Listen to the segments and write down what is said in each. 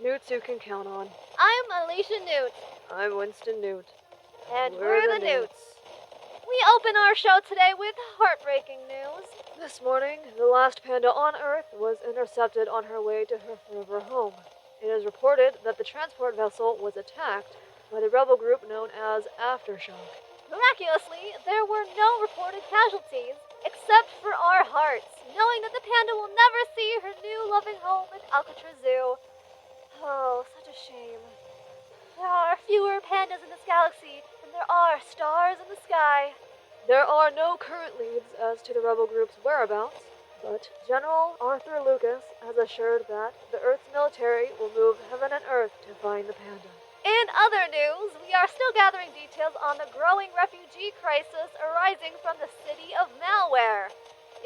Newts you can count on. I'm Alicia Newt. I'm Winston Newt. And we're the Newts. We open our show today with heartbreaking news. This morning, the last panda on Earth was intercepted on her way to her forever home. It is reported that the transport vessel was attacked by the rebel group known as Aftershock. Miraculously, there were no reported casualties, except for our hearts, knowing that the panda will never see her new loving home in Alcatraz Zoo. Oh, such a shame. There are fewer pandas in this galaxy than there are stars in the sky. There are no current leads as to the rebel group's whereabouts, but General Arthur Lucas has assured that the Earth's military will move heaven and earth to find the panda. In other news, we are still gathering details on the growing refugee crisis arising from the city of Malware.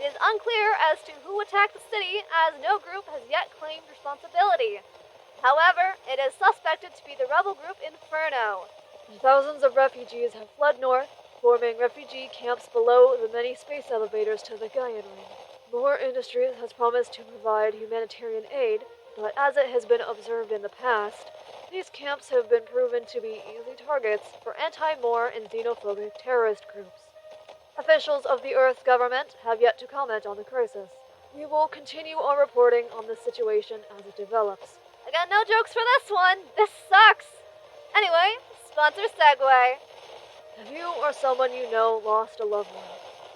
It is unclear as to who attacked the city, as no group has yet claimed responsibility. However, it is suspected to be the rebel group Inferno. Thousands of refugees have fled north, forming refugee camps below the many space elevators to the Gaian Ring. More Industries has promised to provide humanitarian aid, but as it has been observed in the past, these camps have been proven to be easy targets for anti-Moor and xenophobic terrorist groups. Officials of the Earth's government have yet to comment on the crisis. We will continue our reporting on the situation as it develops. I got no jokes for this one. This sucks. Anyway, sponsor segue. Have you or someone you know lost a loved one?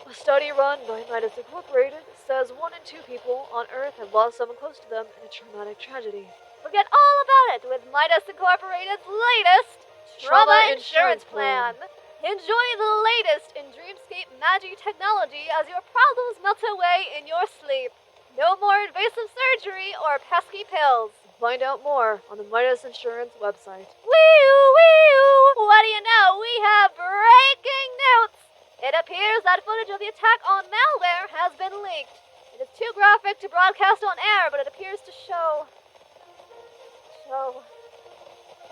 A study run by Midas Incorporated says 1 in 2 people on Earth have lost someone close to them in a traumatic tragedy. Forget all about it with Midas Incorporated's latest Trauma Insurance Plan. Enjoy the latest in Dreamscape Magi technology as your problems melt away in your sleep. No more invasive surgery or pesky pills. Find out more on the Midas Insurance website. Wee-oo! What do you know? We have breaking news! It appears that footage of the attack on Malware has been leaked. It is too graphic to broadcast on air, but it appears to show...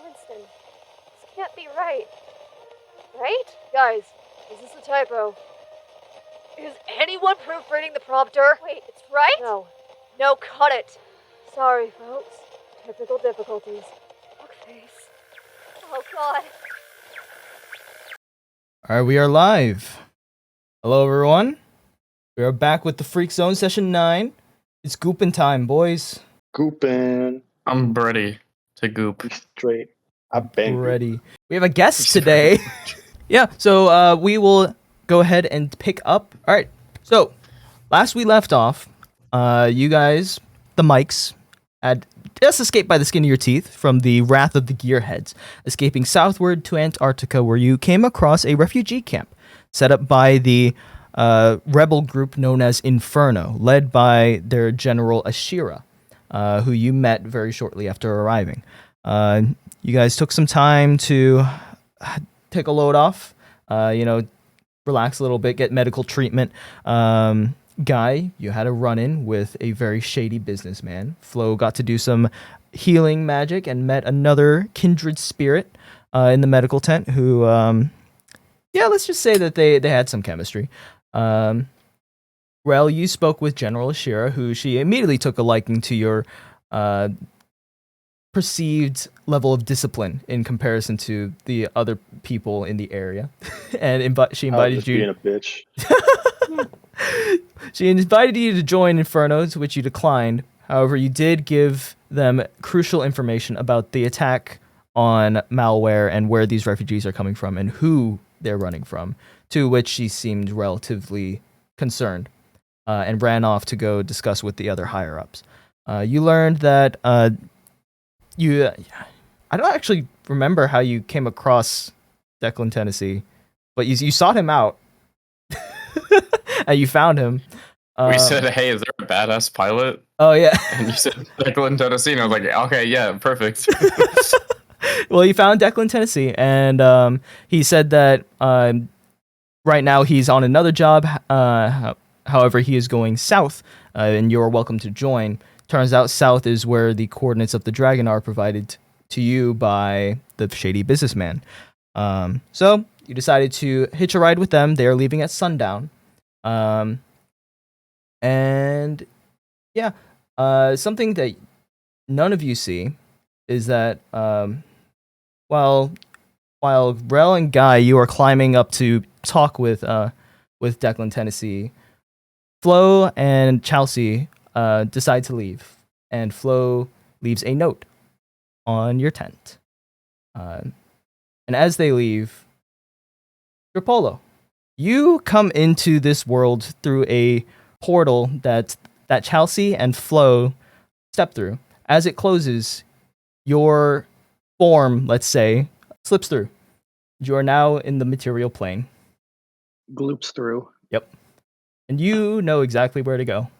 Winston, this can't be right. Right? Guys, is this a typo? Is anyone proofreading the prompter? Wait, it's right? No. No, cut it. Sorry, folks. Technical difficulties. Fuckface. Oh, God. Alright, we are live. Hello, everyone. We are back with the Freak Zone Session 9. It's goopin' time, boys. Goopin'. I'm ready to goop. Straight. I've been ready. We have a guest today. Yeah, so we will go ahead and pick up. Alright, so last we left off, you guys, the mics, had just escaped by the skin of your teeth from the wrath of the Gearheads, escaping southward to Antarctica, where you came across a refugee camp set up by the rebel group known as Inferno, led by their general Ashira, who you met very shortly after arriving. You guys took some time to take a load off, relax a little bit, get medical treatment. Guy, you had a run-in with a very shady businessman. Flo got to do some healing magic and met another kindred spirit in the medical tent who, let's just say that they had some chemistry. Rell, you spoke with General Ashira, who she immediately took a liking to your perceived level of discipline in comparison to the other people in the area. And she invited you... being a bitch. She invited you to join Inferno, to which you declined. However, you did give them crucial information about the attack on Malware and where these refugees are coming from and who they're running from, to which she seemed relatively concerned and ran off to go discuss with the other higher-ups. You learned that I don't actually remember how you came across Declan, Tennessee, but you sought him out. And you found him. We said, hey, is there a badass pilot? Oh, yeah. And you said Declan, Tennessee. And I was like, okay, yeah, perfect. Well, you found Declan, Tennessee, and he said that right now he's on another job. However, he is going south, and you're welcome to join. Turns out south is where the coordinates of the dragon are provided to you by the shady businessman. So you decided to hitch a ride with them. They are leaving at sundown. Something that none of you see is that while Rell and Guy, you are climbing up to talk with Declan, Tennessee, Flo and Chelsea decide to leave, and Flo leaves a note on your tent. And as they leave, Drapollo, you come into this world through a portal that Chelsea and Flo step through. As it closes, your form, let's say, slips through. You are now in the material plane. Gloops through. Yep. And you know exactly where to go.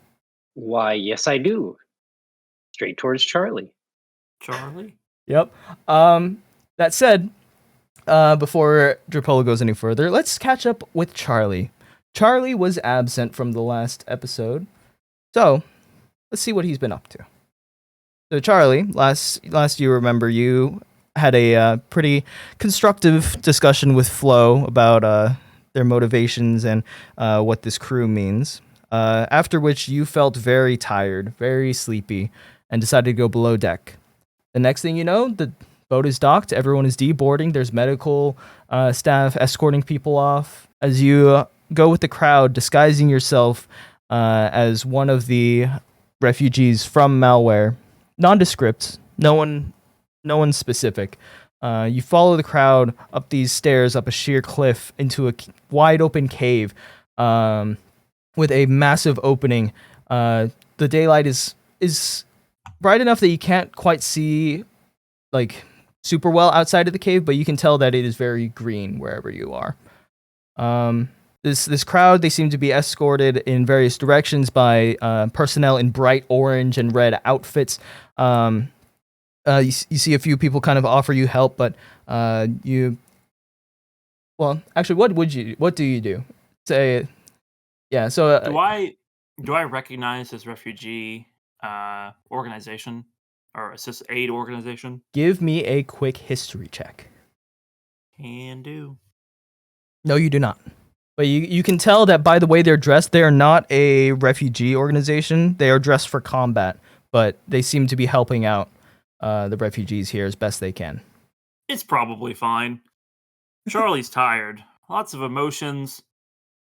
Why, yes, I do. Straight towards Charlie. Charlie? Yep. That said, before Drapollo goes any further, let's catch up with Charlie. Charlie was absent from the last episode, so let's see what he's been up to. So Charlie, last you remember, you had a pretty constructive discussion with Flo about their motivations and what this crew means. After which you felt very tired, very sleepy, and decided to go below deck. The next thing you know, the boat is docked, everyone is deboarding, there's medical staff escorting people off. As you go with the crowd, disguising yourself as one of the refugees from Malware, nondescript, no one specific. You follow the crowd up these stairs, up a sheer cliff, into a wide open cave with a massive opening. The daylight is bright enough that you can't quite see like super well outside of the cave, but you can tell that it is very green wherever you are. This crowd, they seem to be escorted in various directions by personnel in bright orange and red outfits. You see a few people kind of offer you help, but actually, what do you do? Say, yeah. So do I recognize this refugee organization or assist aid organization? Give me a quick history check. Can do. No, you do not. But you can tell that by the way they're dressed, they are not a refugee organization. They are dressed for combat, but they seem to be helping out the refugees here as best they can. It's probably fine. Charlie's tired. Lots of emotions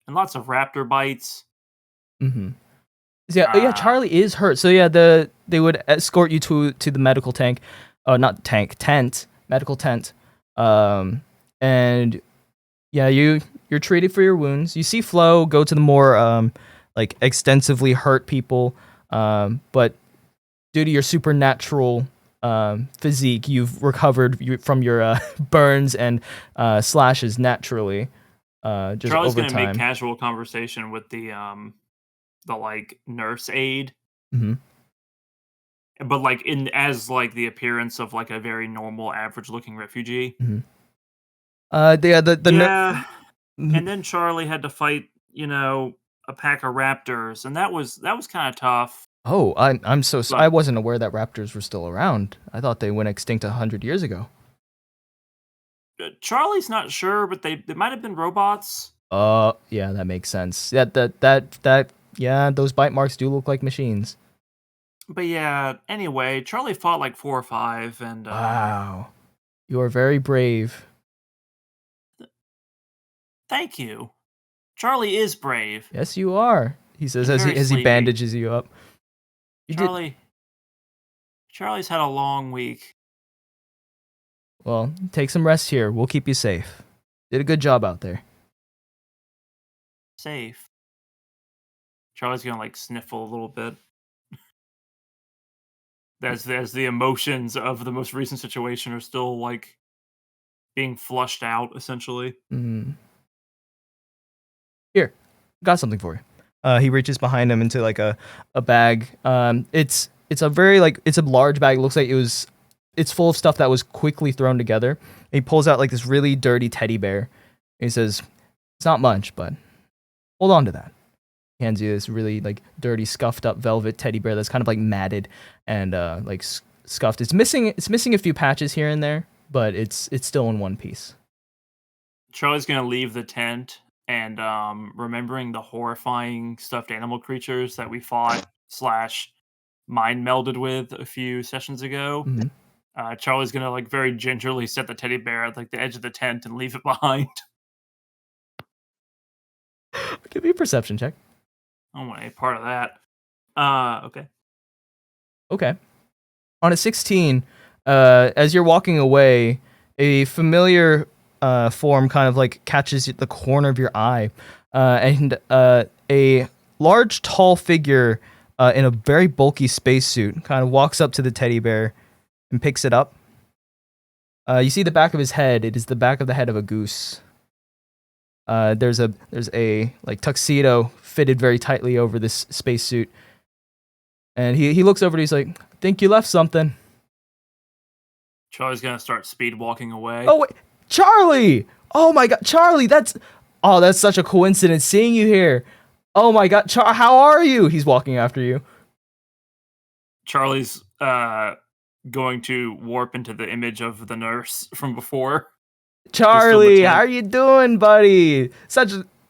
and lots of raptor bites. Mm-hmm. Yeah, Charlie is hurt. So yeah, they would escort you to the medical tent, medical tent. And yeah, you're treated for your wounds. You see Flo go to the more like extensively hurt people, but due to your supernatural physique, you've recovered from your burns and slashes naturally. Just Charlie's over gonna time. make casual conversation with the like nurse aide, Mm-hmm. but like as the appearance of like a very normal, average looking refugee. Mm-hmm. And then Charlie had to fight, a pack of raptors, and that was kind of tough. Oh, I'm so I wasn't aware that raptors were still around. I thought they went extinct 100 years ago. Charlie's not sure, but they might have been robots. Yeah, that makes sense. Yeah, yeah, those bite marks do look like machines. But yeah, anyway, Charlie fought like 4 or 5, and wow, you are very brave. Thank you. Charlie is brave. Yes, you are. He says as he bandages you up. Charlie's had a long week. Well, take some rest here. We'll keep you safe. Did a good job out there. Safe. Charlie's gonna like sniffle a little bit. As the emotions of the most recent situation are still like being flushed out, essentially. Mm-hmm. Here, got something for you. He reaches behind him into like a bag. It's a very it's a large bag. It looks like it's full of stuff that was quickly thrown together. He pulls out like this really dirty teddy bear. He says, "It's not much, but hold on to that." He hands you this really like dirty, scuffed up velvet teddy bear that's kind of like matted and like scuffed. It's missing a few patches here and there, but it's still in one piece. Charlie's gonna leave the tent and remembering the horrifying stuffed animal creatures that we fought / mind melded with a few sessions ago. Mm-hmm. Charlie's gonna like very gingerly set the teddy bear at like the edge of the tent and leave it behind. Give me a perception check. I don't want any part of that. Okay. Okay. On a 16, as you're walking away, a familiar form kind of like catches the corner of your eye, and a large, tall figure in a very bulky spacesuit kind of walks up to the teddy bear and picks it up. You see the back of his head. It is the back of the head of a goose. There's a like tuxedo fitted very tightly over this spacesuit, and he looks over and he's like, "I think you left something." Charlie's gonna start speed walking away. Oh wait, Charlie! Oh my God, Charlie! That's such a coincidence seeing you here. Oh my God, how are you? He's walking after you. Charlie's going to warp into the image of the nurse from before. Charlie, tent. how are you doing, buddy?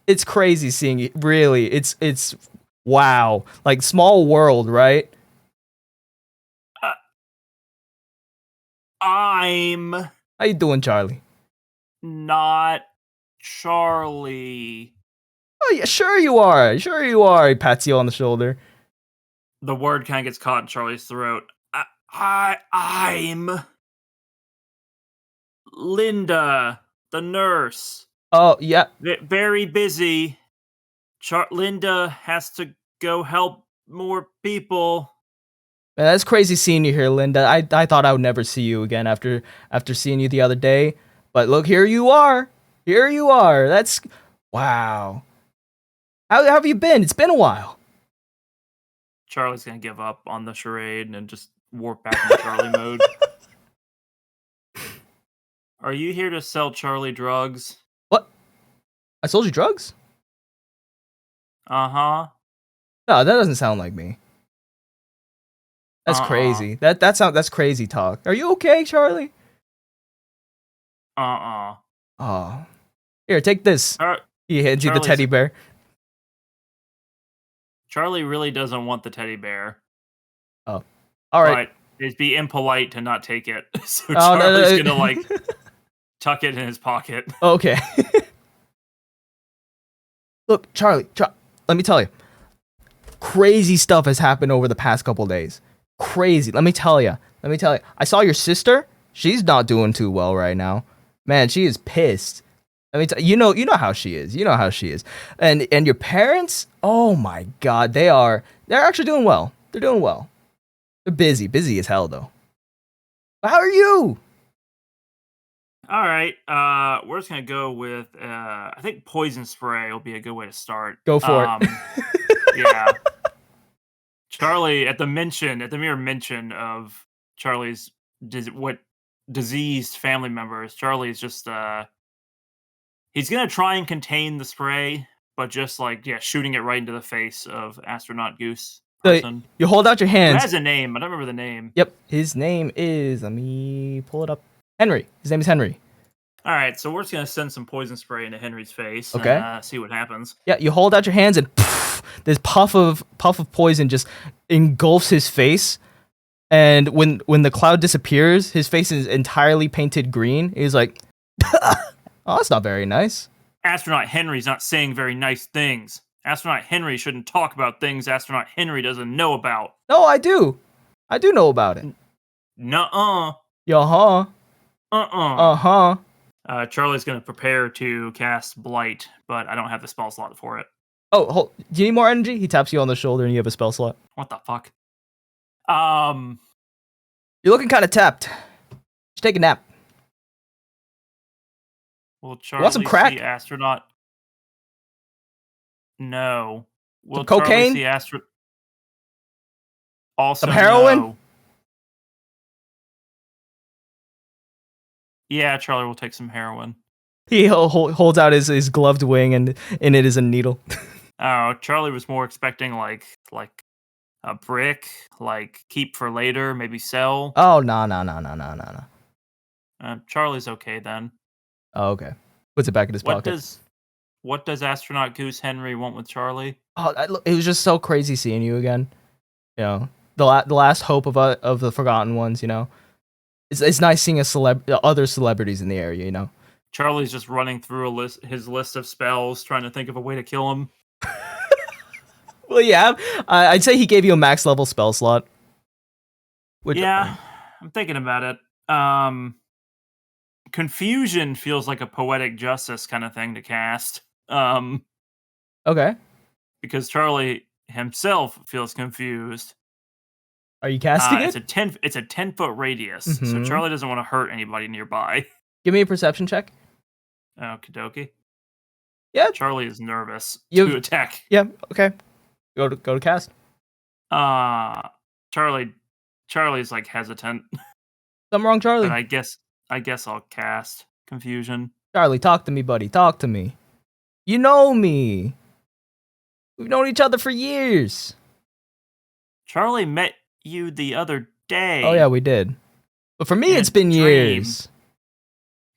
It's crazy seeing you. Really, it's wow. Like small world, right? I'm How you doing, Charlie? not Charlie. Oh yeah, sure you are. Sure you are. He pats you on the shoulder. The word kind of gets caught in Charlie's throat. I'm Linda, the nurse. Oh yeah. Very busy. Linda has to go help more people. Man, that's crazy seeing you here, Linda. I thought I would never see you again after seeing you the other day. But look, here you are. Here you are. That's wow. How have you been? It's been a while. Charlie's gonna give up on the charade and just warp back into Charlie mode. Are you here to sell Charlie drugs? What? I sold you drugs? Uh-huh. No, that doesn't sound like me. That's crazy. That's crazy talk. Are you okay, Charlie? Oh. Here, take this. He hands you the teddy bear. Charlie really doesn't want the teddy bear. Oh. All right. But it'd be impolite to not take it. So Oh, Charlie's no. gonna like tuck it in his pocket. Okay. Look, Charlie, let me tell you. Crazy stuff has happened over the past couple days. Crazy. Let me tell you. I saw your sister. She's not doing too well right now. Man, she is pissed. Let me tell you. You know how she is. And your parents? Oh my God, they're actually doing well. They're doing well. They're busy as hell though. But how are you? All right. We're just gonna go with I think poison spray will be a good way to start. Go for it. Yeah. Charlie, at the mere mention of Charlie's diseased family members, Charlie's just he's gonna try and contain the spray, but just shooting it right into the face of astronaut Goose person. You hold out your Who hands. has a name? I don't remember the name. Yep, his name is. Let me pull it up. Henry. His name is Henry. All right, so we're just gonna send some poison spray into Henry's face. Okay. And, see what happens. Yeah, you hold out your hands and this puff of poison just engulfs his face. And when the cloud disappears, his face is entirely painted green. He's like, "Oh, that's not very nice." Astronaut Henry's not saying very nice things. Astronaut Henry shouldn't talk about things Astronaut Henry doesn't know about. No, I do. I do know about it. Nuh-uh. Uh-huh. Uh-uh. Charlie's going to prepare to cast Blight, but I don't have the spell slot for it. Oh, do you need more energy? He taps you on the shoulder and you have a spell slot. What the fuck? You're looking kind of tapped. Just take a nap. Will Charlie Want some crack? see astronaut? No. Will Some cocaine? Charlie see Also, Some heroin? no. Yeah, Charlie will take some heroin. He holds out his gloved wing and in it is a needle. Oh, Charlie was more expecting like a brick, keep for later, maybe sell. Oh, no. Charlie's okay then. Oh, okay. Puts it back in his pocket. What does astronaut Goose Henry want with Charlie? Oh, it was just so crazy seeing you again. You know, the last hope of the forgotten ones. You know, It's nice seeing other celebrities in the area, you know. Charlie's just running through his list of spells, trying to think of a way to kill him. Well, yeah, I'd say he gave you a max level spell slot. Yeah, I'm thinking about it. Confusion feels like a poetic justice kind of thing to cast. Okay. Because Charlie himself feels confused. Are you casting it? It's a 10-foot radius, so Mhm. Charlie doesn't want to hurt anybody nearby. Give me a perception check. Okie dokie. Yeah. Charlie is nervous to attack. Yeah. Okay. Go to cast. Charlie's like hesitant. Something wrong, Charlie? But I guess I'll cast Confusion. Charlie, talk to me, buddy. Talk to me. You know me. We've known each other for years. Charlie met you the other day. Oh yeah, we did. But for me, In it's a been dream. years.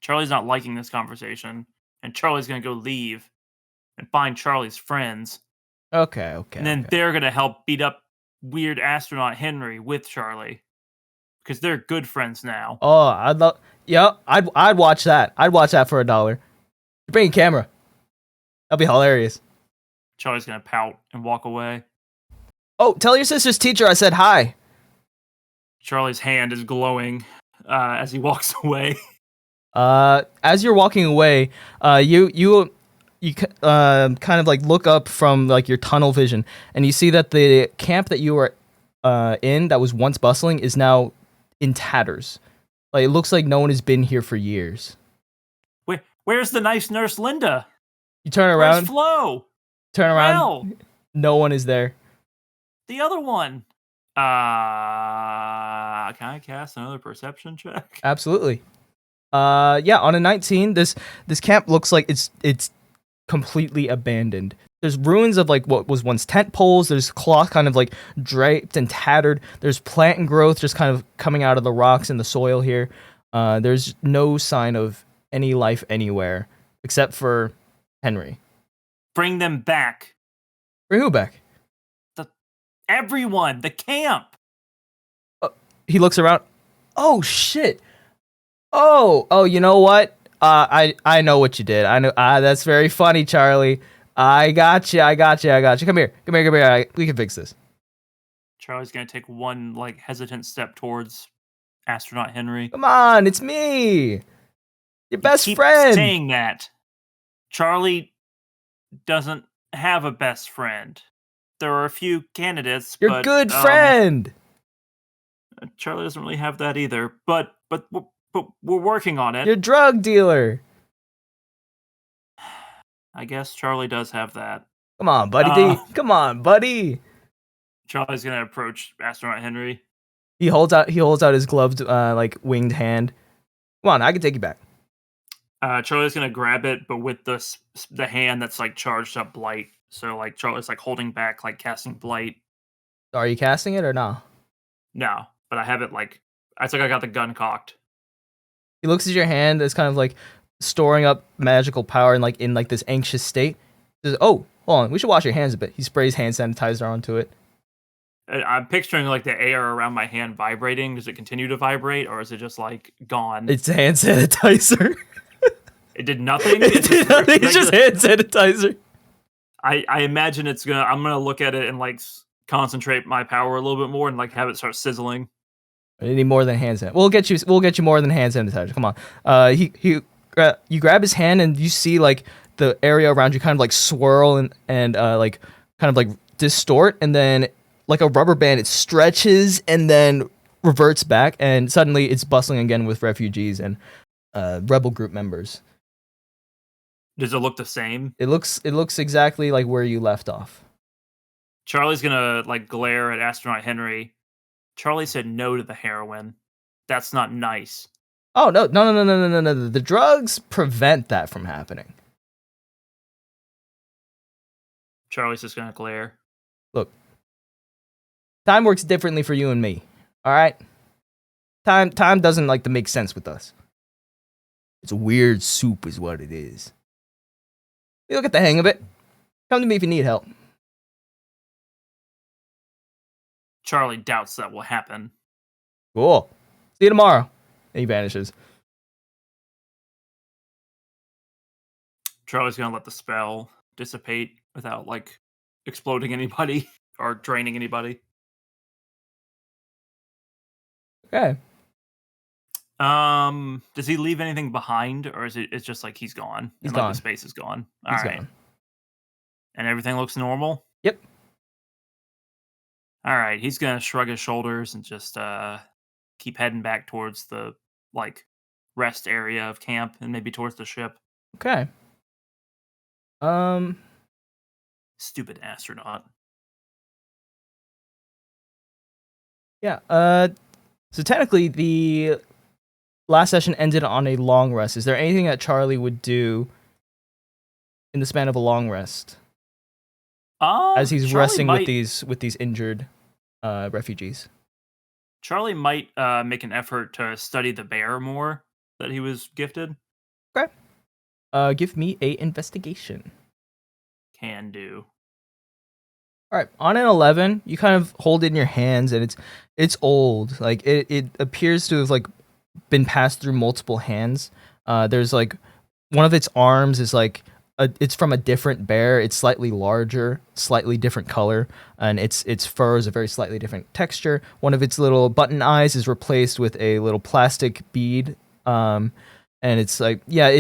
Charlie's not liking this conversation, and Charlie's gonna go leave and find Charlie's friends. Okay. And then they're gonna help beat up weird astronaut Henry with Charlie. Because they're good friends now. Oh, I'd love. Yeah, I'd watch that. I'd watch that for $1. Bring a camera. That'd be hilarious. Charlie's gonna pout and walk away. Oh, tell your sister's teacher I said hi. Charlie's hand is glowing as he walks away. As you're walking away, you kind of like look up from like your tunnel vision, and you see that the camp that you were in that was once bustling is now in tatters. Like it looks like no one has been here for years. Where's the nice nurse Linda? You turn Where's around. Flo? Turn around. Rell? No one is there. The other one. Can I cast another perception check? Absolutely. Yeah, on a 19, this camp looks like it's completely abandoned. There's ruins of like what was once tent poles. There's cloth kind of like draped and tattered. There's plant and growth just kind of coming out of the rocks and the soil here. There's no sign of any life anywhere except for Henry. Bring them back. Bring who back? Everyone. The camp. He looks around. Oh shit. Oh, you know what? I know what you did. I know. That's very funny, Charlie. I got you. Come here. We can fix this. Charlie's gonna take one like hesitant step towards astronaut Henry. Come on, it's me, your best Keep friend. saying that. Charlie doesn't have a best friend. There are a few candidates. Your but, good friend. Charlie doesn't really have that either. But we're working on it. Your drug dealer. I guess Charlie does have that. Come on, buddy. Come on, buddy. Charlie's gonna approach astronaut Henry. He holds out his gloved, like winged hand. Come on, I can take you back. Charlie's gonna grab it, but with the hand that's like charged up blight. So like Charlie's like holding back, like casting blight. So are you casting it or no? No, but I have it like it's like I got the gun cocked. He looks at your hand as kind of like storing up magical power and like in like this anxious state. He says, "Oh, hold on, we should wash your hands a bit." He sprays hand sanitizer onto it. I'm picturing like the air around my hand vibrating. Does it continue to vibrate, or is it just like gone? It's hand sanitizer. It did nothing. It did nothing. It's just hand sanitizer. I imagine I'm gonna look at it and like concentrate my power a little bit more and like have it start sizzling. I need more than hand sanitizer. We'll get you more than hand sanitizer. Come on. You grab his hand and you see like the area around you kind of like swirl and like kind of like distort, and then like a rubber band it stretches and then reverts back, and suddenly it's bustling again with refugees and rebel group members. Does it look the same? It looks exactly like where you left off. Charlie's gonna like glare at astronaut Henry. Charlie said no to the heroin. That's not nice. Oh no. The drugs prevent that from happening. Charlie's just gonna glare. Look. Time works differently for you and me. All right? Time doesn't like to make sense with us. It's a weird soup is what it is. You'll get the hang of it. Come to me if you need help. Charlie doubts that will happen. Cool. See you tomorrow. he vanishes. Charlie's gonna let the spell dissipate without like exploding anybody or draining anybody. Okay. Does he leave anything behind, or is it's just like he's gone? He's and like gone. the space is gone. He's All right. gone. And everything looks normal? Yep. All right, he's gonna shrug his shoulders and just keep heading back towards the like rest area of camp and maybe towards the ship. Okay. Stupid astronaut. Yeah. So technically, the last session ended on a long rest. Is there anything that Charlie would do in the span of a long rest as he's Charlie resting might, with these injured refugees? Charlie might make an effort to study the bear more that he was gifted. Okay. Give me a investigation. Can do. All right, on an 11, you kind of hold it in your hands, and it's old. Like it appears to have like been passed through multiple hands. There's like one of its arms is like it's from a different bear. It's slightly larger, slightly different color, and its fur is a very slightly different texture. One of its little button eyes is replaced with a little plastic bead. And it's like, yeah,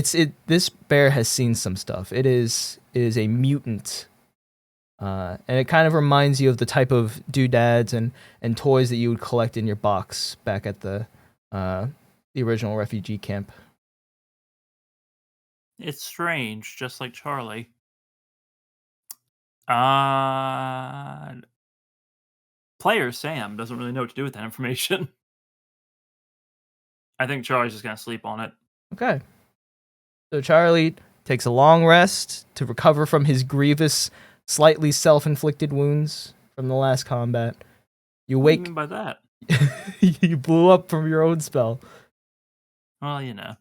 this bear has seen some stuff. It is a mutant. And it kind of reminds you of the type of doodads and toys that you would collect in your box back at the original refugee camp. It's strange, just like Charlie. Player Sam doesn't really know what to do with that information. I think Charlie's just gonna sleep on it. Okay. So Charlie takes a long rest to recover from his grievous, slightly self-inflicted wounds from the last combat. You What do you wake. mean by that? You blew up from your own spell. Well, you know.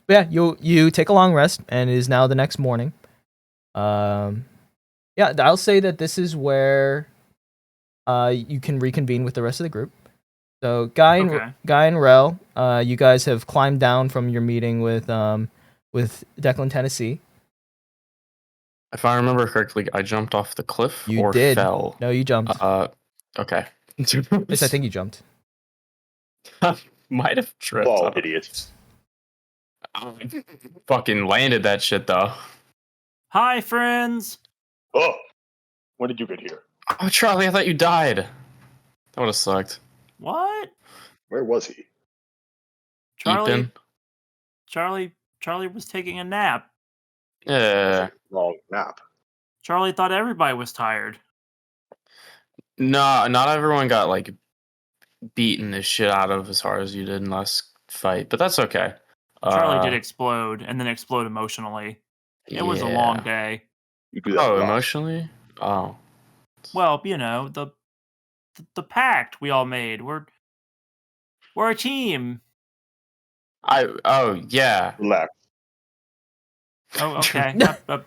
Yeah, you take a long rest, and it is now the next morning. Yeah, I'll say that this is where you can reconvene with the rest of the group. So Guy and Rell, you guys have climbed down from your meeting with Declan, Tennessee. If I remember correctly, I jumped off the cliff You or did. fell. No, you jumped. Okay. Yes, I think you jumped. Might have tripped. Ball idiots. Fucking landed that shit though. Hi, friends. Oh, when did you get here? Oh, Charlie, I thought you died. That would have sucked. What? Where was he? Charlie. Ethan. Charlie was taking a nap. Yeah. Long nap. Charlie thought everybody was tired. No, not everyone got like beaten the shit out of as hard as you did in last fight, but that's okay. Charlie did explode and then explode emotionally. It was a long day. You do that a lot. Emotionally? Oh. Well, you know, the pact we all made. We're a team. Yeah. Relax. Oh, okay.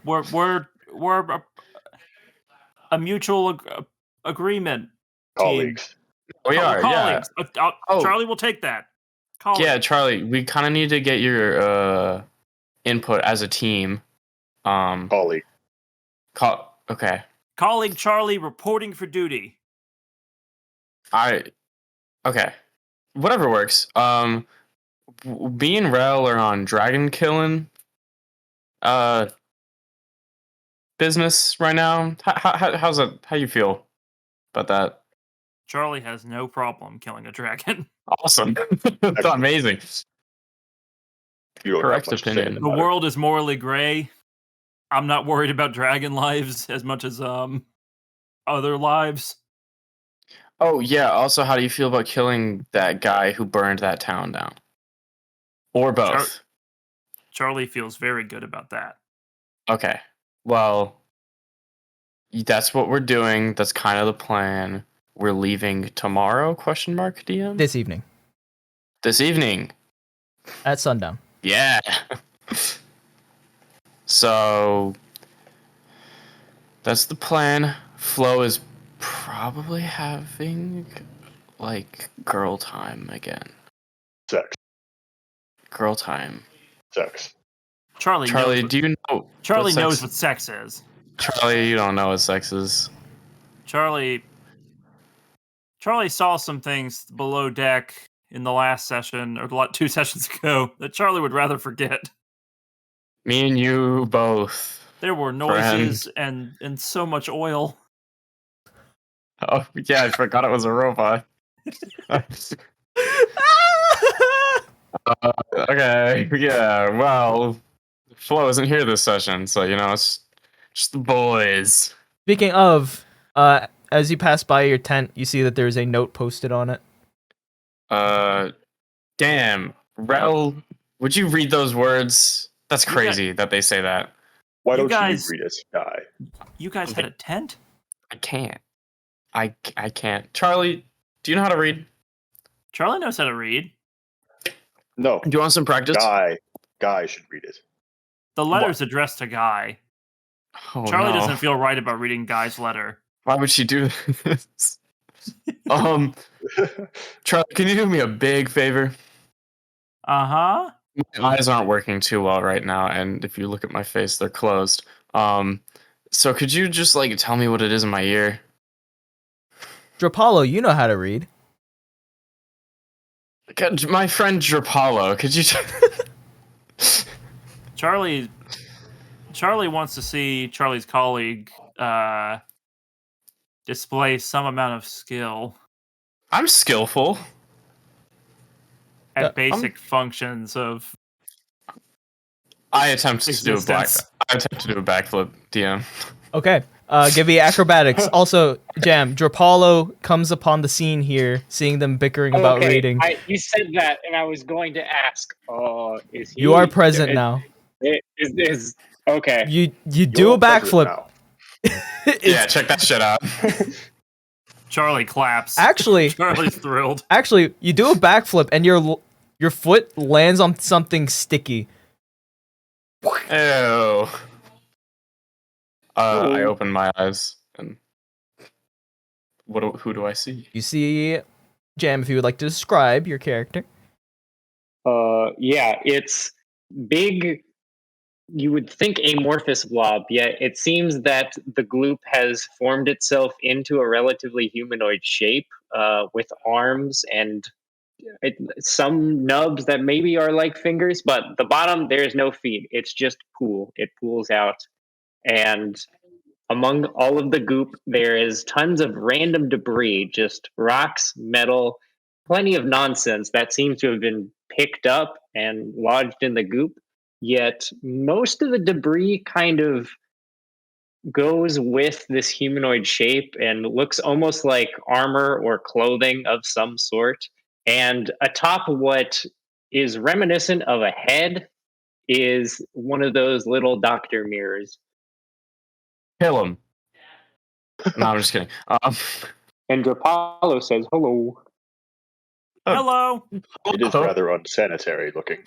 We're a mutual agreement. Colleagues. We are, colleagues. yeah. Charlie will take that. Colleagues. Yeah, Charlie, we kind of need to get your input as a team. Colleague. Okay. Colleague Charlie reporting for duty. Okay. Whatever works. Me and Rell are on dragon killing business right now. How's that? How you feel about that? Charlie has no problem killing a dragon. Awesome. That's amazing. Correct opinion. The world is morally gray. I'm not worried about dragon lives as much as other lives. Oh yeah. Also, how do you feel about killing that guy who burned that town down? Or both? Charlie feels very good about that. Okay. Well, that's what we're doing. That's kind of the plan. We're leaving tomorrow? DM. This evening. This evening. At sundown. Yeah. So that's the plan. Flo is probably having like girl time again. Sex. Girl time. Sex. Charlie Charlie, knows. do you know? Charlie what knows sex- what sex is. Charlie, you don't know what sex is. Charlie saw some things below deck in the last session, or 2 sessions ago, that Charlie would rather forget. Me and you both. There were noises and so much oil. Oh yeah, I forgot it was a robot. Okay, yeah. Well, Flo isn't here this session, so it's just the boys. Speaking of, as you pass by your tent, you see that there's a note posted on it. Damn, Rell, would you read those words? That's crazy that they say that. Why You don't guys- you read it, Guy? You guys had a tent? I can't. I can't. Charlie, do you know how to read? Charlie knows how to read. No, Do you want some practice? Guy should read it. The letter's addressed to Guy. Oh, Charlie no. doesn't feel right about reading Guy's letter. Why would she do this? Charlie, can you do me a big favor? Uh-huh. My eyes aren't working too well right now, and if you look at my face, they're closed. So could you just tell me what it is in my ear? Drapollo, you know how to read. My friend Drapollo, could you? Charlie wants to see Charlie's colleague display some amount of skill I'm skillful. at Yeah, basic functions of I attempt to do a existence. backflip, DM. Okay. Give me acrobatics. Also, Jam, Drapollo comes upon the scene here, seeing them bickering about reading. You said that, and I was going to ask. Is he? You are present now. Is okay. You do You're a president backflip. now. Yeah, check that shit out. Charlie claps. Actually, Charlie's thrilled. you do a backflip and your foot lands on something sticky. Ew. I open my eyes and who do I see? You see, Jam, if you would like to describe your character. Yeah, it's big. You would think amorphous blob, yet it seems that the gloop has formed itself into a relatively humanoid shape, with arms and some nubs that maybe are like fingers, but the bottom there is no feet. It's just pool. It pools out, and among all of the goop, there is tons of random debris, just rocks, metal, plenty of nonsense that seems to have been picked up and lodged in the goop. Yet most of the debris kind of goes with this humanoid shape and looks almost like armor or clothing of some sort. And atop what is reminiscent of a head is one of those little doctor mirrors. Kill him. No, I'm just kidding. And Drapollo says, "Hello." Hello. It is rather unsanitary looking.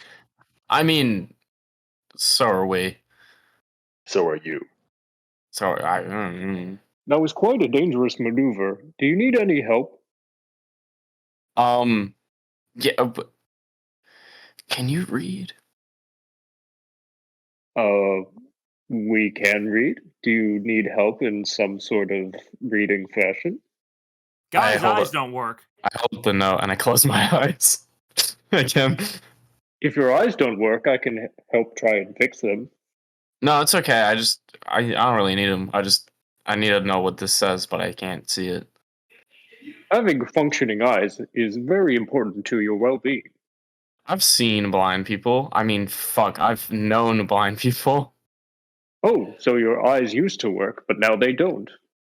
I mean, so are we. So are you. So That was quite a dangerous maneuver. Do you need any help? yeah. But can you read? We can read. Do you need help in some sort of reading fashion? Guy's hold eyes it. don't work. I hold the note and I close my eyes. Again. If your eyes don't work, I can help try and fix them. No, it's okay. I don't really need them. I need to know what this says, but I can't see it. Having functioning eyes is very important to your well-being. I've seen blind people. I mean, fuck, I've known blind people. Oh, so your eyes used to work, but now they don't.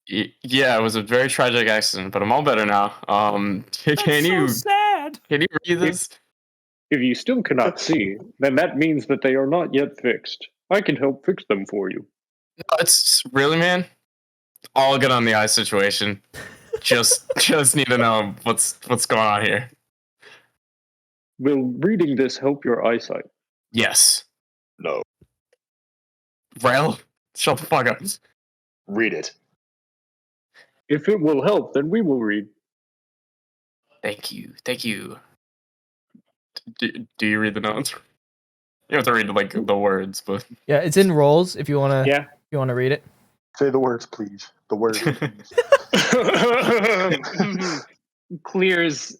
Yeah, it was a very tragic accident, but I'm all better now. That's so sad. Can you read this? If you still cannot see, then that means that they are not yet fixed. I can help fix them for you. No, it's really, man. All good on the eye situation. Just need to know what's going on here. Will reading this help your eyesight? Yes. No. Rell, shut the fuck up. Read it. If it will help, then we will read. Thank you. Do you read the notes? You have to read like the words, but Yeah, it's in rolls if you wanna Yeah. if you wanna read it. Say the words, please. The words, please. Clears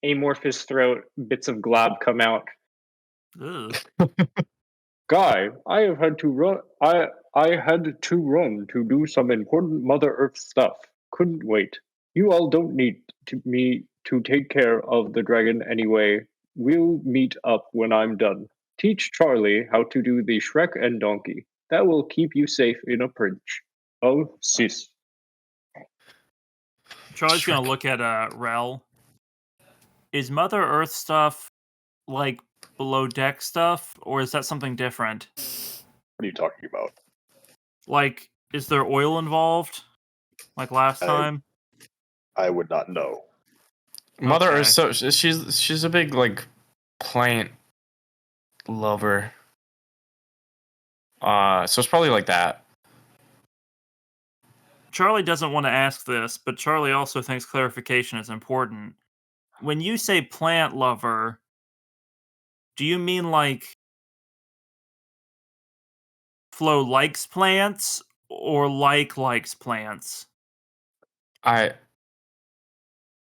amorphous throat. Bits of glob come out. Ugh. Guy, I have had to run. I had to run to do some important Mother Earth stuff. Couldn't wait. You all don't need me to take care of the dragon anyway. We'll meet up when I'm done. Teach Charlie how to do the Shrek and Donkey. That will keep you safe in a pinch. Oh, sis. Charlie's gonna look at Rell. Is Mother Earth stuff like below deck stuff, or is that something different? What are you talking about? Like, is there oil involved? Like last time? I would not know. Mother Okay. Earth. So she's a big like plant lover. So it's probably like that. Charlie doesn't want to ask this, but Charlie also thinks clarification is important. When you say plant lover, do you mean like Flo likes plants or likes plants? What's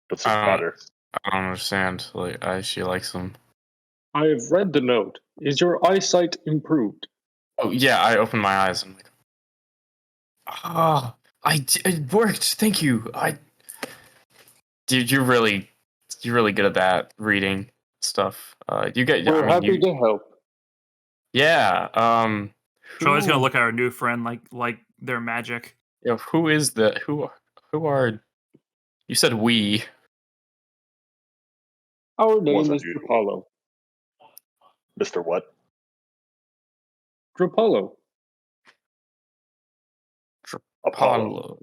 this I don't- matter? I don't understand. Like, she likes them. I have read the note. Is your eyesight improved? Oh yeah, I opened my eyes and I'm like, it worked. Thank you. Dude, you're really good at that reading stuff. We're happy to help. Yeah. Charlie's gonna who- look at our new friend like they're magic. Yeah, who is that? Who are? You said we. Our name Wasn't is you. Drapollo. Mr. What? Drapollo. Apollo.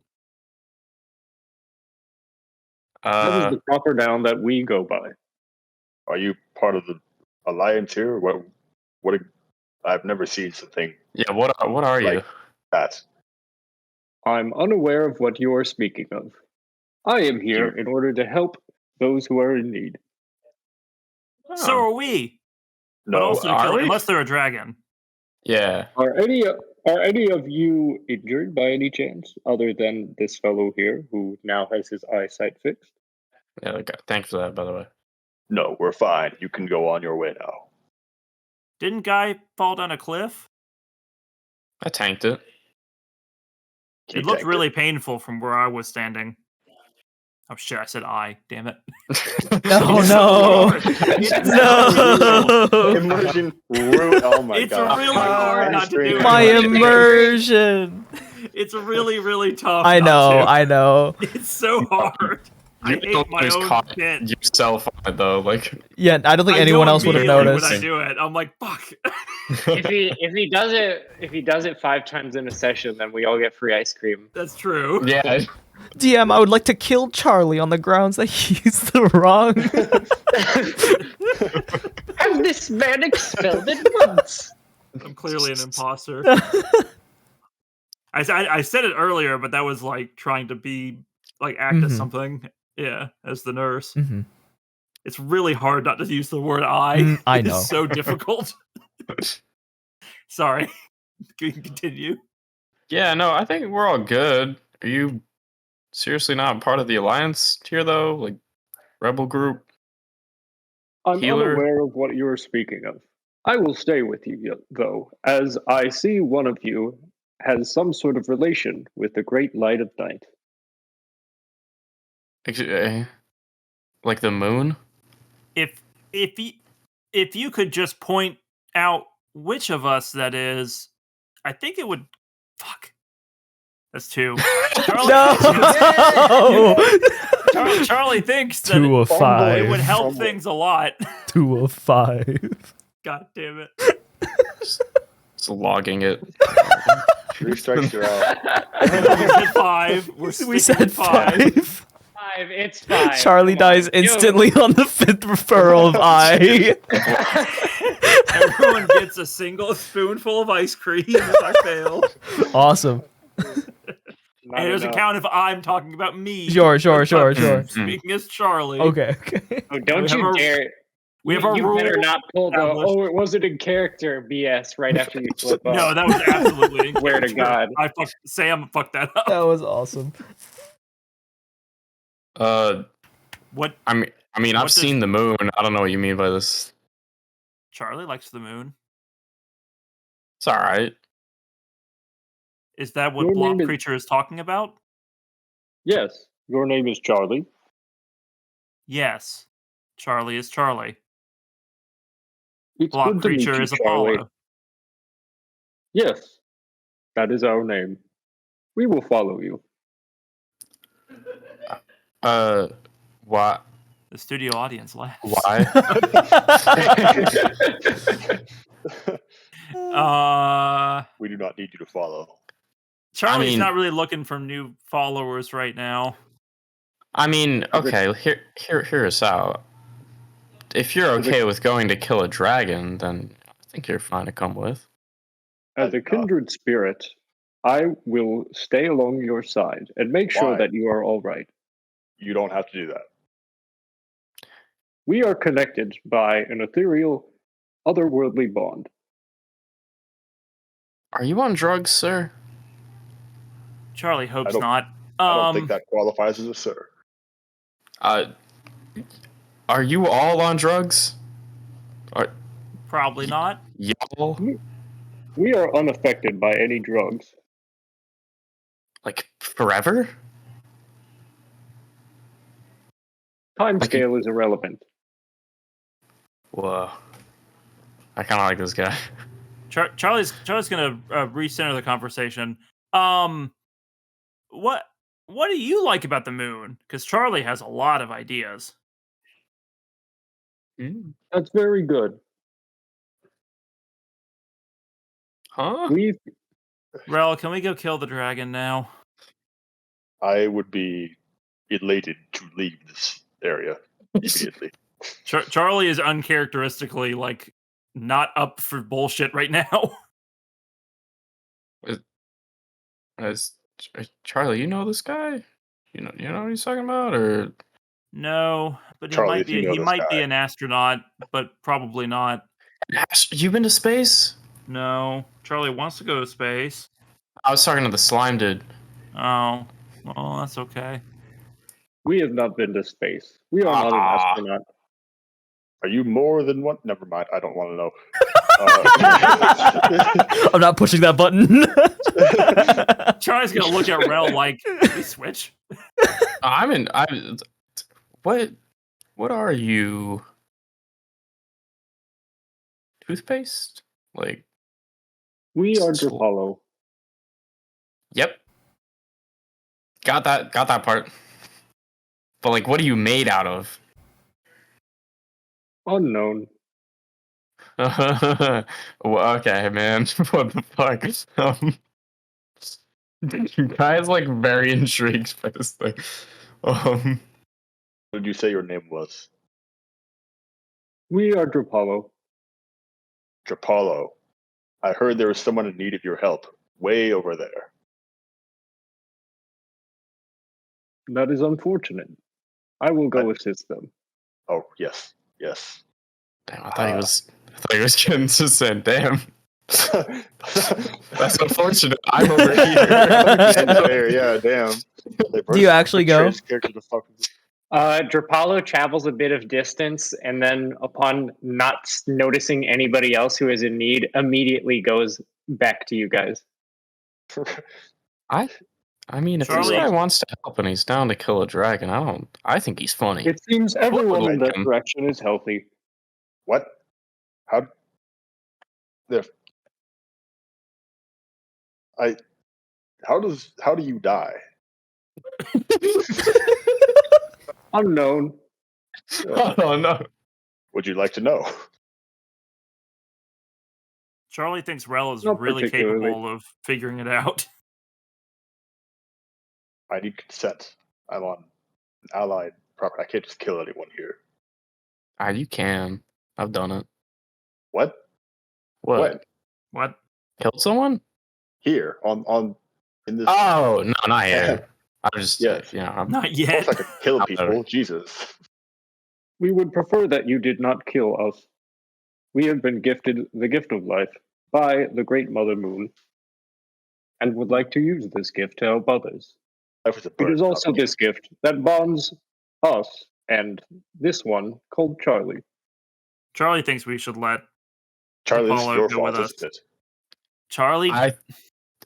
That is the proper noun that we go by. Are you part of the alliance here? What? I've never seen something Yeah. What are you? Like- that. I'm unaware of what you are speaking of. I am here in order to help those who are in need. So are we. But No, also to are kill, we? unless they're a dragon. Yeah. Are any of you injured by any chance, other than this fellow here who now has his eyesight fixed? Yeah. Okay. Thanks for that, by the way. no, we're fine. You can go on your way now. Didn't Guy fall down a cliff? I tanked it. He It looked tanked really painful from where I was standing. Oh shit, I said I. Damn it. No, It's no. so hard. It's No. Immersion root. Oh my It's god. really hard not to do it. My immersion. It's really, really tough. I not know, to. I know. It's so hard. I hate don't my just own caught bit. yourself on it though. Like, Yeah, I don't think I anyone know else would have immediately noticed. when I do it. I'm like, fuck. If he does it 5 times in a session, then we all get free ice cream. That's true. yeah. DM, I would like to kill Charlie on the grounds that he's the wrong. Have this man expelled at once? I'm clearly an imposter. I said it earlier, but that was like trying to be like act as Mhm. something. Yeah, as the nurse. Mhm. It's really hard not to use the word I. I It's know. so difficult. Sorry. You can continue. Yeah. No, I think we're all good. Are you seriously not part of the alliance here though? Like, rebel group? I'm Healer? unaware of what you are speaking of. I will stay with you, though, as I see one of you has some sort of relation with the great light of night. Like the moon? If you could just point out which of us that is, I think it would. Fuck. That's 2. No. Charlie thinks that 2 of it 5. would help things a lot. 2 of 5. God damn it. Just logging it. 3 strikes, you're out. We said 5. We said 5. 5, it's 5. Charlie Come on. dies instantly on the 5th referral of I. Everyone gets a single spoonful of ice cream if I fail. Awesome. Not And it doesn't enough. count if I'm talking about me. Sure. Speaking as Charlie. Okay. Oh, don't We have you a- dare! We have our you rule. better not pull the established. it wasn't in character BS right after you flip up. No, that was absolutely in Swear to character. God. Sam fucked that up. That was awesome. What? I mean, What I've does- seen the moon. I don't know what you mean by this. Charlie likes the moon. It's all right. Is that what Your Blob name is- Creature is talking about? Yes, your name is Charlie. Yes. Charlie is Charlie. It's Blob good to meet Creature you, is Charlie. Apollo. Yes, that is our name. We will follow you. Why? The studio audience laughs. Why? We do not need you to follow. Charlie's mean- not really looking for new followers right now. I mean, okay. Hear us out. If you're okay with going to kill a dragon, then I think you're fine to come with. As a kindred spirit, I will stay along your side and make sure Why? that you are all right. You don't have to do that. We are connected by an ethereal, otherworldly bond. Are you on drugs, sir? Charlie hopes don't- not. I don't think that qualifies as a sir. Are you all on drugs? Probably not. Y'all? We are unaffected by any drugs. Like, forever? Time scale is irrelevant. Whoa. I kind of like this guy. Charlie's gonna recenter the conversation. What do you like about the moon? Because Charlie has a lot of ideas. That's very good. Huh? We Rell, can we go kill the dragon now? I would be elated to leave this area immediately. Charlie is uncharacteristically like not up for bullshit right now. Charlie, you know this guy? You know what he's talking about, or No, but he Charlie, might if be. you know He this might be guy. an astronaut, but probably not. you been to space? No, Charlie wants to go to space. I was talking to the slime dude. Oh, well, that's okay. we have not been to space. We are not an astronaut. Are you more than one? Never mind. I don't want to know. I'm not pushing that button. Charlie's gonna look at Rell like, "Did we switch?" What are you? Toothpaste? Like, We are Drapollo. yep. Got that part. But like, what are you made out of? Unknown. Well, okay, man. What the fuck? You guys like very intrigued by this thing. What did you say your name was? We are Drapollo. Drapollo. I heard there was someone in need of your help. Way over there. That is unfortunate. I will go assist them. Oh, yes. Yes. Damn, I thought he was getting to say, damn. That's unfortunate. I'm over here. Yeah, damn. Do you actually go? Drapollo travels a bit of distance, and then upon not noticing anybody else who is in need, immediately goes back to you guys. I mean, if Charlie- this guy wants to help and he's down to kill a dragon, I think he's funny. It seems everyone in like that him. direction is healthy. What? How? There. How do you die? Unknown. Oh no. Would you like to know? Charlie thinks Rell is Not really particularly. capable of figuring it out. I need consent. I'm on an allied property. I can't just kill anyone here. You can. I've done it. What? What? When? What? Killed someone? Here on in this. Oh no, not here. I'm just Yes. I'm Not Of yet. course I could kill I'll people. better. Jesus. We would prefer that you did not kill us. We have been gifted the gift of life by the Great Mother Moon, and would like to use this gift to help others. Life is a It bird, is not also a this gift that bonds us and this one called Charlie. Charlie thinks we should let Charlie, this is Drapollo your go with fault, us. isn't it?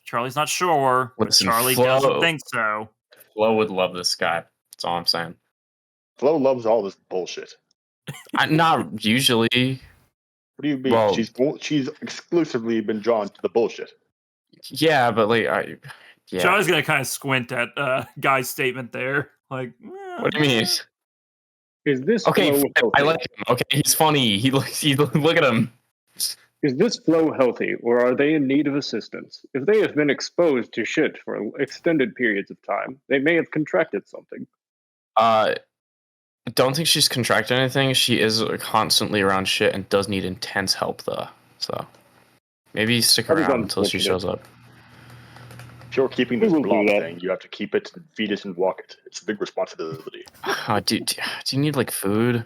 Charlie's not sure, but Listen, Charlie doesn't think so. Flo would love this guy. That's all I'm saying. Flo loves all this bullshit. Not usually. What do you mean? Well- she's exclusively been drawn to the bullshit. Yeah, but like, yeah. Charlie's gonna kind of squint at Guy's statement there. Like, What do you mean? Is this Okay, flow healthy? I like him. Okay, he's funny. He look at him. Is this flow healthy, or are they in need of assistance? If they have been exposed to shit for extended periods of time, they may have contracted something. Don't think she's contracted anything. She is constantly around shit and does need intense help though. So maybe stick That is around until she unfortunate. shows up. If you're keeping We this will do blob that. thing, you have to keep it, feed it, and walk it. It's a big responsibility. Do you need like food?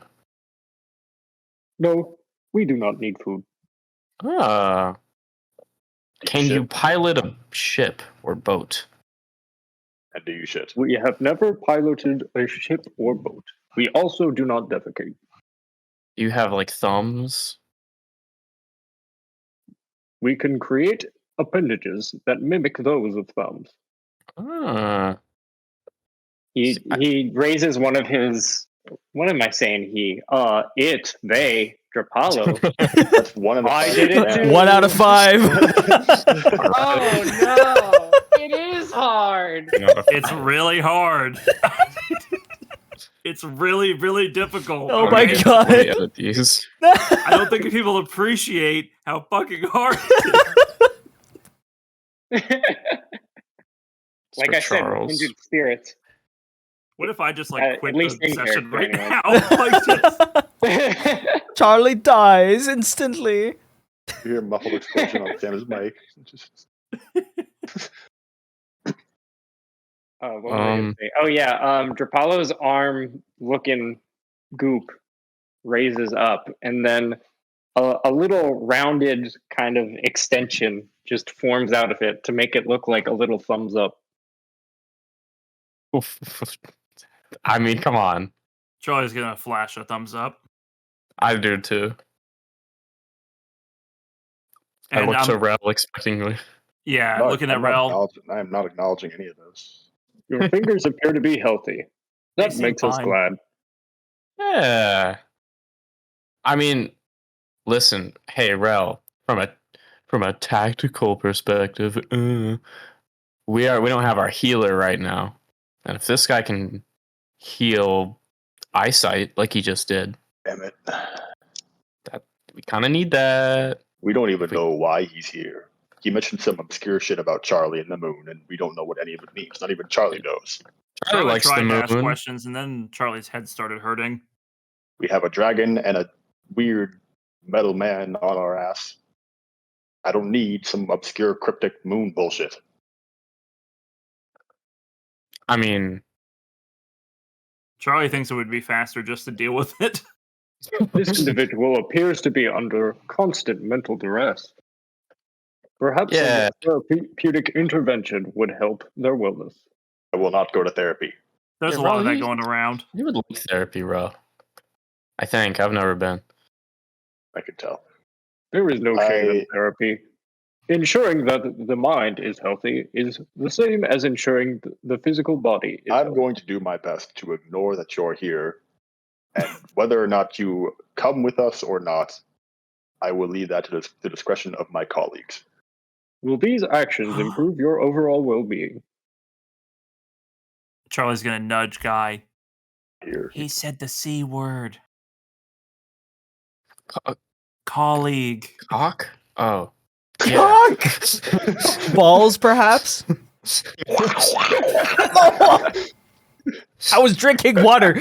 No, we do not need food. Can you pilot a ship or boat? And do you shit? We have never piloted a ship or boat. We also do not defecate. Do you have like thumbs? We can create appendages that mimic those of thumbs. He raises one of his. What am I saying? They, Drapollo. That's one of the. I did it too. 1 out of 5. Oh no! It is hard. it's really hard. It's really, really difficult. Oh my okay? god. Edit these. I don't think people appreciate how fucking hard it is. Like For I said, Charles. kindred spirits. What if I just At like quit least the in session character, right anyway. now? Like, just, Charlie dies instantly. You hear a muffled explosion on Sam's mic. What was I gonna say? Oh yeah, Drapollo's arm-looking goop raises up, and then a little rounded kind of extension just forms out of it to make it look like a little thumbs up. I mean, come on. Charlie's gonna flash a thumbs up. I do too. I And look to I'm, Rell expectingly. yeah, looking at Rell. I am not acknowledging any of those. Your fingers appear to be healthy. That seem makes us fine. glad. Yeah. I mean, listen, hey Rell, from a tactical perspective, we don't have our healer right now. And if this guy can heal eyesight like he just did, Damn it. we kind of need that. We don't even know why he's here. He mentioned some obscure shit about Charlie and the moon, and we don't know what any of it means. Not even Charlie knows. Charlie likes the tried to ask moon. questions, and then Charlie's head started hurting. We have a dragon and a weird metal man on our ass. I don't need some obscure cryptic moon bullshit. I mean, Charlie thinks it would be faster just to deal with it. This individual appears to be under constant mental duress. Perhaps Yeah. a therapeutic intervention would help their wellness. I will not go to therapy. There's Yeah, a lot of Rell, that you- going around. you would like therapy, Rell. I think. I've never been. I can tell. There is no shame in therapy. Ensuring that the mind is healthy is the same as ensuring the physical body is I'm healthy. going to do my best to ignore that you're here. And whether or not you come with us or not, I will leave that to the discretion of my colleagues. Will these actions improve your overall well-being? Charlie's gonna nudge Guy. Here. He said the C word. Co- Colleague. Cock? Oh. Cock! Balls, perhaps? I was drinking water.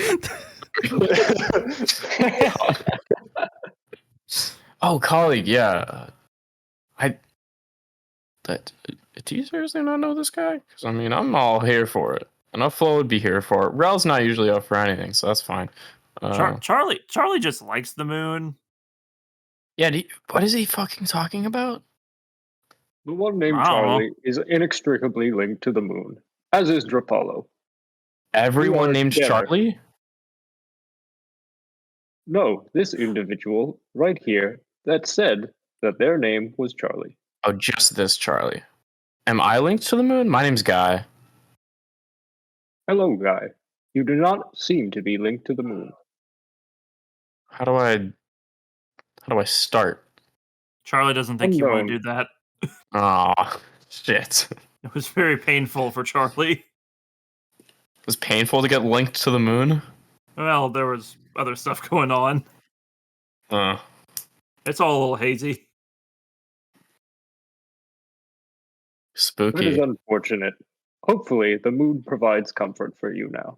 Oh, colleague, yeah. Do you seriously not know this guy? Because, I mean, I'm all here for it. I know Flo would be here for it. Rel's not usually up for anything, so that's fine. Charlie just likes the moon. Yeah, what is he fucking talking about? The one named I don't know. Charlie is inextricably linked to the moon, as is Drapollo. Everyone are named together. Charlie? No, this individual right here that said that their name was Charlie. Oh, just this Charlie. Am I linked to the moon? My name's Guy. Hello, Guy. You do not seem to be linked to the moon. How do I start? Charlie doesn't think you want to Unknown. do that. Aw, shit. It was very painful for Charlie. It was painful to get linked to the moon? Well, there was other stuff going on. It's all a little hazy. That is Spooky. unfortunate. Hopefully, the moon provides comfort for you now.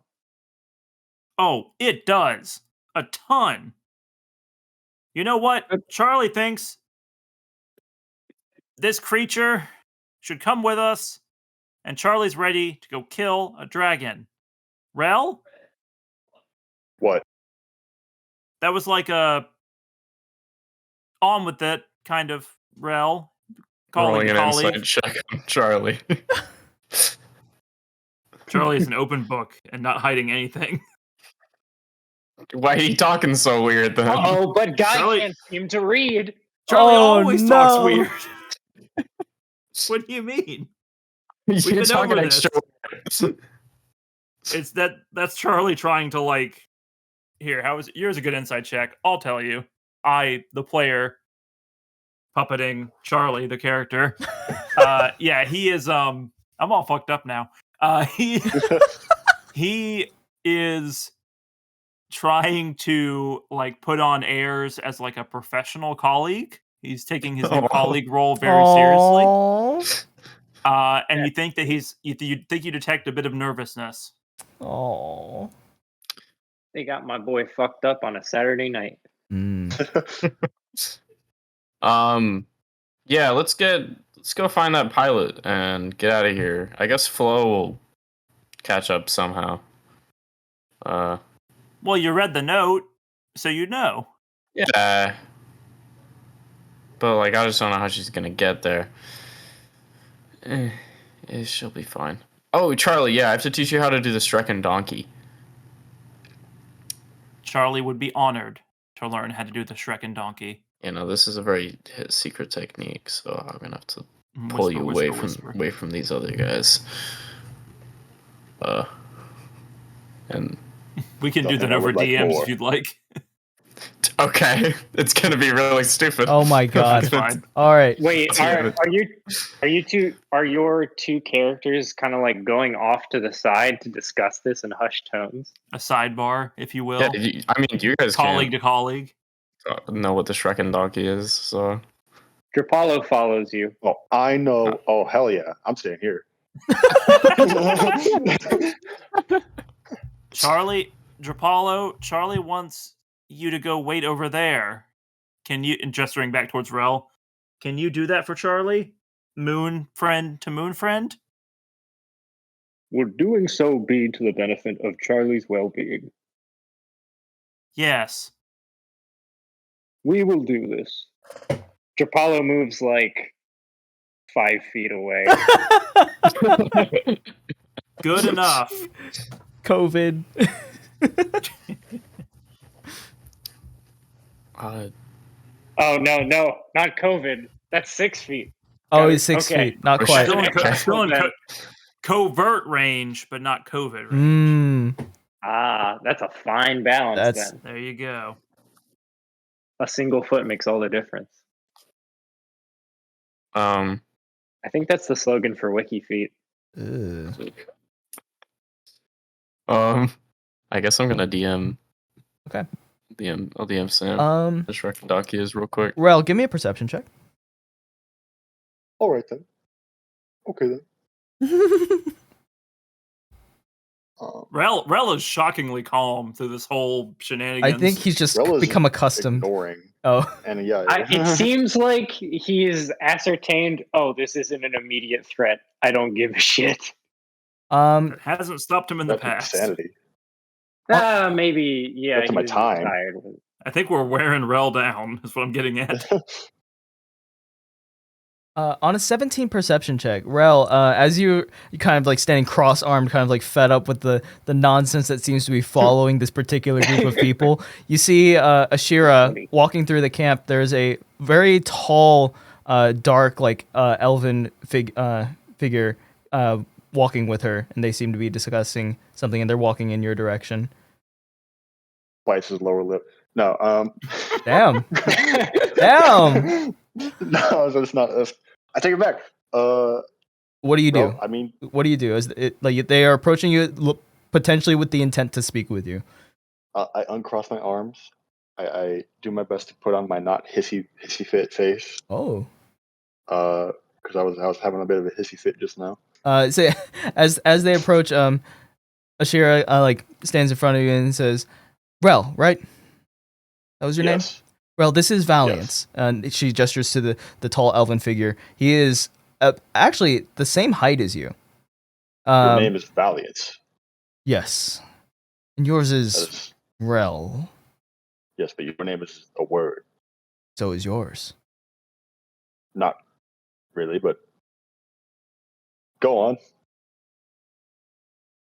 Oh, it does. A ton. You know what? Charlie thinks this creature should come with us, and Charlie's ready to go kill a dragon. Rell? What? That was like a on with it kind of Rell. Rolling an Colleague. insight check on Charlie. Charlie is an open book and not hiding anything. Why are you talking so weird then? Oh, but Guy Charlie- can't seem to read. Charlie Oh, always no. talks weird. What do you mean? You're been talking over extra weird. It's that's Charlie trying to like here, here's a good inside check. I'll tell you. I, the player, puppeting Charlie, the character. Yeah, he is I'm all fucked up now. He is trying to like put on airs as like a professional colleague. He's taking his new colleague role very seriously. And you think that you detect a bit of nervousness. Oh. They got my boy fucked up on a Saturday night. Yeah, let's go find that pilot and get out of here. I guess Flo will catch up somehow. Well, you read the note, so you know. Yeah. But like I just don't know how she's gonna get there. She'll be fine. Oh, Charlie, yeah, I have to teach you how to do the Strecken donkey. Charlie would be honored to learn how to do the Strecken donkey. You know, this is a very secret technique, so I'm gonna have to pull you away from these other guys. And we can do that I over would like DMs more. if you'd like. okay, it's gonna be really stupid. Oh my god. Fine. All right. Wait, are your two characters kind of like going off to the side to discuss this in hushed tones? A sidebar, if you will. Yeah, you guys colleague to colleague. know what the Strecken donkey is, so Drapollo follows you. Oh, I know. Oh, hell yeah. I'm staying here. Drapollo, Charlie wants you to go wait over there. Can you, and gesturing back towards Rell, can you do that for Charlie? Moon friend to moon friend? Would doing so be to the benefit of Charlie's well-being? Yes. We will do this. Drapollo moves like 5 feet away. Good enough. COVID. Oh, no, not COVID. That's 6 feet. Oh, he's 6 Okay. feet. Not quite. Still in covert range, but not COVID range. Ah, that's a fine balance then. There you go. A single foot makes all the difference. I think that's the slogan for WikiFeet. I guess I'm gonna DM. Okay. I'll DM Sam. The Strecken donkey is real quick. Rell, give me a perception check. All right then. Okay then. Rell is shockingly calm through this whole shenanigans. I think he's just Rell is become accustomed. Ignoring. Oh. And yeah. It seems like he's ascertained, oh, this isn't an immediate threat. I don't give a shit. It hasn't stopped him in the That's past. insanity. Maybe, yeah. That's my he's time. tired. I think we're wearing Rell down. Is what I'm getting at. On a 17 perception check, Rell, as you kind of like standing cross-armed, kind of like fed up with the nonsense that seems to be following this particular group of people, you see Ashira walking through the camp. There's a very tall, dark, like elven figure walking with her, and they seem to be discussing something, and they're walking in your direction. Twice his lower lip. No, Damn. Damn. No, that's not. I take it back. What do you do? Well, I mean, What do you do? Is it like they are approaching you potentially with the intent to speak with you? I uncross my arms. I do my best to put on my not hissy fit face. Oh. Because I was having a bit of a hissy fit just now. So as they approach, Ashira like stands in front of you and says, "Rell, right? That was your name? Rell, this is Valiance." And she gestures to the tall elven figure. He is actually the same height as you. Your name is Valiance. Yes. And yours is Rell. Yes, but your name is a word. So is yours. Not really, but go on.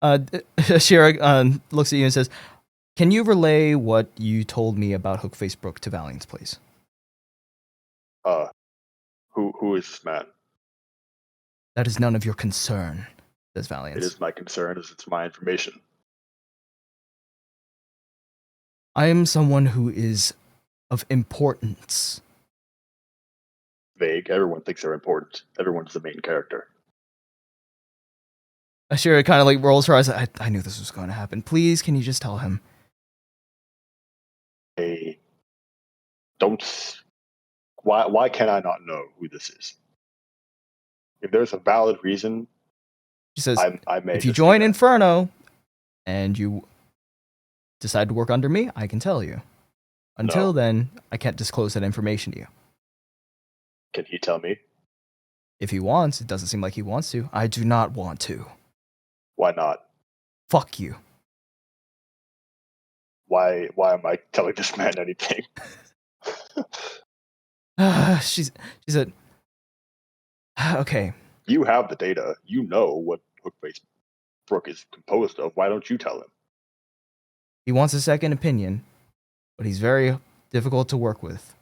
Ashira looks at you and says, "Can you relay what you told me about Hookface Brook to Valiance, please?" Who is this man? That is none of your concern, says Valiance. It is my concern, as it's my information. I am someone who is of importance. Vague. Everyone thinks they're important. Everyone's the main character. Ashira kind of like rolls her eyes. I knew this was going to happen. Please, can you just tell him? Hey, don't. Why can I not know who this is? If there's a valid reason, She says, I may. if you just join do that. Inferno and you decide to work under me, I can tell you. Until then, I can't disclose that information to you. Can he tell me? If he wants, it doesn't seem like he wants to. I do not want to. Why not? Fuck you. Why am I telling this man anything? She said, okay. You have the data. You know what Hookface Brook is composed of. Why don't you tell him? He wants a second opinion, but he's very difficult to work with.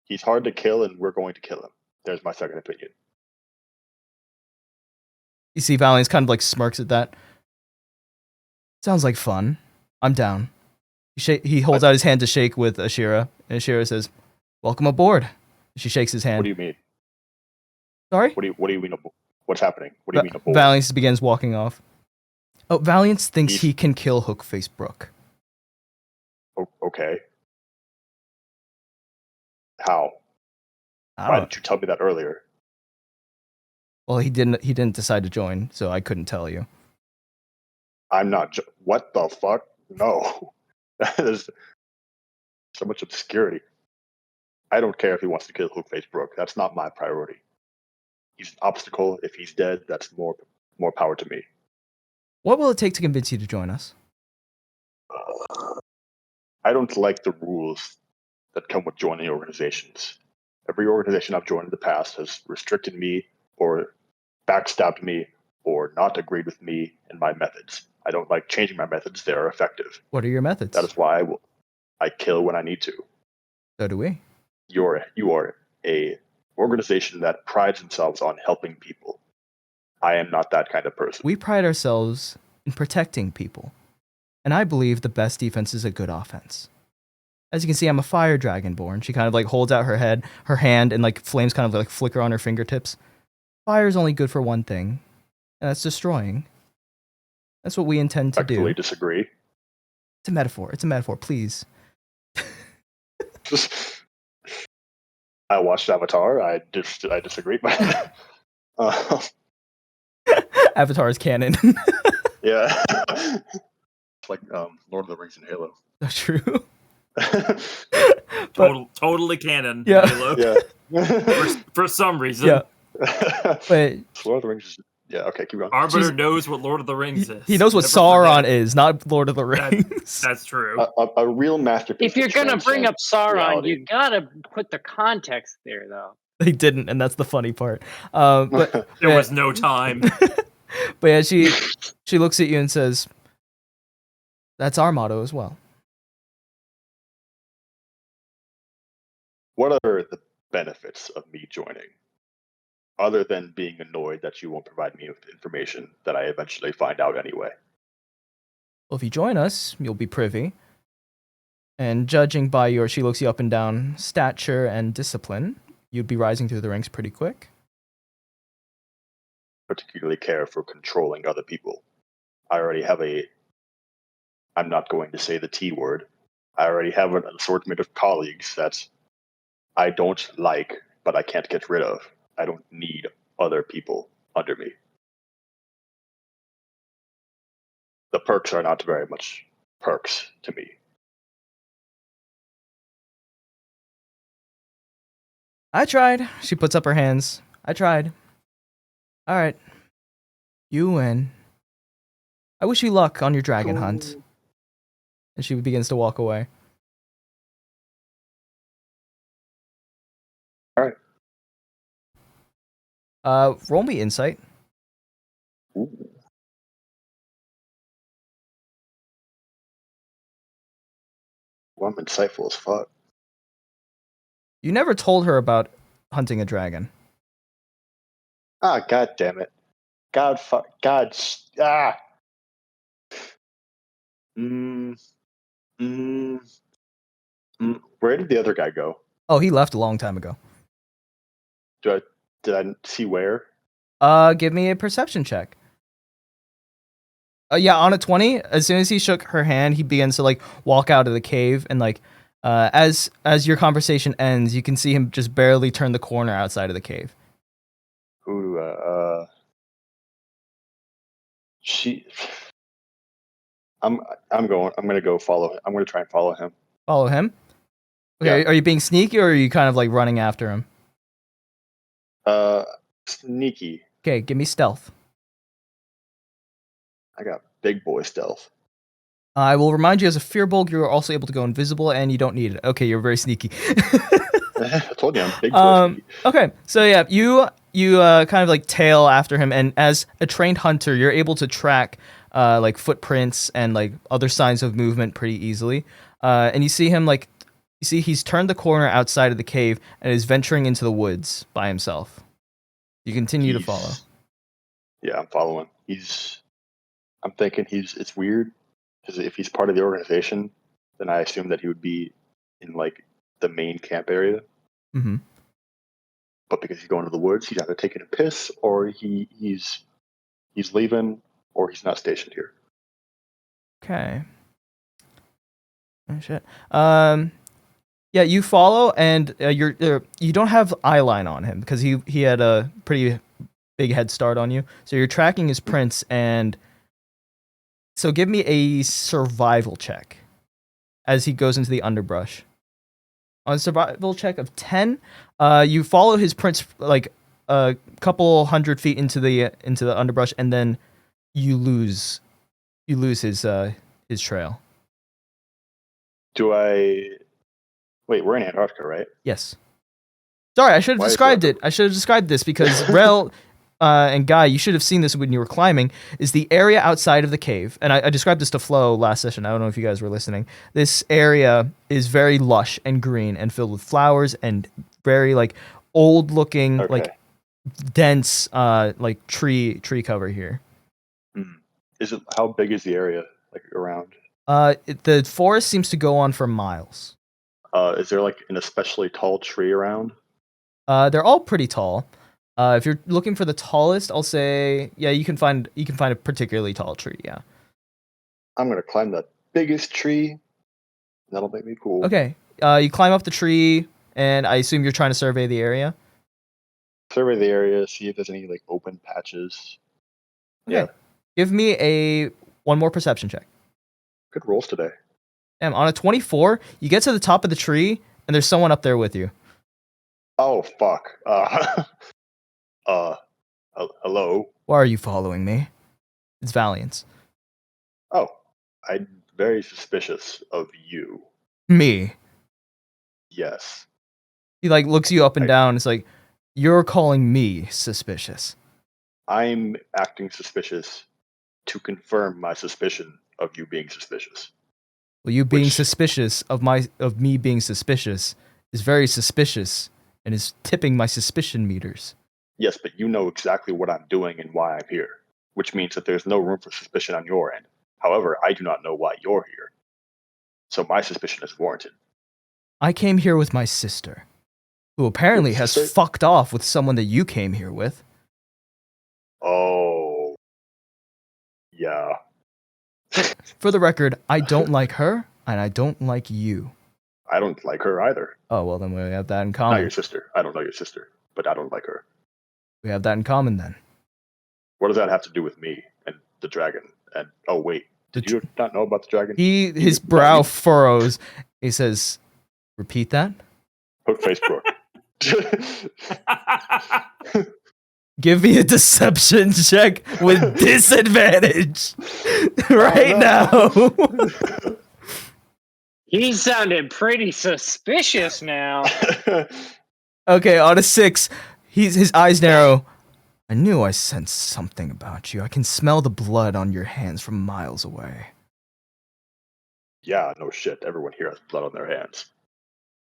He's hard to kill, and we're going to kill him. There's my second opinion. You see Valiance kind of like smirks at that. Sounds like fun. I'm down. He holds out his hand to shake with Ashira, and Ashira says, "Welcome aboard." She shakes his hand. What do you mean? Sorry? What do you mean? What's happening? What do you mean aboard? Valiance begins walking off. Oh, Valiance thinks he can kill Hookface Brook. Okay. How? Why didn't you tell me that earlier? Well, he didn't decide to join, so I couldn't tell you. I'm not. What the fuck? No. There's so much obscurity. I don't care if he wants to kill Hookface Brook. That's not my priority. He's an obstacle. If he's dead, that's more power to me. What will it take to convince you to join us? I don't like the rules that come with joining organizations. Every organization I've joined in the past has restricted me or backstabbed me or not agreed with me and my methods. I don't like changing my methods. They are effective. What are your methods? That is why I kill when I need to. So do we. You are a organization that prides themselves on helping people. I am not that kind of person. We pride ourselves in protecting people. And I believe the best defense is a good offense. As you can see, I'm a fire dragonborn. She kind of like holds out her hand, and like flames kind of like flicker on her fingertips. Fire is only good for one thing, and that's destroying. That's what we intend to do. I actually disagree. It's a metaphor. It's a metaphor, please. I watched Avatar. I disagree. Avatar is canon. Yeah. It's like Lord of the Rings and Halo. So true. Totally canon. Yeah. Halo. Yeah. For some reason. Yeah. But Lord of the Rings is Yeah. Okay. Keep going. Arbiter She's- knows what Lord of the Rings is. He knows what Never Sauron forget. is, not Lord of the Rings. That's true. A real masterpiece. If you're that gonna bring up transcends Sauron, reality. you gotta put the context there, though. They didn't, and that's the funny part. But There yeah, was no time. but yeah, she looks at you and says, "That's our motto as well." What are the benefits of me joining, other than being annoyed that you won't provide me with information that I eventually find out anyway? Well, if you join us, you'll be privy. And judging by your, she looks you up and down, stature and discipline, you'd be rising through the ranks pretty quick. Particularly care for controlling other people. I already have I'm not going to say the T word. I already have an assortment of colleagues that I don't like, but I can't get rid of. I don't need other people under me. The perks are not very much perks to me. I tried. She puts up her hands. I tried. All right. You win. I wish you luck on your dragon hunt. And she begins to walk away. All right. Roll me insight. Ooh. Well, I'm insightful as fuck. You never told her about hunting a dragon. Ah, god damn it. God. Ah. Where did the other guy go? Oh, he left a long time ago. Did I see where? Give me a perception check. Yeah, on a 20, as soon as he shook her hand, he begins to like walk out of the cave, and like as your conversation ends, you can see him just barely turn the corner outside of the cave. Ooh, I'm gonna go follow him. I'm gonna try and follow him. Follow him? Okay, Yeah. are you being sneaky or are you kind of like running after him? Sneaky. Okay, give me stealth. I got big boy stealth. I will remind you, as a Fearbolg, you are also able to go invisible, and you don't need it. Okay, you're very sneaky. I told you I'm big boy sneaky. Okay, so yeah, you kind of like tail after him, and as a trained hunter, you're able to track like footprints and like other signs of movement pretty easily. And you see him he's turned the corner outside of the cave and is venturing into the woods by himself. You continue to follow. Yeah, I'm following. I'm thinking it's weird because if he's part of the organization, then I assume that he would be in like the main camp area. Mm-hmm. But because he's going to the woods, he's either taking a piss or he's leaving or he's not stationed here. Okay. Oh shit. Yeah, you follow, and you don't have eyeline on him because he had a pretty big head start on you. So you're tracking his prints, and so give me a survival check as he goes into the underbrush. On a survival check of 10, you follow his prints like a couple 100 feet into the underbrush, and then you lose his trail. Do I wait? We're in Antarctica, right? Yes. Sorry, I should have Why is described that? it. I should have described this because Rell and Guy, you should have seen this when you were climbing, is the area outside of the cave. And I described this to Flo last session. I don't know if you guys were listening. This area is very lush and green and filled with flowers and very like old looking, Okay. like dense like tree cover here. How big is the area like around? The forest seems to go on for miles. Is there like an especially tall tree around? They're all pretty tall. If you're looking for the tallest, I'll say, yeah, you can find a particularly tall tree. Yeah. I'm gonna climb the biggest tree. That'll make me cool. Okay. You climb up the tree, and I assume you're trying to survey the area. Survey the area, see if there's any like open patches. Okay. Yeah. Give me one more perception check. Good rolls today. Damn, on a 24, you get to the top of the tree, and there's someone up there with you. Oh fuck. Hello? Why are you following me? It's Valiance. Oh, I'm very suspicious of you. Me. Yes. He like looks you up and I- down. It's like, you're calling me suspicious. I'm acting suspicious to confirm my suspicion of you being suspicious. Well, you being Which- suspicious of me being suspicious is very suspicious and is tipping my suspicion meters. Yes, but you know exactly what I'm doing and why I'm here, which means that there's no room for suspicion on your end. However, I do not know why you're here. So my suspicion is warranted. I came here with my sister, who apparently Your has sister? fucked off with someone that you came here with. Oh. Yeah. For the record, I don't like her, and I don't like you. I don't like her either. Oh, well, then we have that in Not common. your sister. I don't know your sister, but I don't like her. We have that in common then. What does that have to do with me and the dragon? And oh wait, did you not know about the dragon? His brow furrows. He says, repeat that? Hook Facebook. Give me a deception check with disadvantage right now. He sounded pretty suspicious now. Okay, on a 6, his eyes narrow. I knew I sensed something about you. I can smell the blood on your hands from miles away. Yeah, no shit. Everyone here has blood on their hands.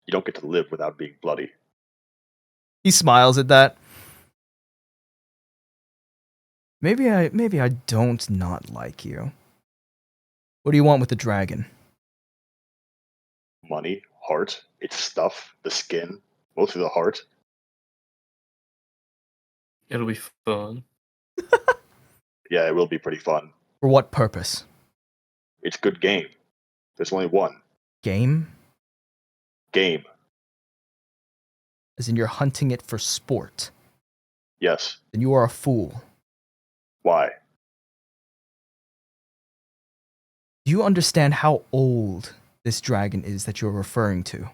You don't get to live without being bloody. He smiles at that. Maybe I don't not like you. What do you want with the dragon? Money, heart, its stuff, the skin, mostly the heart. It'll be fun. Yeah, it will be pretty fun. For what purpose? It's good game. There's only one. Game? Game. As in you're hunting it for sport. Yes. Then you are a fool. Why? Do you understand how old this dragon is that you're referring to?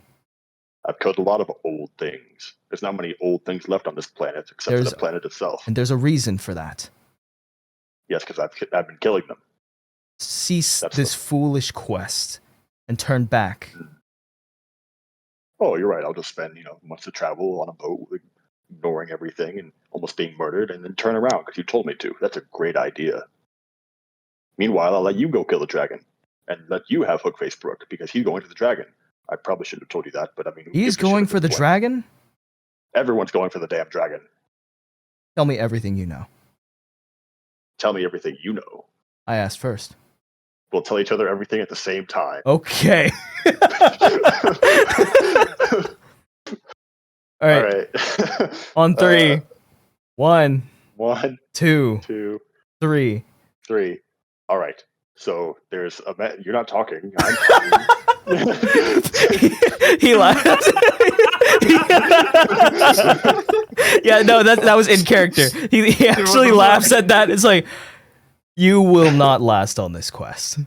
I've killed a lot of old things. There's not many old things left on this planet except for the planet itself. And there's a reason for that. Yes, because I've been killing them. Cease this foolish quest and turn back. Oh, you're right. I'll just spend, months of travel on a boat, ignoring everything and almost being murdered, and then turn around because you told me to. That's a great idea. Meanwhile, I'll let you go kill the dragon and let you have Hookface Brook because he's going for the dragon. I probably shouldn't have told you that, but I mean, who He's gives a shit going at for this the point? dragon? Everyone's going for the damn dragon. Tell me everything you know. Tell me everything you know. I asked first. We'll tell each other everything at the same time. Okay. All right. On 3. 1, 1, 2, 2, 3. 3. All right. So there's a you're not talking. I'm talking. He laughed. Yeah, no, that was in character. He actually laughs at that. It's like, you will not last on this quest.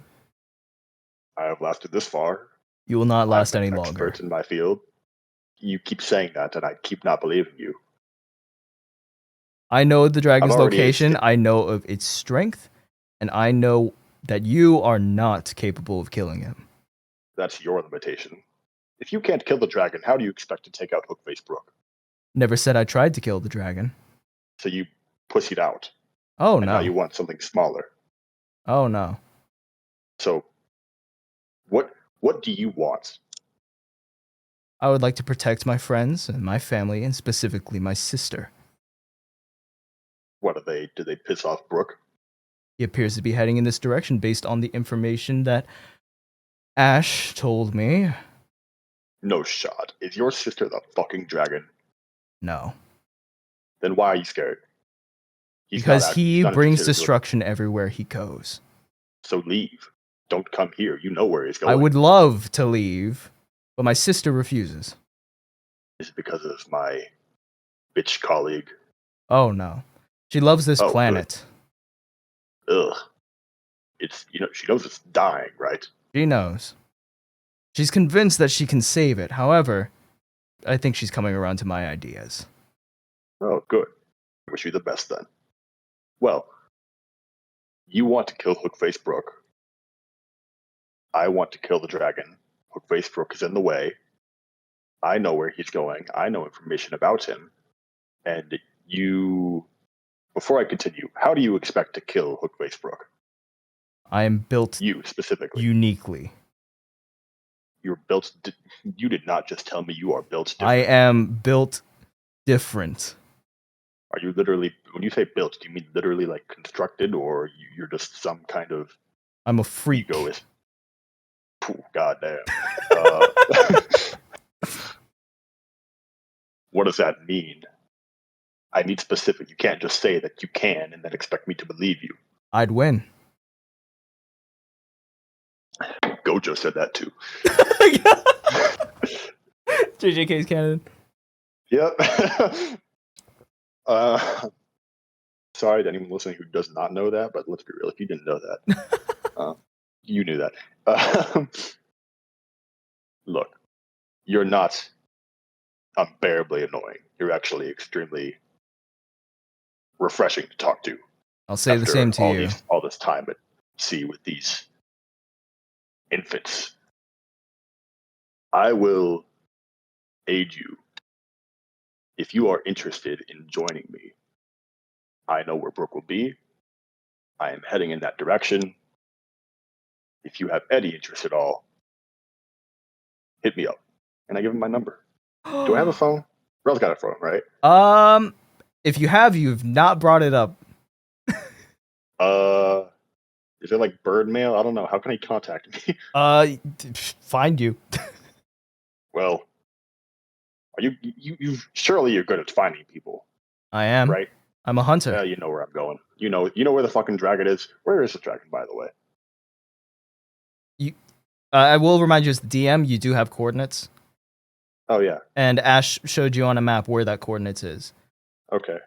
I have lasted this far. You will not last I'm any an longer. expert in my field. You keep saying that, and I keep not believing you. I know the dragon's I've already location. escaped. I know of its strength, and I know that you are not capable of killing him. That's your limitation. If you can't kill the dragon, how do you expect to take out Hookface Brook? Never said I tried to kill the dragon. So you pussied out. Oh and no. now you want something smaller. Oh no. So what do you want? I would like to protect my friends and my family, and specifically my sister. What did they piss off Brook? He appears to be heading in this direction based on the information that Ash told me. No shot. Is your sister the fucking dragon? No. Then why are you scared? Because he brings interested in destruction everywhere he goes. So leave. Don't come here. You know where he's going. I would love to leave, but my sister refuses. Is it because of my bitch colleague? Oh no. She loves this Oh, planet. Ugh. It's she knows it's dying, right? She knows. She's convinced that she can save it. However, I think she's coming around to my ideas. Oh, good. Wish you the best then. Well, you want to kill Hookface Brook. I want to kill the dragon. Hookface Brook is in the way. I know where he's going. I know information about him. And you, before I continue, how do you expect to kill Hookface Brook? I am built You specifically. uniquely. You're built. You did not just tell me you are built different. I am built different. Are you literally, when you say built, do you mean literally like constructed, or you're just some kind of I'm a freak. egoist? Goddamn. What does that mean? I need specific. You can't just say that you can and then expect me to believe you. I'd win. Gojo said that too. JJK's canon. Yep. Sorry to anyone listening who does not know that, but let's be real. If you didn't know that, you knew that. Look, you're not unbearably annoying. You're actually extremely refreshing to talk to. I'll say the same to you. All this time at sea with these infants. I will aid you if you are interested in joining me. I know where Brooke will be. I am heading in that direction. If you have any interest at all, hit me up. And I give him my number. Do I have a phone? Rell's got a phone, right? If you have, you've not brought it up. Is it like bird mail? I don't know. How can he contact me? Find you. Well, are you surely you're good at finding people, I am. right? I'm a hunter. Yeah, you know where I'm going. You know where the fucking dragon is. Where is the dragon, by the way? I will remind you as the DM, you do have coordinates. Oh yeah. And Ash showed you on a map where that coordinates is. Okay.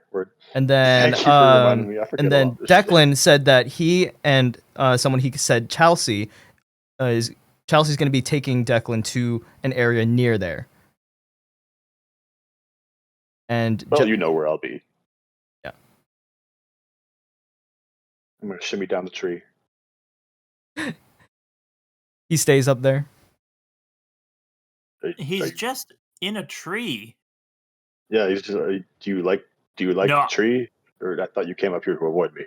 And then Thank you for reminding me. I forget and then all this Declan said that he and someone he said Chelsea Chelsea's going to be taking Declan to an area near there. And well, you know where I'll be. Yeah. I'm gonna shimmy down the tree. He stays up there. He's just in a tree. Yeah, he's just. Do you like No. the tree? Or I thought you came up here to avoid me.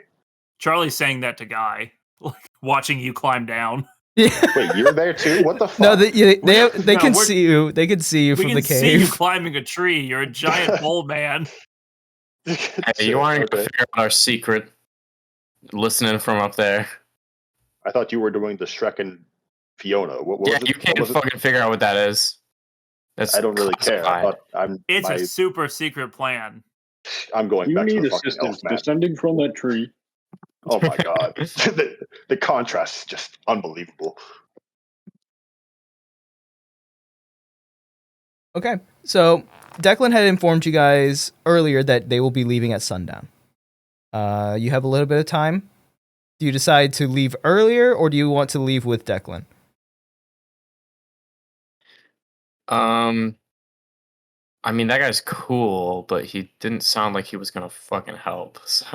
Charlie's saying that to Guy, like watching you climb down. Wait, you're there too? What the fuck? No, they No, can we're- see you. They can see you We from can the see you cave. climbing a tree. You're a giant bull man. Hey, you aren't Okay. gonna figure out our secret. Listening from up there. I thought you were doing the Shrek and Fiona. What Yeah, was it? you What can't was it? fucking figure out what that is. That's I don't really care. I classified. thought It's a super secret plan. I'm going You back to need the fucking assistance elf man. descending from that tree. Oh my god. the contrast is just unbelievable. Okay, so Declan had informed you guys earlier that they will be leaving at sundown. You have a little bit of time. Do you decide to leave earlier, or do you want to leave with Declan? I mean, that guy's cool, but he didn't sound like he was gonna fucking help, so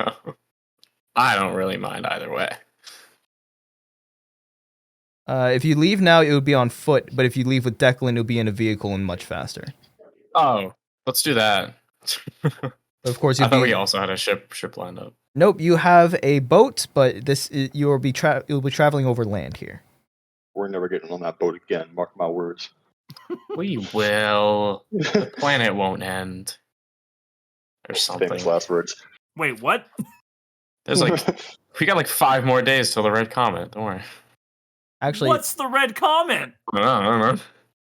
I don't really mind either way. If you leave now, it would be on foot, but if you leave with Declan, it'll be in a vehicle and much faster. Oh, let's do that. Of course, I you'll thought be... we also had a ship lined up. Nope, you have a boat, but you'll be traveling over land here. We're never getting on that boat again, mark my words. We will. The planet won't end. Or something. Famous last words. Wait, what? There's we got 5 more days till the red comet. Don't worry. Actually, What's the red comment? I don't know.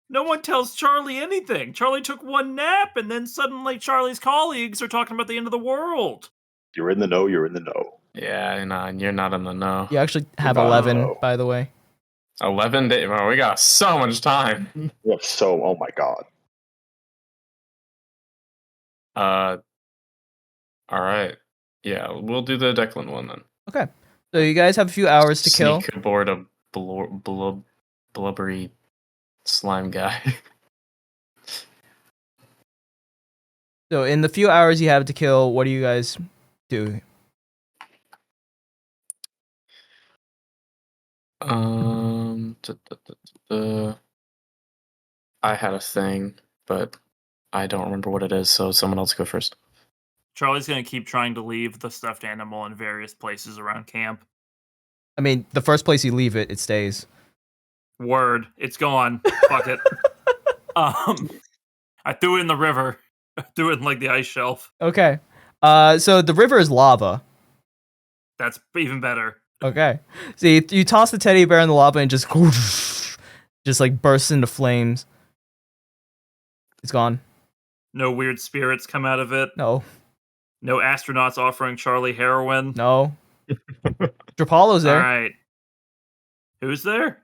No one tells Charlie anything. Charlie took one nap, and then suddenly Charlie's colleagues are talking about the end of the world. You're in the know, you're in the know. Yeah, you're not in the know. you actually have Wow. 11, by the way. 11 days. Well, we got so much time. Yeah, so, oh my god. All right. Yeah, we'll do the Declan one then. Okay, so you guys have a few hours to kill. Sneak aboard a blubbery slime guy. So in the few hours you have to kill, what do you guys do? duh, duh, duh, duh. I had a thing, but I don't remember what it is, so someone else go first. Charlie's gonna keep trying to leave the stuffed animal in various places around camp. I mean, the first place you leave it, it stays. Word, it's gone. Fuck it. I threw it in the river. I threw it in like the ice shelf. Okay. So the river is lava. That's even better. Okay. So you toss the teddy bear in the lava and just like bursts into flames. It's gone. No weird spirits come out of it. No. No astronauts offering Charlie heroin. No. Drapollo's there. All right. Who's there?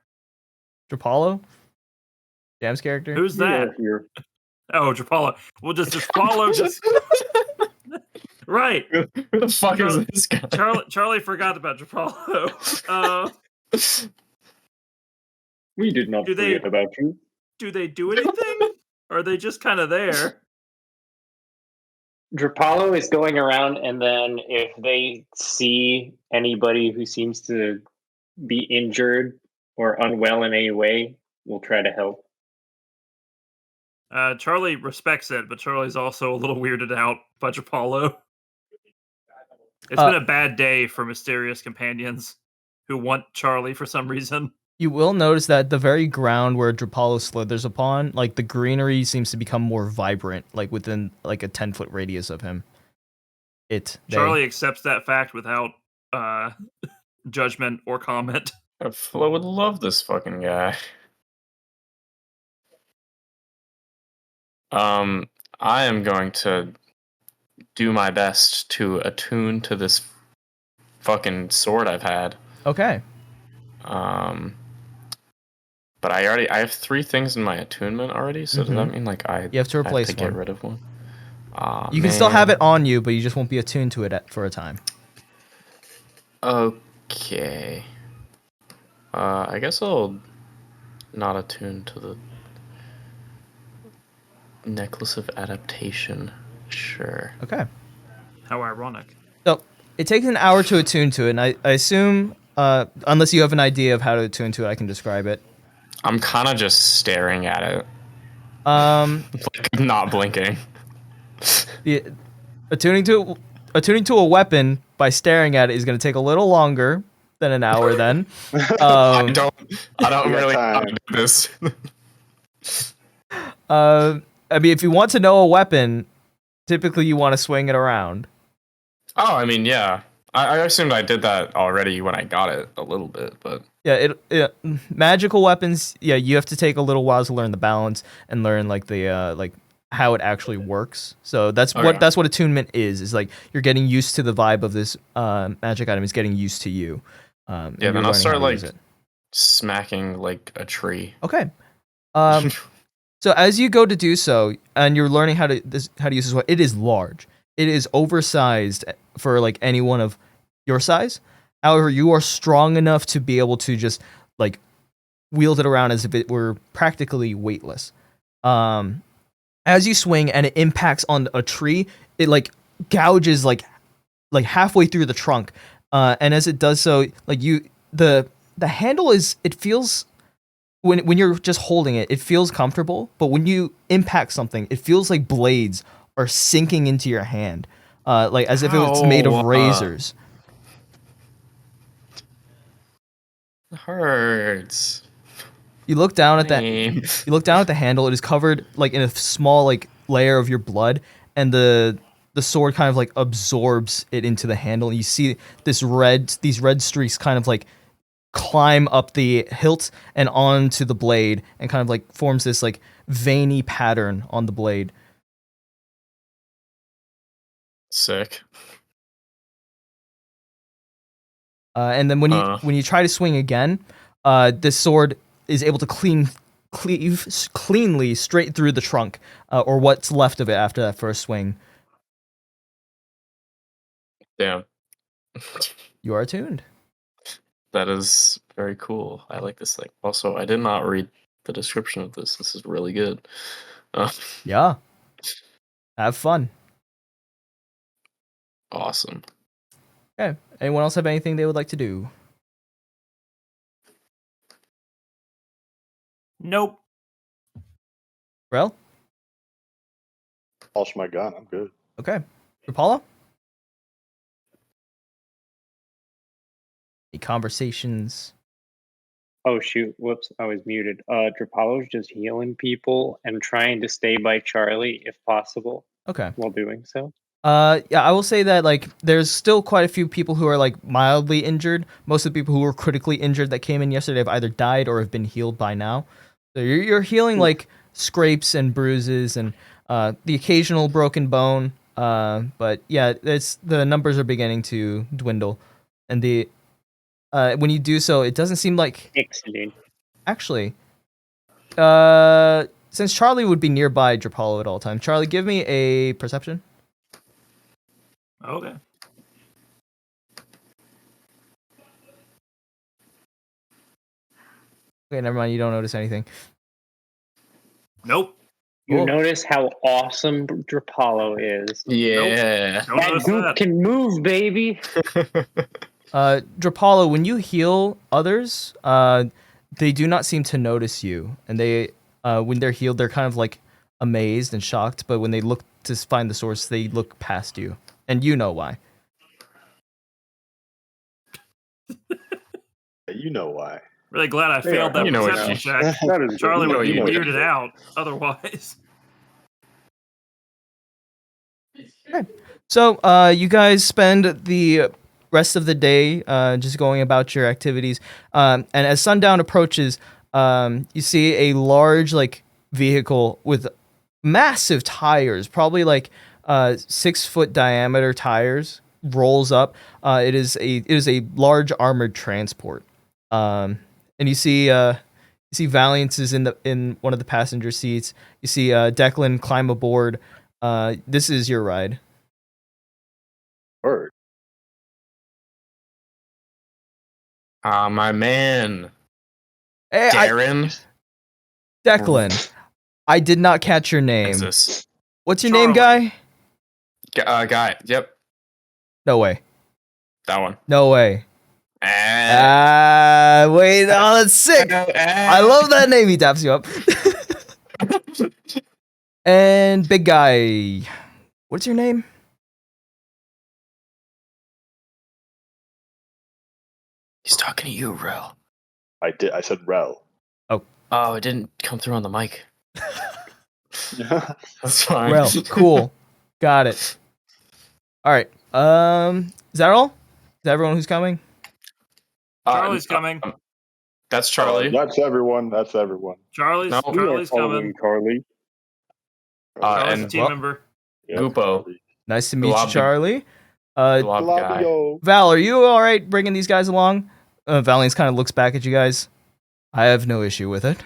Drapollo? Jam's character? Who's that? Here. Oh, Drapollo. Well, does Drapollo just... Right. Who the fuck is this guy? Charlie forgot about Drapollo. We did not forget about you. Do they do anything? Or are they just kind of there? Drapollo is going around, and then if they see anybody who seems to be injured or unwell in any way, we'll try to help. Charlie respects it, but Charlie's also a little weirded out by Drapollo. It's been a bad day for mysterious companions who want Charlie for some reason. You will notice that the very ground where Drapollo slithers upon, like the greenery seems to become more vibrant, like within like a 10-foot radius of him. Charlie accepts that fact without judgment or comment. Flo would love this fucking guy. I am going to do my best to attune to this fucking sword I've had. Okay. But I have 3 things in my attunement already, so does that mean like you have to replace have to one. get rid of one? You can still have it on you, but you just won't be attuned to it for a time. Okay. I guess I'll not attune to the Necklace of Adaptation. Sure. Okay. How ironic. So it takes an hour to attune to it, and I assume, unless you have an idea of how to attune to it, I can describe it. I'm kind of just staring at it. Like, not blinking. Attuning to a weapon by staring at it is going to take a little longer than an hour. Then I don't really know how to do this. I mean, if you want to know a weapon, typically you want to swing it around. Oh, I mean, yeah. I assumed I did that already when I got it a little bit, but yeah, magical weapons. Yeah, you have to take a little while to learn the balance and learn like the like how it actually works. So that's what attunement is. Is like you're getting used to the vibe of this magic item. Is getting used to you. Yeah, then I'll start like smacking like a tree. Okay. So as you go to do so, and you're learning how to use this weapon, it is large. It is oversized for like anyone of your size. However, you are strong enough to be able to just like wield it around as if it were practically weightless. As you swing and it impacts on a tree, it like gouges like halfway through the trunk. And as it does so, like the handle it feels when you're just holding it, it feels comfortable. But when you impact something, it feels like blades are sinking into your hand, like as if it was made of razors. It hurts. You look down at the handle. It is covered like in a small like layer of your blood, and the sword kind of like absorbs it into the handle. And you see these red streaks kind of like climb up the hilt and onto the blade, and kind of like forms this like veiny pattern on the blade. Sick. And then when you try to swing again, this sword is able to cleave cleanly straight through the trunk, or what's left of it after that first swing. Damn. You are attuned. That is very cool. I like this thing. Also, I did not read the description of this. This is really good. Yeah. Have fun. Awesome. Okay. Anyone else have anything they would like to do? Nope. Rell? Toss my gun. I'm good. Okay. Drapollo? Any conversations? Oh shoot! Whoops, I was muted. Drapollo's just healing people and trying to stay by Charlie if possible Okay. while doing so. Yeah, I will say that like there's still quite a few people who are like mildly injured. Most of the people who were critically injured that came in yesterday have either died or have been healed by now. So you're healing like scrapes and bruises and the occasional broken bone. But yeah, the numbers are beginning to dwindle, and when you do so, it doesn't seem like Excellent. actually. Since Charlie would be nearby Drapollo at all times, Charlie, give me a perception. Okay. Okay, never mind. You don't notice anything. Nope. You Cool. notice how awesome Drapollo is. Yeah. Don't That notice goop that. can move, baby. Drapollo, when you heal others, they do not seem to notice you, and they, when they're healed, they're kind of like amazed and shocked. But when they look to find the source, they look past you, and you know why. You know why. Really glad I failed that You know what perception you- check. That is Charlie you know would be you did. weirded out otherwise. So, you guys spend the rest of the day just going about your activities, and as sundown approaches, you see a large like vehicle with massive tires, probably like 6-foot diameter tires, rolls up. It is a large armored transport, and you see Valiance is in one of the passenger seats. You see Declan climb aboard. This is your ride. Bird. My man. Hey, Darren. Declan, I did not catch your name. Kansas. What's your name, Charlie. guy? Guy. Yep. No way. That one. No way. Wait, oh, that's sick. I love that name. He taps you up. And big guy, what's your name? He's talking to you, Rell. I did. I said Rell. Oh, it didn't come through on the mic. That's fine. Rel. Cool. Got it. All right. Is that all? Is that everyone who's coming? Charlie's coming. That's Charlie. That's everyone. That's everyone. Charlie's No. Charlie's coming. Charlie. Charlie's a and team member. Yeah, Gupo. Charlie. Nice to meet you, Glob- Charlie. Glob guy. Labio. Val, are you all right bringing these guys along? Valiance kind of looks back at you guys. I have no issue with it.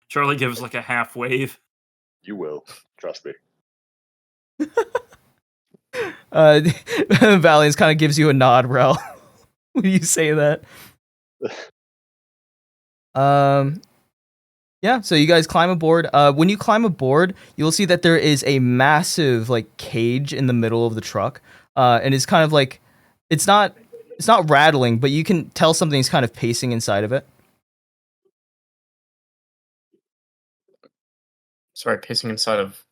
Charlie gives like a half wave. You will. Trust me. Valiance kind of gives you a nod, Rel, when you say that. Yeah, so you guys climb aboard. When you climb aboard, you'll see that there is a massive like cage in the middle of the truck. And it's kind of like it's not rattling, but you can tell something's kind of pacing inside of it. Sorry, pacing inside of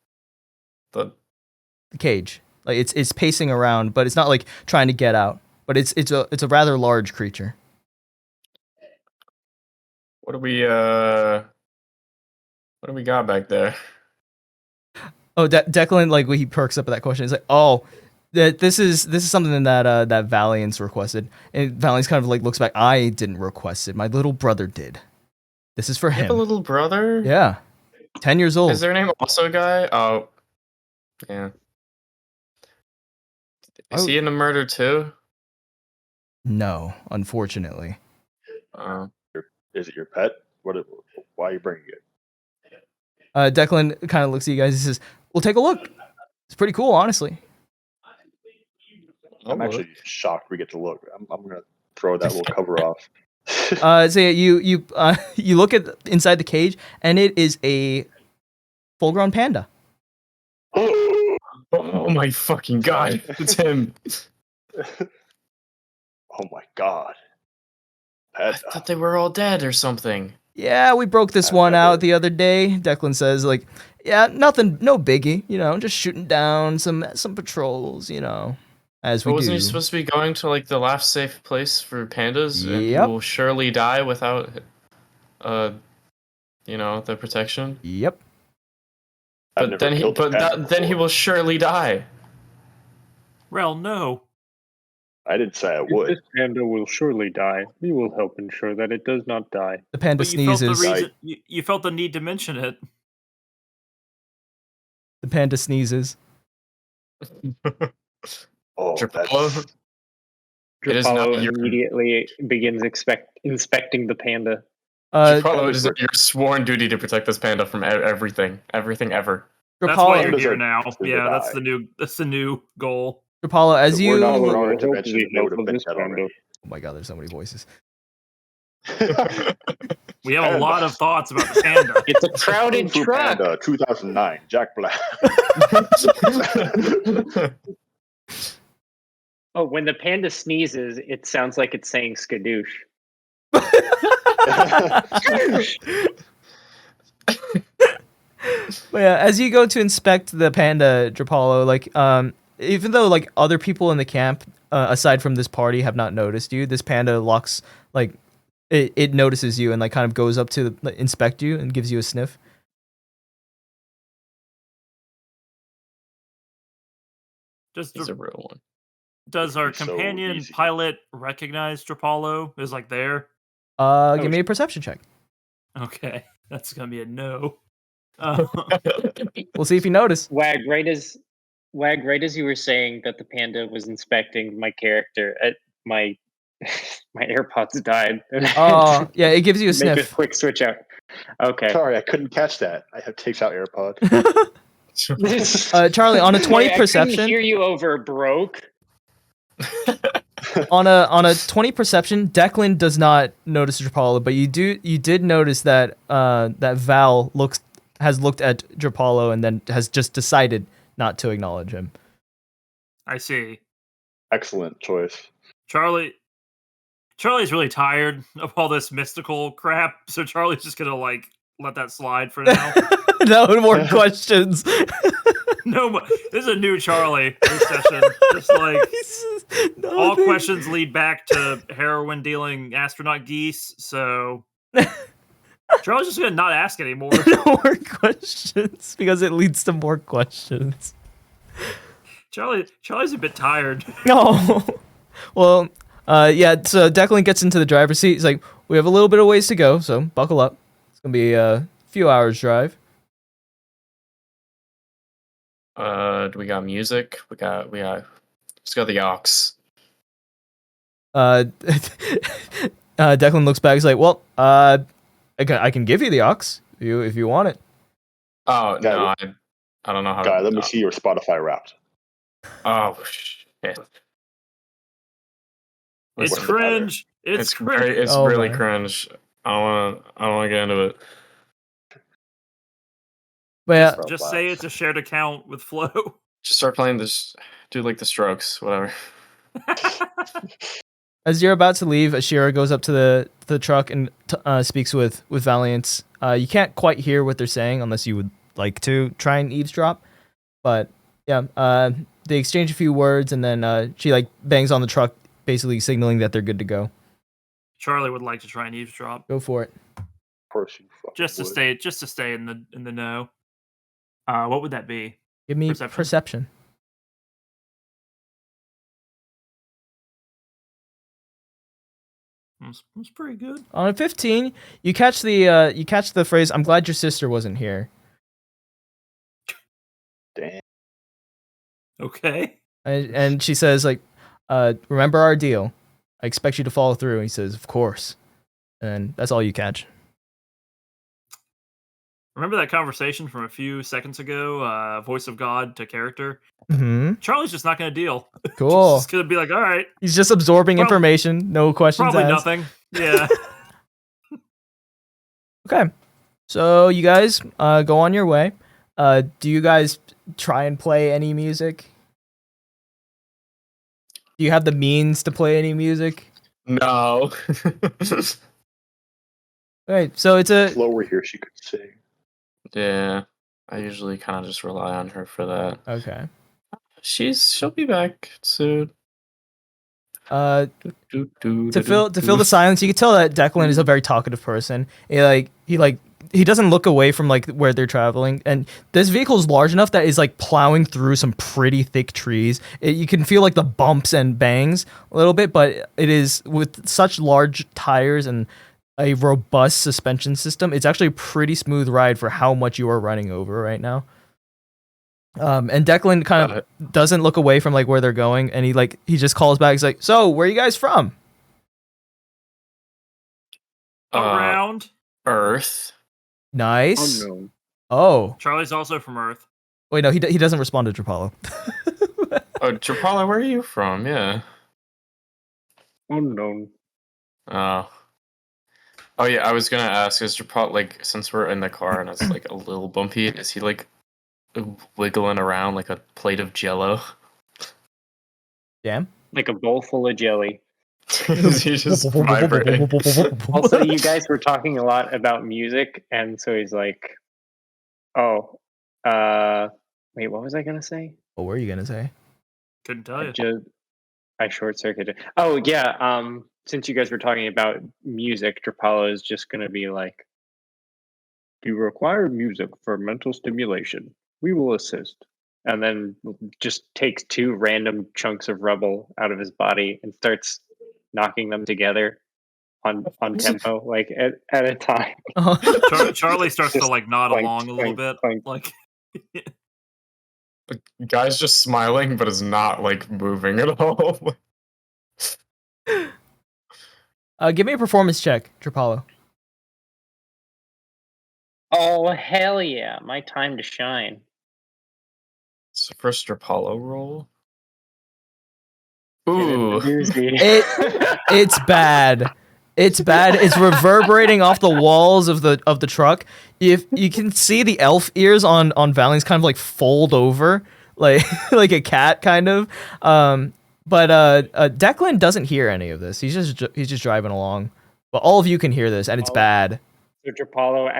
the. The cage. Like it's pacing around, but it's not like trying to get out. But it's a rather large creature. What do we got back there? Oh, Declan, like when he perks up at that question, he's like, "Oh, this is something that that Valiance requested." And Valiance kind of like looks back. I didn't request it. My little brother did. This is for You have a him. little brother? Yeah, 10 years old. Is their name also a guy? Oh, yeah. Is he in a murder too? No, unfortunately. Is it your pet? Why are you bringing it? Declan kind of looks at you guys. He says, "We'll take a look. It's pretty cool, honestly." I'm actually shocked we get to look. I'm gonna throw that little cover off. So you look at inside the cage, and it is a full-grown panda. Oh my fucking god! It's him. Oh my god. I thought they were all dead or something. yeah, we broke this I've one never- out the other day. Declan says, like, yeah, nothing, no biggie, you know, just shooting down some patrols, you know, as we But wasn't do. he supposed to be going to like the last safe place for pandas, and he Yep. will surely die without, you know, the protection? Yep. I've But never then he, killed a but panda then he before. will surely die. Rel, no. I didn't say I If would. this panda will surely die, we will help ensure that it does not die. The panda But you felt the sneezes. reason. You felt the need to mention it. The panda sneezes. Oh, Drapollo? that's It is not Drapollo your- immediately begins inspecting the panda. Drapollo, it pandas is are- your sworn duty to protect this panda from everything ever. That's why you're Pandas here are now. destined to Yeah, die. that's the new goal. Drapollo, as If it were not you... for our will intervention, hopefully they would help have been this dead panda. already. Oh my god, there's so many voices. We have a Panda. lot of thoughts about the panda. It's a Kung crowded Fu truck. Panda 2009, Jack Black. Oh, when the panda sneezes, it sounds like it's saying skadoosh. But yeah, as you go to inspect the panda, Drapollo, like, even though like other people in the camp, aside from this party, have not noticed you, this panda looks like it notices you and like kind of goes up to inspect you and gives you a sniff. Just He's a real one. does our It's so companion easy. pilot recognize Drapollo? Is like there? Give me a perception check. Okay, that's gonna be a no. We'll see if you notice. Wag, right as you were saying that the panda was inspecting my character, my my AirPods died. And I had Oh, to yeah, it gives you a make sniff. a quick switch out. Okay. Sorry, I couldn't catch that. I have takes out AirPod. Charlie, on a 20 Wait, I perception, couldn't hear you over broke. on a 20 perception, Declan does not notice Drapollo, but you did notice that that Val has looked at Drapollo and then has just decided not to acknowledge him. I see. Excellent choice. Charlie's really tired of all this mystical crap, so Charlie's just gonna like let that slide for now. No more questions. No, this is a new Charlie this session. Just like all questions lead back to heroin dealing astronaut geese. So Charlie's just gonna not ask anymore. No more questions because it leads to more questions. Charlie's a bit tired. No. Well, yeah. So Declan gets into the driver's seat. He's like, "We have a little bit of ways to go, so buckle up. It's gonna be a few hours drive." Do we got music? We got. Let's go the aux. Declan looks back. He's like, "Well, I can give you the aux if you want it." Oh Guy, no, I don't know how. Guy, to, let me see your Spotify Wrapped. Oh shit! It's What's the cringe. It's cringe. It's Oh, really my. cringe. I don't want to get into it. But yeah, Just say it's a shared account with Flo. Just start playing this. Do like the Strokes, whatever. as you're about to leave, Ashira goes up to the truck and speaks with Valiant. You can't quite hear what they're saying unless you would like to try and eavesdrop. But yeah, they exchange a few words and then she like bangs on the truck, basically signaling that they're good to go. Charlie would like to try and eavesdrop Go for it. Of course you fucking just to would. stay in the know. What would that be? Give me Perception. perception. It's pretty good. On a 15, you catch the phrase, "I'm glad your sister wasn't here." Damn. Okay. And she says, like, "Remember our deal. I expect you to follow through." And he says, "Of course." And that's all you catch. Remember that conversation from a few seconds ago? Voice of God to character. Hmm. Charlie's just not going to deal. Cool. Just going to be like, all right, He's just absorbing Prob- information. No questions probably asked. nothing. Yeah. Okay. So you guys go on your way. Do you guys try and play any music? Do you have the means to play any music? No. Right. So it's a Slower here, she could say. Yeah, I usually kind of just rely on her for that. okay. She'll be back soon. To fill the silence, you can tell that Declan is a very talkative person. He doesn't look away from like where they're traveling, and this vehicle is large enough that is like plowing through some pretty thick trees. You can feel like the bumps and bangs a little bit, but it is with such large tires and a robust suspension system. It's actually a pretty smooth ride for how much you are running over right now. And Declan kind of doesn't look away from like where they're going, and he just calls back. He's like, "So, where are you guys from?" Around Earth. Nice. Oh no. Oh, Charlie's also from Earth. wait, no, he doesn't respond to Drapollo. Oh, Drapollo, where are you from? Yeah. Oh no. Oh yeah, I was gonna ask, is Drapollo, like, since we're in the car and it's like a little bumpy, is he like wiggling around like a plate of Jello? Damn. Like a bowl full of jelly. Is he just vibrating? Also, you guys were talking a lot about music, and so he's like, "Oh, wait, what was I gonna say?" What were you gonna say? Couldn't tell you. I short circuited. Oh yeah. Since you guys were talking about music, Drapollo is just gonna be like, "Do you require music for mental stimulation? We will assist." And then just takes two random chunks of rubble out of his body and starts knocking them together on tempo, like at a time. Charlie starts to like nod Clank, along a little clank, bit, clank. like The guy's just smiling, but is not like moving at all. Give me a performance check, Drapollo. Oh hell yeah! My time to shine. It's the first Drapollo roll. Get in Ooh. the doozy. It's bad. It's bad. It's reverberating off the walls of the truck. If you can see the elf ears on Valiant's kind of like fold over, like like a cat kind of. But Declan doesn't hear any of this. He's just driving along. But all of you can hear this, and it's bad. So Drapollo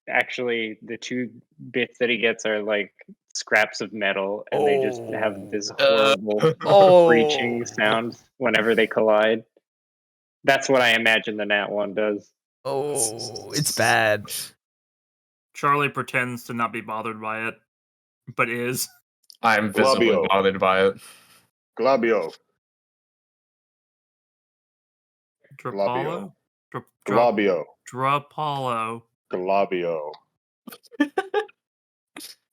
actually, the two bits that he gets are like scraps of metal, and they just have this horrible screeching sound whenever they collide. That's what I imagine the Nat one does. Oh, it's bad. Charlie pretends to not be bothered by it, but is. I'm visibly Glabio. bothered by it. Glabio. Drapollo? Glabio. Drapollo. Glabio.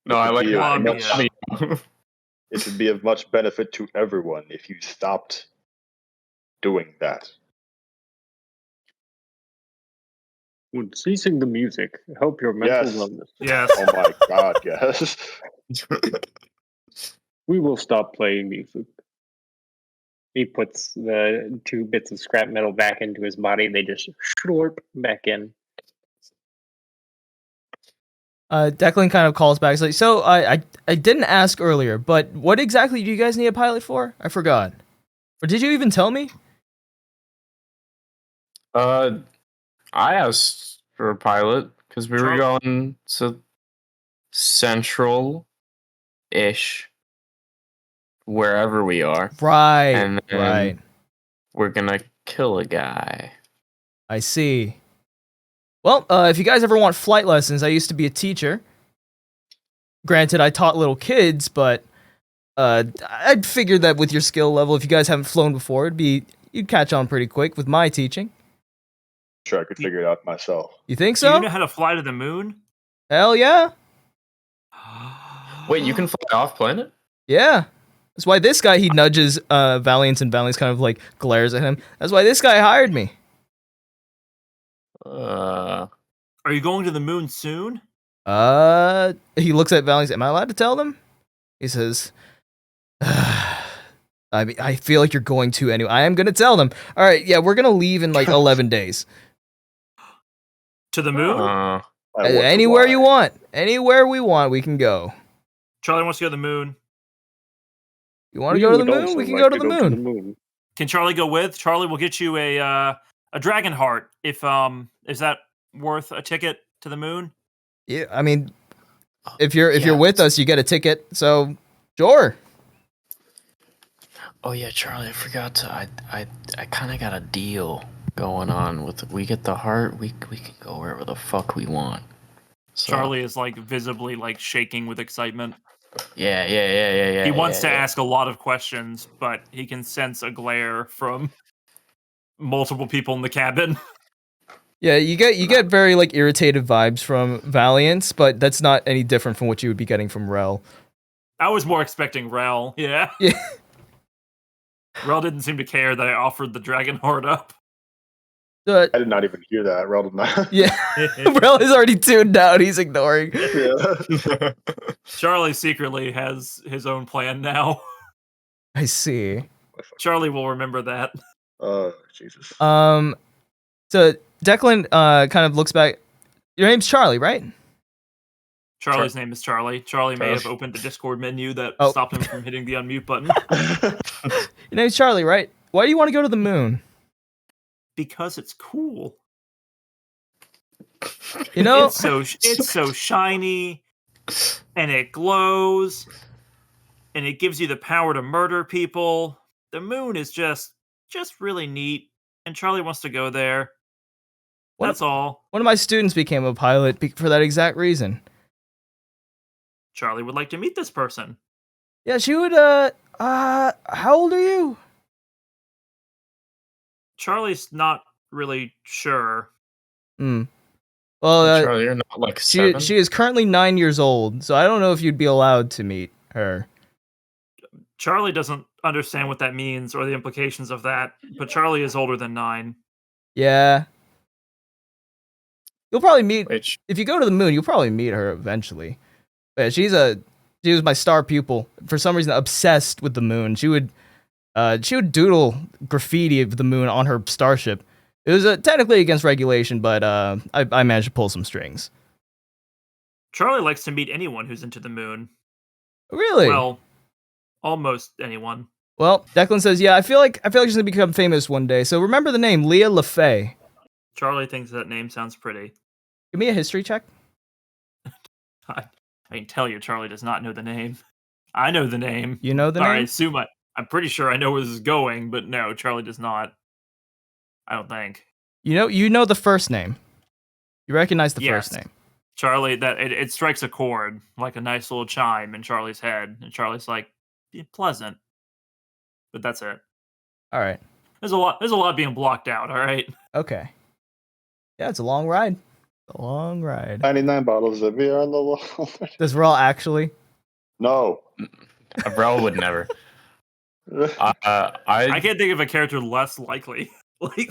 No, I like Glabio. It would be of much benefit to everyone if you stopped doing that. Would ceasing the music help your mental Yes. wellness? Yes. Oh my god, yes. We will stop playing music. He puts the two bits of scrap metal back into his body. They just slurp back in. Declan kind of calls back. He's like, "So I didn't ask earlier, but what exactly do you guys need a pilot for? I forgot. Or did you even tell me?" I asked for a pilot because we were going to central-ish, wherever we are. Right. And then right. we're gonna kill a guy. I see. Well, if you guys ever want flight lessons, I used to be a teacher. Granted, I taught little kids, but I'd figured that with your skill level, if you guys haven't flown before, you'd catch on pretty quick with my teaching. Sure, I could figure it out myself. You think Do so? you know how to fly to the moon? Hell yeah. Wait, you can fly off planet? Yeah. That's why this guy, he nudges Valiant, and Valiant kind of like glares at him. That's why this guy hired me. Are you going to the moon soon? He looks at Valiant. Am I allowed to tell them? He says, I mean, I feel like you're going to anyway. I am going to tell them. All right, yeah, we're going to leave in like 11 days. To the moon? Anywhere you want. Anywhere we want, we can go. Charlie wants to go to the moon. You want to go to the moon? We can go to the moon. Can Charlie go with? Charlie will get you a dragon heart if is that worth a ticket to the moon? Yeah, I mean, if you're Yeah. with us, you get a ticket. So, sure. Oh yeah, Charlie, I forgot to. I kind of got a deal going on with. We get the heart. We can go wherever the fuck we want. So, Charlie is like visibly like shaking with excitement. Yeah. He wants to ask a lot of questions, but he can sense a glare from multiple people in the cabin. Yeah, you get very like irritated vibes from Valiance, but that's not any different from what you would be getting from Rell. I was more expecting Rell. Yeah. Yeah. Rell didn't seem to care that I offered the dragon heart up. So, I did not even hear that. Rell did not. yeah, Rell is already tuned out. He's ignoring. Yeah. Charlie secretly has his own plan now. I see. Charlie will remember that. Jesus. So Declan kind of looks back. Your name's Charlie, right? Charlie's name is Charlie. Charlie may have Charlie. opened the Discord menu that Oh. stopped him from hitting the unmute button. Your name's Charlie, right? Why do you want to go to the moon? Because it's cool. You know, It's so shiny, and it glows, and it gives you the power to murder people. The moon is just really neat, and Charlie wants to go there. What- That's all. one of my students became a pilot for that exact reason. Charlie would like to meet this person. Yeah, she would. How old are you? Charlie's not really sure. Hmm. Well, Charlie, you're not like she 7. is currently 9 years old, so I don't know if you'd be allowed to meet her. Charlie doesn't understand what that means or the implications of that, but Charlie is older than 9. Yeah. You'll probably meet Wait, if you go to the moon. You'll probably meet her eventually. But she was my star pupil. For some reason, obsessed with the moon. She would doodle graffiti of the moon on her starship. It was technically against regulation, but I managed to pull some strings. Charlie likes to meet anyone who's into the moon. Really? Well, almost anyone. Well, Declan says, yeah, I feel like she's gonna become famous one day. So remember the name, Leah LaFay. Charlie thinks that name sounds pretty. Give me a history check. I can tell you, Charlie does not know the name. I know the name. You know the Or I name? assume I'm pretty sure I know where this is going, but no, Charlie does not. I don't think. You know the first name. You recognize the Yes. first name. Charlie, that it strikes a chord, like a nice little chime in Charlie's head, and Charlie's like, pleasant. But that's it. All right. There's a lot being blocked out, all right? Okay. Yeah, it's a long ride. A long ride. 99 bottles of beer on the wall. Does Rell actually? No. Rell would never. I can't think of a character less likely. Like,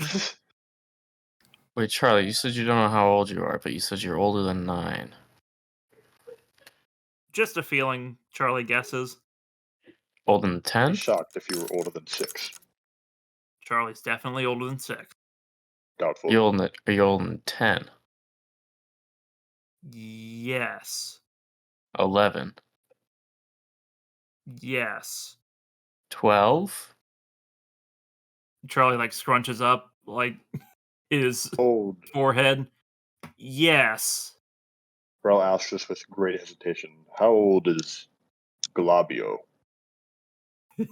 Wait, Charlie, you said you don't know how old you are, but you said you're older than 9. just a feeling, Charlie guesses. Older than I'd 10? be shocked if you were older than 6. Charlie's definitely older than 6. Doubtful. Are you older than 10? Yes. 11? Yes. 12? Charlie like scrunches up like his Old. forehead. Yes. Rell asks this with great hesitation. How old is Glabio? Who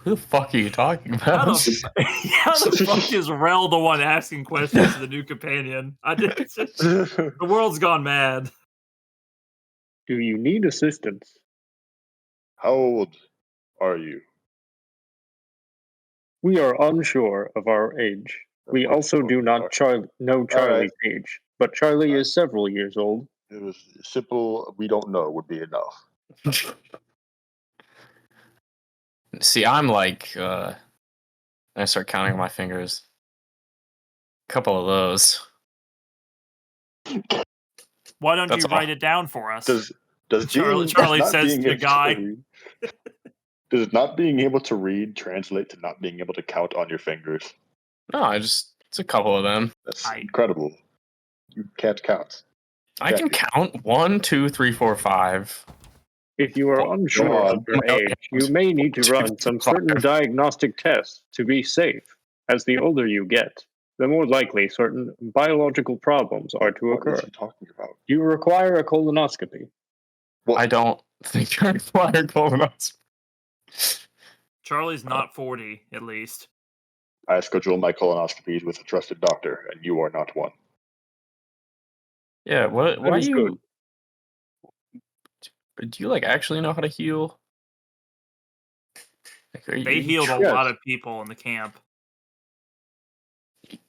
the fuck are you talking How about? the fuck is Rell the one asking questions to the new companion? The world's gone mad. Do you need assistance? How old are you? We are unsure of our age. We also do not know Charlie's age, but Charlie is several years old. It was simple, we don't know would be enough. See, I'm like, I start counting my fingers. A couple of those. Why don't That's you all. write it down for us? Does Charlie not says being to the able guy. read- does not being able to read translate to not being able to count on your fingers? No, it's a couple of them. That's I- incredible. You can't count. I can count 1, 2, 3, 4, 5. If you are unsure of your age, you may need to run some certain diagnostic tests to be safe, as the older you get. the more likely certain biological problems are to What occur. is he talking about? Do you require a colonoscopy? Well, I don't think I require colonoscopy. Charlie's not 40, at least. I schedule my colonoscopies with a trusted doctor, and you are not one. Yeah, what That are is you? Do you like actually know how to heal? Like, are They you healed a Yes. lot of people in the camp.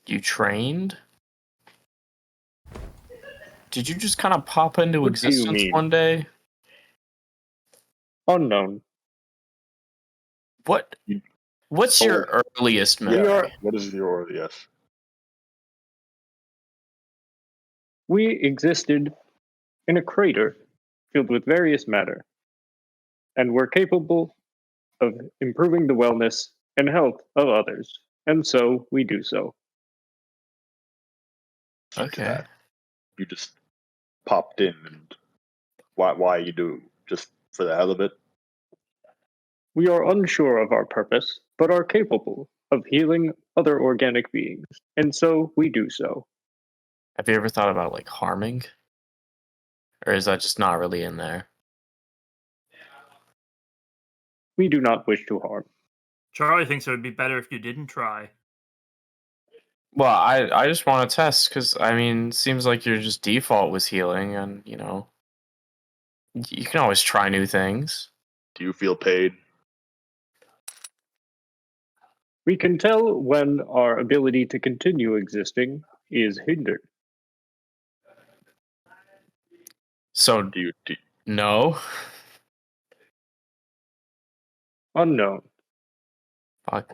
you trained? Did you just kind of pop into What do you existence mean? one day? Unknown. What? You- What's your earliest Yeah. memory? What is your yes? We existed in a crater filled with various matter, and were capable of improving the wellness and health of others, and so we do so. Speak to Okay. that. You just popped in, and why you do? Just for the hell of it? We are unsure of our purpose, but are capable of healing other organic beings, and so we do so. Have you ever thought about like harming? Or is that just not really in there? We do not wish to harm. Charlie thinks it would be better if you didn't try. Well, I just want to test because I mean, seems like your just default was healing, and you know, you can always try new things. Do you feel paid? We can tell when our ability to continue existing is hindered. So Do no. Unknown. Fuck,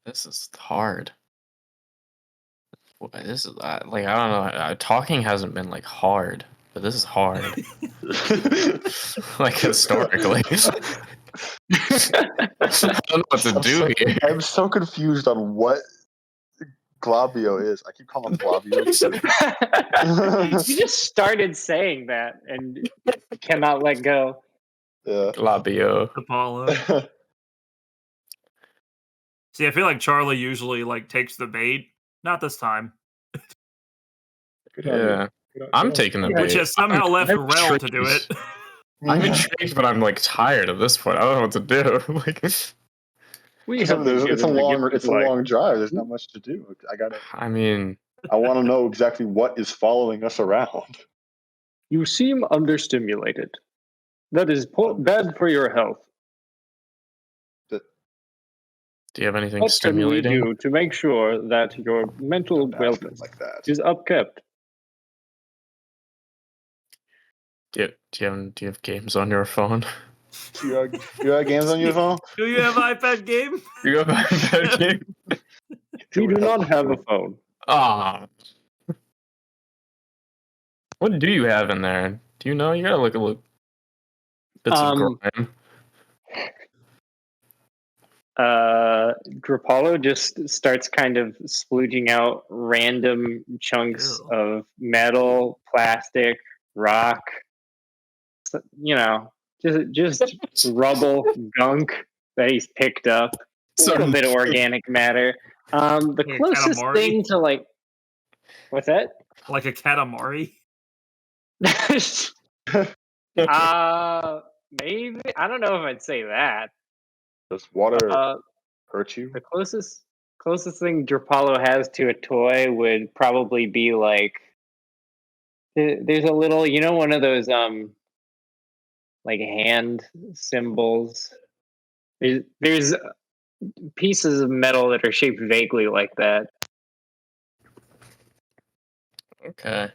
this is hard. This is like I don't know. Talking hasn't been like hard, but this is hard. Like historically, I don't know what to do here. I'm so confused on what globio is. I keep calling him globio. You just started saying that and cannot let go. Yeah. Labio. Apollo. See, I feel like Charlie usually like takes the bait. Not this time. Good on you. Yeah, Good on- I'm good on- taking the Yeah. bait. Which has somehow I'm left Rell to do intrigued. it. I'm intrigued, but I'm like tired at this point. I don't know what to do. Like, We It's have been a given the gift of life. long drive. There's not much to do. I mean, I want to know exactly what is following us around. You seem understimulated. That is bad for your health. do you have anything What can we stimulating? do to make sure that your mental Don't ask him wellness like that. is upkept? Do you have games on your phone? You have games on your phone? Do you have iPad game? You have a game? We do not have a phone. Ah. What do you have in there? Do you know? You gotta look. Bits of grime. Drapollo just starts kind of splooging out random chunks Ew. of metal, plastic, rock, you know, just rubble, gunk that he's picked up. A little bit of organic matter. The Like a closest Katamari? thing to like, what's that? Like a Katamari? Maybe, I don't know if I'd say that. Does water Uh, hurt you? The closest thing Drapollo has to a toy would probably be like there's a little, you know, one of those like hand symbols. There's pieces of metal that are shaped vaguely like that. Okay.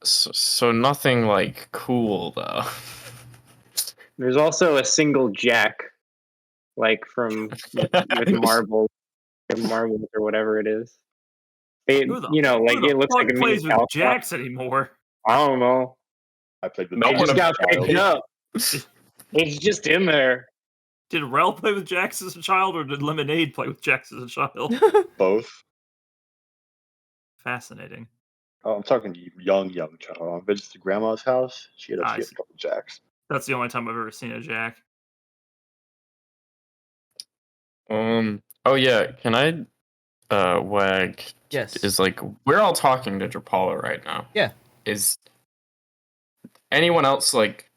So nothing like cool though. There's also a single jack, like from with marbles or whatever it is. Who the, You know, like who the it looks fuck like a mini plays with calc. jacks anymore? I don't know. I played with No It Jack one just as a got child. picked up. It's just in there. Did Rell play with jacks as a child, or did Lemonade play with jacks as a child? Both. Fascinating. Oh, I'm talking young child. I visited grandma's house. She had a I see. couple jacks. That's the only time I've ever seen a jack. Oh yeah. Can I Wag Yes. is like, we're all talking to Drapollo right now. Yeah. Is anyone else like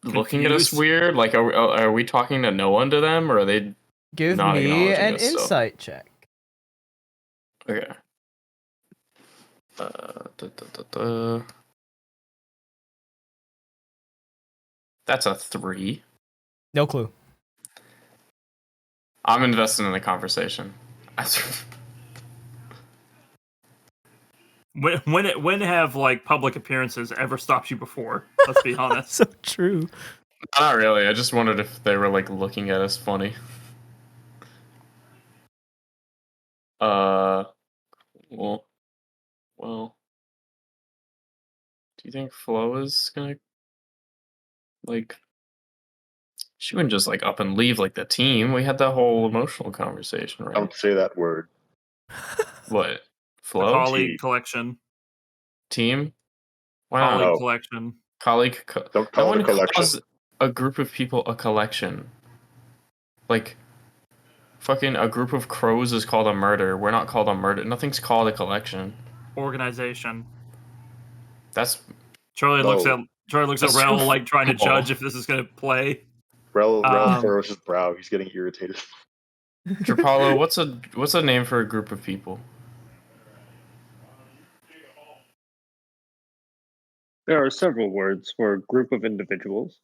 looking at us Confused? weird? Like, are we talking to no one to them, or are they Give not me acknowledging an us still? insight check. Okay. That's a 3. No clue. I'm invested in the conversation. When have like public appearances ever stopped you before? Let's be honest. So true. Not really. I just wondered if they were like looking at us funny. Well, do you think Flo is gonna like? She wouldn't just like up and leave like the team. We had that whole emotional conversation, right? Don't say that word. What? The Flo? colleague collection. Team? Why Colleague not? No. collection. Colleague. Don't No call it one a collection. calls a group of people a collection. Like, fucking a group of crows is called a murder. We're not called a murder. Nothing's called a collection. Organization. That's Charlie No. looks at That's Rell so like trying to formal. judge if this is gonna play. Rell Um, furrows his brow. He's getting irritated. Drapollo. What's a name for a group of people? There are several words for a group of individuals.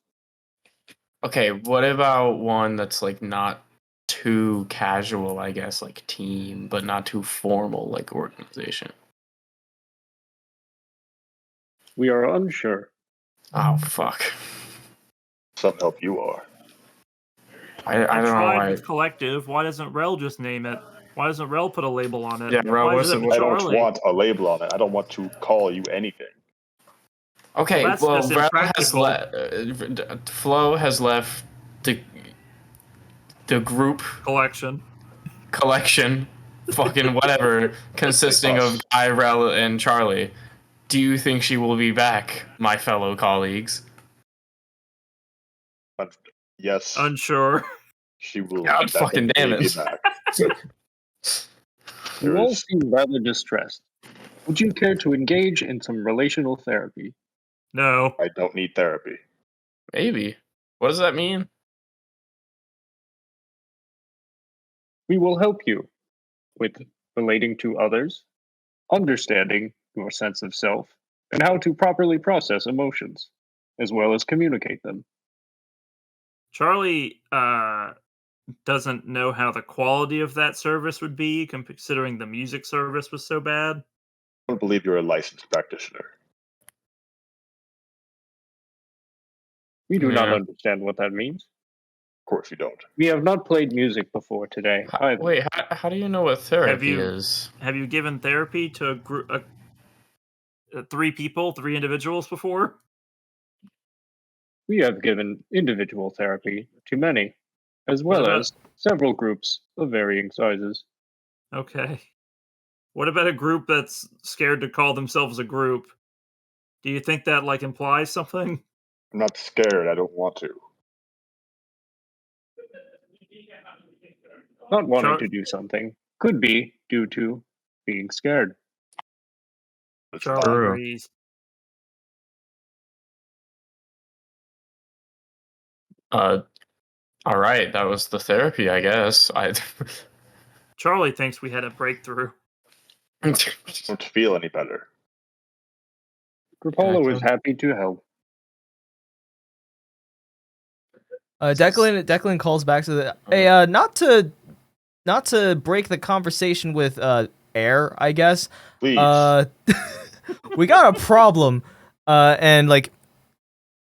Okay, what about one that's like not too casual, I guess, like team, but not too formal, like organization? We are unsure. Oh fuck! Some help you are. I I don't know tried why. with collective. Why doesn't Rell just name it? Why doesn't Rell put a label on it? Yeah, Rell, Why what's is it it- I don't Charlie? want a label on it. I don't want to call you anything. Okay, Well, well, that's Rell impractical. has Flo has left the group collection, fucking whatever, consisting of Us. Guy, Rell, and Charlie. Do you think she will be back, my fellow colleagues? But yes, Unsure. she will God fucking damn definitely be it. back. You There all is seem rather distressed. Would you care to engage in some relational therapy? No. I don't need therapy. Maybe. What does that mean? We will help you with relating to others, understanding your sense of self, and how to properly process emotions, as well as communicate them. Charlie doesn't know how the quality of that service would be, considering the music service was so bad. I don't believe you're a licensed practitioner. We do not Yeah. understand what that means. Of course you don't. We have not played music before today either. Wait, how do you know what therapy is? Have you given therapy to a group, 3 people, 3 individuals before? We have given individual therapy to many, as What well about- as several groups of varying sizes. Okay. What about a group that's scared to call themselves a group? Do you think that like implies something? I'm not scared. I don't want to. Not wanting Char- to do something could be due to being scared. It's Charlie not. True. agrees. All right, that was the therapy, I guess. Charlie thinks we had a breakthrough. I don't feel any better. Drapollo is Okay. happy to help. Declan calls back to the hey, not to break the conversation with air, I guess. Please. We got a problem. And like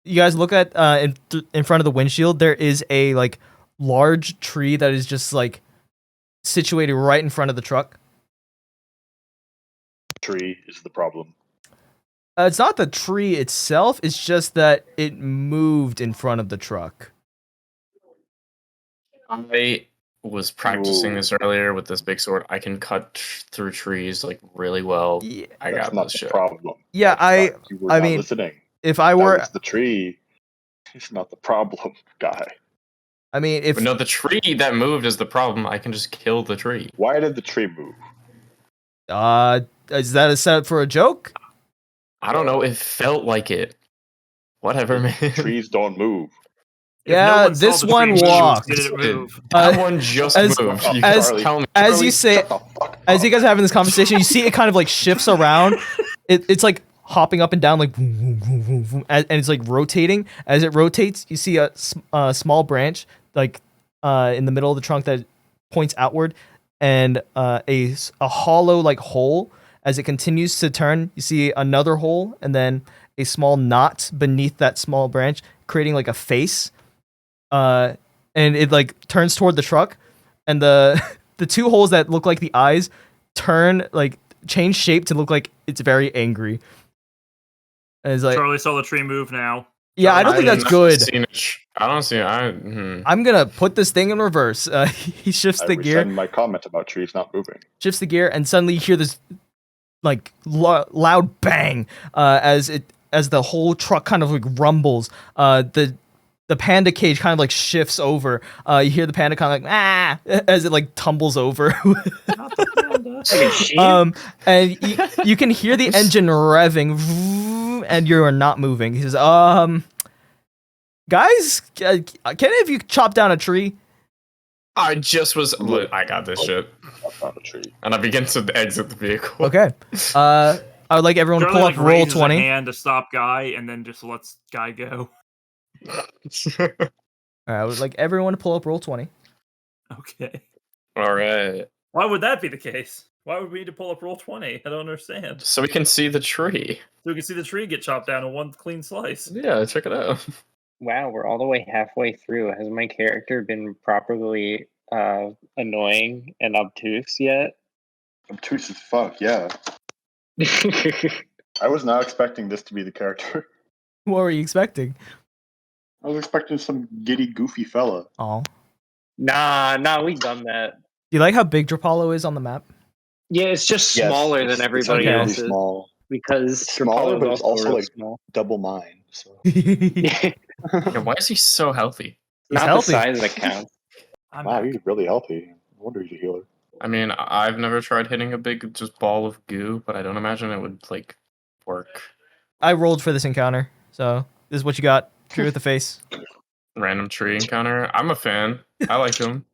you guys look at in front of the windshield, there is a like large tree that is just like situated right in front of the truck. Tree is the problem. It's not the tree itself, it's just that it moved in front of the truck. I was practicing Ooh. this earlier with this big sword. I can cut through trees like really well. Yeah, I That's got not this the shit. problem. yeah You were I not mean, listening. if I That were was the tree. It's not the problem, guy. I mean, if But no, the tree that moved is the problem. I can just kill the tree. Why did the tree move? is that a setup for a joke? I don't know. It felt like it. Whatever, man. Trees don't move. If no Yeah, one saw this the one tree move, walked. did it move? That one just as- moved. You as- can't tell me. As Charlie, you say, shut the fuck as up. you guys are having this conversation, you see it kind of like shifts around. It's like hopping up and down, like vroom, vroom, vroom, vroom, vroom, and it's like rotating. As it rotates, you see a small branch like in the middle of the trunk that points outward, and a hollow like hole. As it continues to turn, you see another hole, and then a small knot beneath that small branch, creating like a face. And it like turns toward the truck, and the the two holes that look like the eyes turn like change shape to look like it's very angry. And it's like, Charlie saw the tree move now. yeah, I don't think that's good. I don't see. I'm gonna put this thing in reverse. He shifts I the gear, rescind my comment about trees not moving. and suddenly you hear this like loud bang as the whole truck kind of like rumbles. The panda cage kind of like shifts over. You hear the panda kind of like as it like tumbles over. Not the panda. And you can hear the engine revving, and you are not moving. He says, guys, can any of you chop down a tree? I just was. Look, I got this shit. That's not a tree. And I begin to exit the vehicle. Okay. I would like everyone to Charlie pull like up roll raises a 20. hand to stop Guy, and then just lets Guy go. All right, I would like everyone to pull up roll 20. Okay. All right. Why would that be the case? Why would we need to pull up roll 20? I don't understand. So we can see the tree. So we can see the tree get chopped down in one clean slice. Yeah, check it out. Wow, we're all the way halfway through. Has my character been properly annoying and obtuse yet? Obtuse as fuck, yeah. I was not expecting this to be the character. What were you expecting? I was expecting some giddy, goofy fella. Oh. Nah, we've done that. Do you like how big Drapollo is on the map? Yeah, it's just Yes, smaller it's- than everybody okay. Really else's small. because Smaller, Drapollo but is it's also real like small. double mine. So. Yeah, why is he so healthy? He's Not healthy. the size that counts. I'm Wow, back. he's really healthy. No wonder he's a healer. I mean, I've never tried hitting a big just ball of goo, but I don't imagine it would like work. I rolled for this encounter, so this is what you got. Tree with the face. Random tree encounter. I'm a fan. I like him.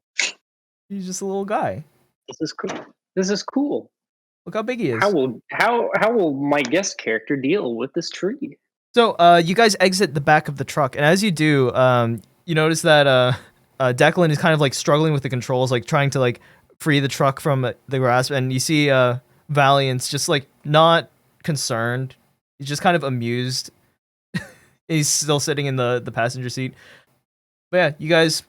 He's just a little guy. This is cool. Look how big he is. How will my guest character deal with this tree? So, you guys exit the back of the truck, and as you do, you notice that Declan is kind of like struggling with the controls, like trying to like free the truck from the grasp, and you see Valiant's just like not concerned. He's just kind of amused. He's still sitting in the passenger seat. But yeah, you guys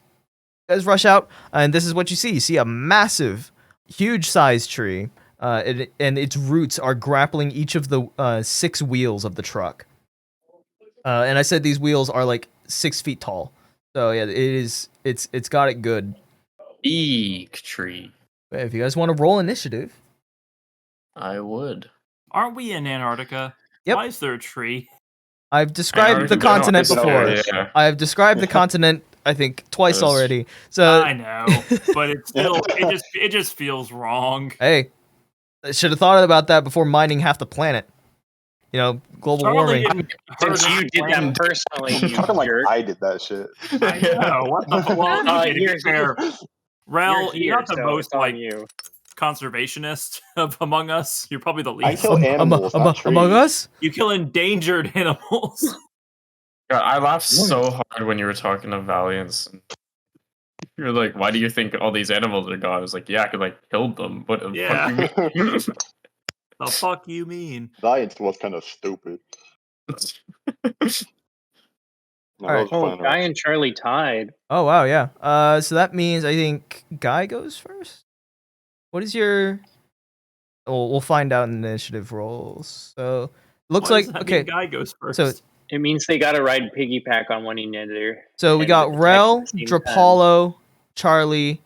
rush out, and this is what you see. You see a massive, huge-sized tree, and its roots are grappling each of the 6 wheels of the truck. And I said these wheels are like 6 feet tall. So yeah, it's got it good. Big tree. But if you guys want to roll initiative, I would. Aren't we in Antarctica? Yep. Why is there a tree? I've described the Antarctica, continent no, before. it's- Yeah. I have described the continent, I think, twice That was- already. So I know, but it's still it just feels wrong. hey, I should have thought about that before mining half the planet. You know, global Charlie warming. didn't hurt Since you his did plan. that personally, You're you talking like jerk. I did that shit. I know. What the fuck? Well, okay, to be You're- fair, Rell, You're you're here, not the so most it's on like you. conservationist of among us. You're probably the I least. kill animals, not trees. Among Us? You kill endangered animals. God, I laughed so hard when you were talking to Valiance. You were like, "Why do you think all these animals are gone?" I was like, "Yeah, because I killed them." What the Yeah. fuck you mean? The fuck you mean? Valiance was kind of stupid. No, Alright. that was fun. Guy and Charlie tied. Oh wow, yeah. So that means I think Guy goes first. What is your? We'll find out in the initiative rolls. So looks Why like does that okay. mean Guy goes first. So It means they got to ride piggyback on one another. so we and got attack Rell, at the same time. Drapollo, Charlie,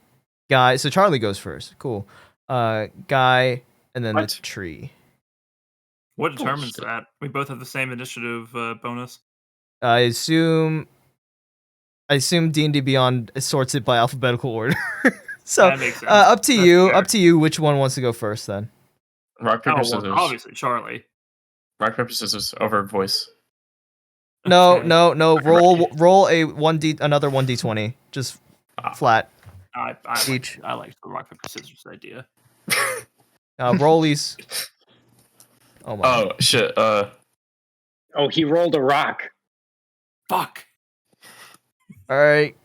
Guy. So Charlie goes first. Cool. Guy, and then the What? tree. what determines Bullshit. that? We both have the same initiative bonus. I assume I assume D&D Beyond sorts it by alphabetical order. So That makes sense. up to That's you. fair. Up to you. Which one wants to go first then? Rock, paper, Oh, scissors. well, obviously, Charlie. Rock, paper, scissors over voice. No, Okay. no. Right. Roll another 1d20. Just flat. I Each. like the rock paper scissors idea. Rollies. Oh my. Oh shit. Oh, he rolled a rock. Fuck. All right.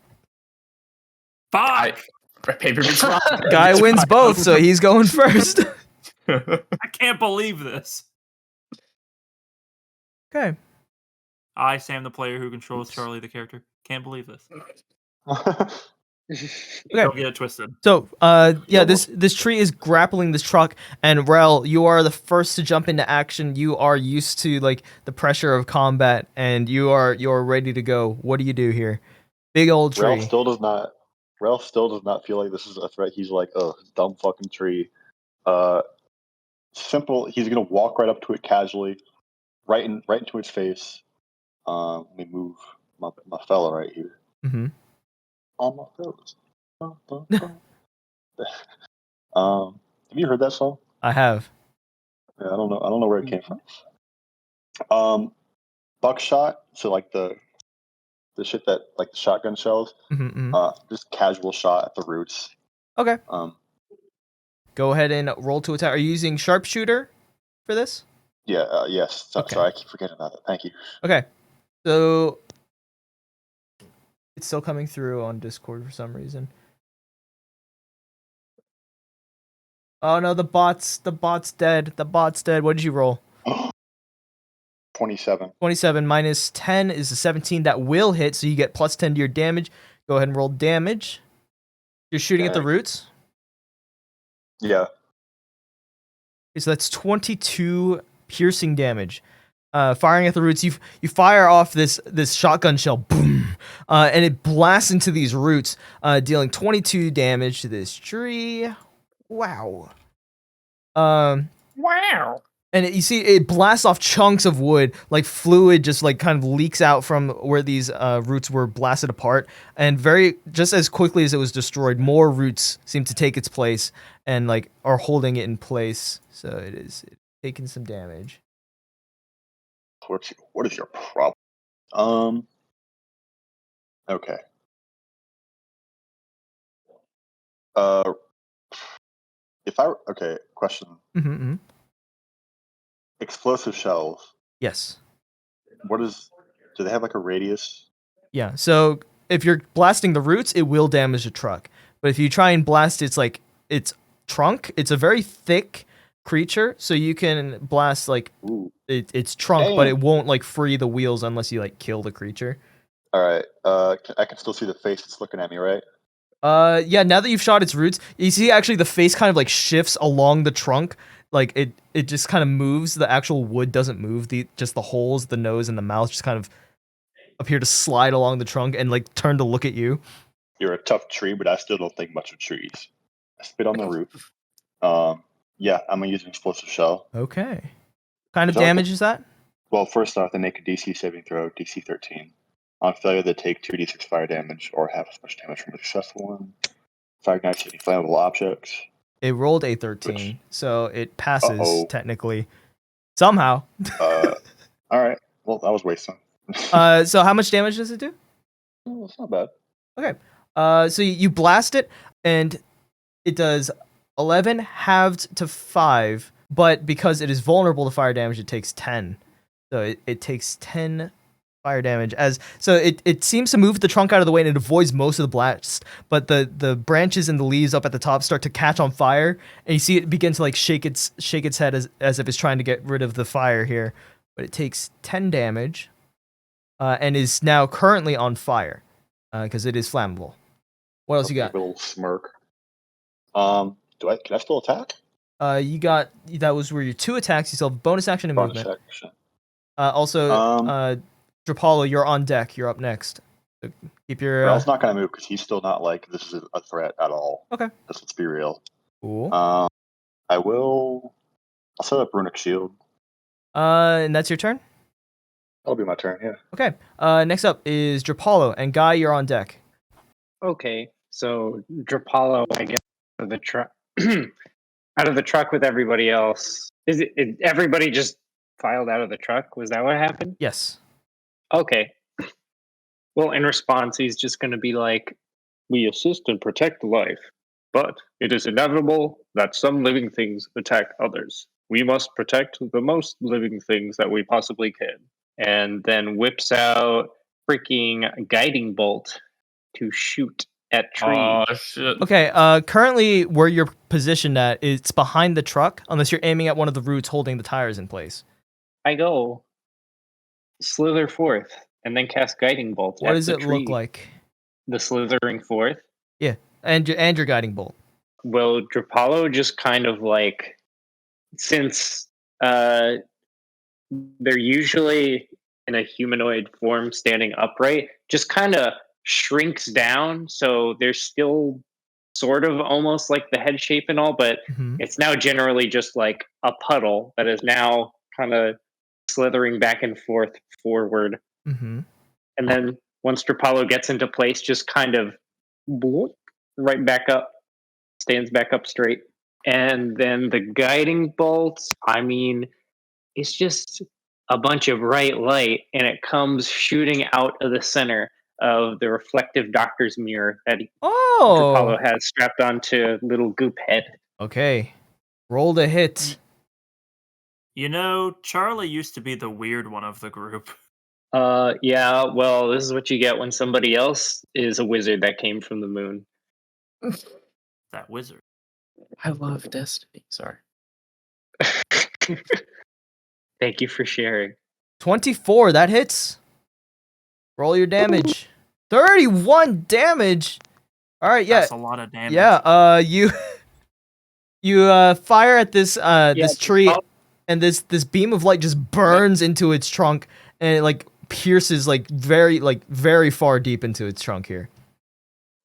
Fuck. Paper beats rock. Guy wins both, so he's going first. I can't believe this. Okay. I, Sam, the player who controls Charlie, the character, can't believe this. Okay. Don't get it twisted. So, yeah, this tree is grappling this truck, and Rell, you are the first to jump into action. You are used to like the pressure of combat, and you're ready to go. What do you do here? Big old tree. Rell still does not feel like this is a threat. He's like, oh, dumb fucking tree. Simple. He's gonna walk right up to it casually, right into its face. Let me move my fella right here. Mm-hmm. All my fellas. Have you heard that song? I have. Yeah, I don't know where it came from. Buckshot. So like the shit that like the shotgun shells. Mm-hmm. Just casual shot at the roots. Okay. Go ahead and roll to attack. Are you using sharpshooter for this? Yeah. Yes. Okay. Sorry, I keep forgetting about that. Thank you. Okay. So it's still coming through on Discord for some reason. Oh no, the bot's dead. The bot's dead. What did you roll? 27. 27 minus 10 is a 17. That will hit, so you get plus 10 to your damage. Go ahead and roll damage. You're shooting at the Okay. roots? Yeah. Okay, so that's 22 piercing damage. Firing at the roots, you fire off this shotgun shell, boom, and it blasts into these roots, dealing 22 damage to this tree. Wow. Wow. And you see it blasts off chunks of wood, like fluid just like kind of leaks out from where these roots were blasted apart. And just as quickly as it was destroyed, more roots seem to take its place and like are holding it in place. So it's taking some damage. What is your problem? Okay. Question. Mm-hmm. Explosive shells. Yes. Do they have like a radius? Yeah. So if you're blasting the roots, it will damage the truck. But if you try and blast its trunk, it's a very thick creature, so you can blast like its trunk, but it won't like free the wheels unless you like kill the creature. All right. I can still see the face that's looking at me, right? Yeah, now that you've shot its roots, you see actually the face kind of like shifts along the trunk. Like it just kind of moves. The actual wood doesn't move. Just the holes, the nose and the mouth just kind of appear to slide along the trunk and like turn to look at you. You're a tough tree, but I still don't think much of trees. I spit on the roof. Yeah, I'm gonna use an explosive shell. Okay. What kind of Is that damage is that? Well, first off, they make a DC saving throw, DC 13. On failure, they take 2d6 fire damage or half as much damage from a successful one. Fire ignites any flammable objects. It rolled a 13, so it passes Uh-oh. technically. Somehow. All right. Well, that was wasting. So how much damage does it do? Oh, it's not bad. Okay. So you blast it, and it does 11 halved to 5, but because it is vulnerable to fire damage, it takes 10. So it takes 10 fire damage. So it seems to move the trunk out of the way and it avoids most of the blast, but the branches and the leaves up at the top start to catch on fire, and you see it begin to like shake its head as if it's trying to get rid of the fire here. But it takes 10 damage, and is now currently on fire, because it is flammable. What else you got? A little smirk. Can I still attack? That was where your 2 attacks. You still have bonus action and movement. Action. Also, Drapollo, you're on deck. You're up next. So keep your. Rell's not gonna move because he's still not like this is a threat at all. Okay. Let's be real. Cool. I'll set up runic shield. And that's your turn. That'll be my turn. Yeah. Okay. Next up is Drapollo, and Guy, you're on deck. Okay, so Drapollo, I guess, out of the truck, out of the truck with everybody else. Everybody just filed out of the truck? Was that what happened? Yes. Okay. Well, in response, he's just going to be like, "We assist and protect life, but it is inevitable that some living things attack others. We must protect the most living things that we possibly can." And then whips out freaking guiding bolt to shoot at trees. Oh shit. Okay. Currently, where you're positioned at, it's behind the truck, unless you're aiming at one of the roots holding the tires in place. I go slither forth and then cast guiding bolt. What at does the it tree. look like? The slithering forth. Yeah, and your guiding bolt. Well, Drapollo just kind of like, since they're usually in a humanoid form standing upright, just kind of shrinks down, so they're still sort of almost like the head shape and all, but Mhm. it's now generally just like a puddle that is now kind of slithering back and forth forward. Mhm. And then once Drapollo gets into place, just kind of bloop, right back up, stands back up straight. And then the guiding bolts, I mean, it's just a bunch of bright light, and it comes shooting out of the center of the reflective doctor's mirror that Oh. Drapollo has strapped onto little Goop head. Okay. Roll the hit. You know, Charlie used to be the weird one of the group. Yeah, well, this is what you get when somebody else is a wizard that came from the moon. That wizard. I love Destiny. Sorry. Thank you for sharing. 24. That hits. Roll your damage. 31 damage. All right. Yeah. That's a lot of damage. Yeah. You fire at this this tree, and this beam of light just burns into its trunk, and it like pierces very far deep into its trunk here.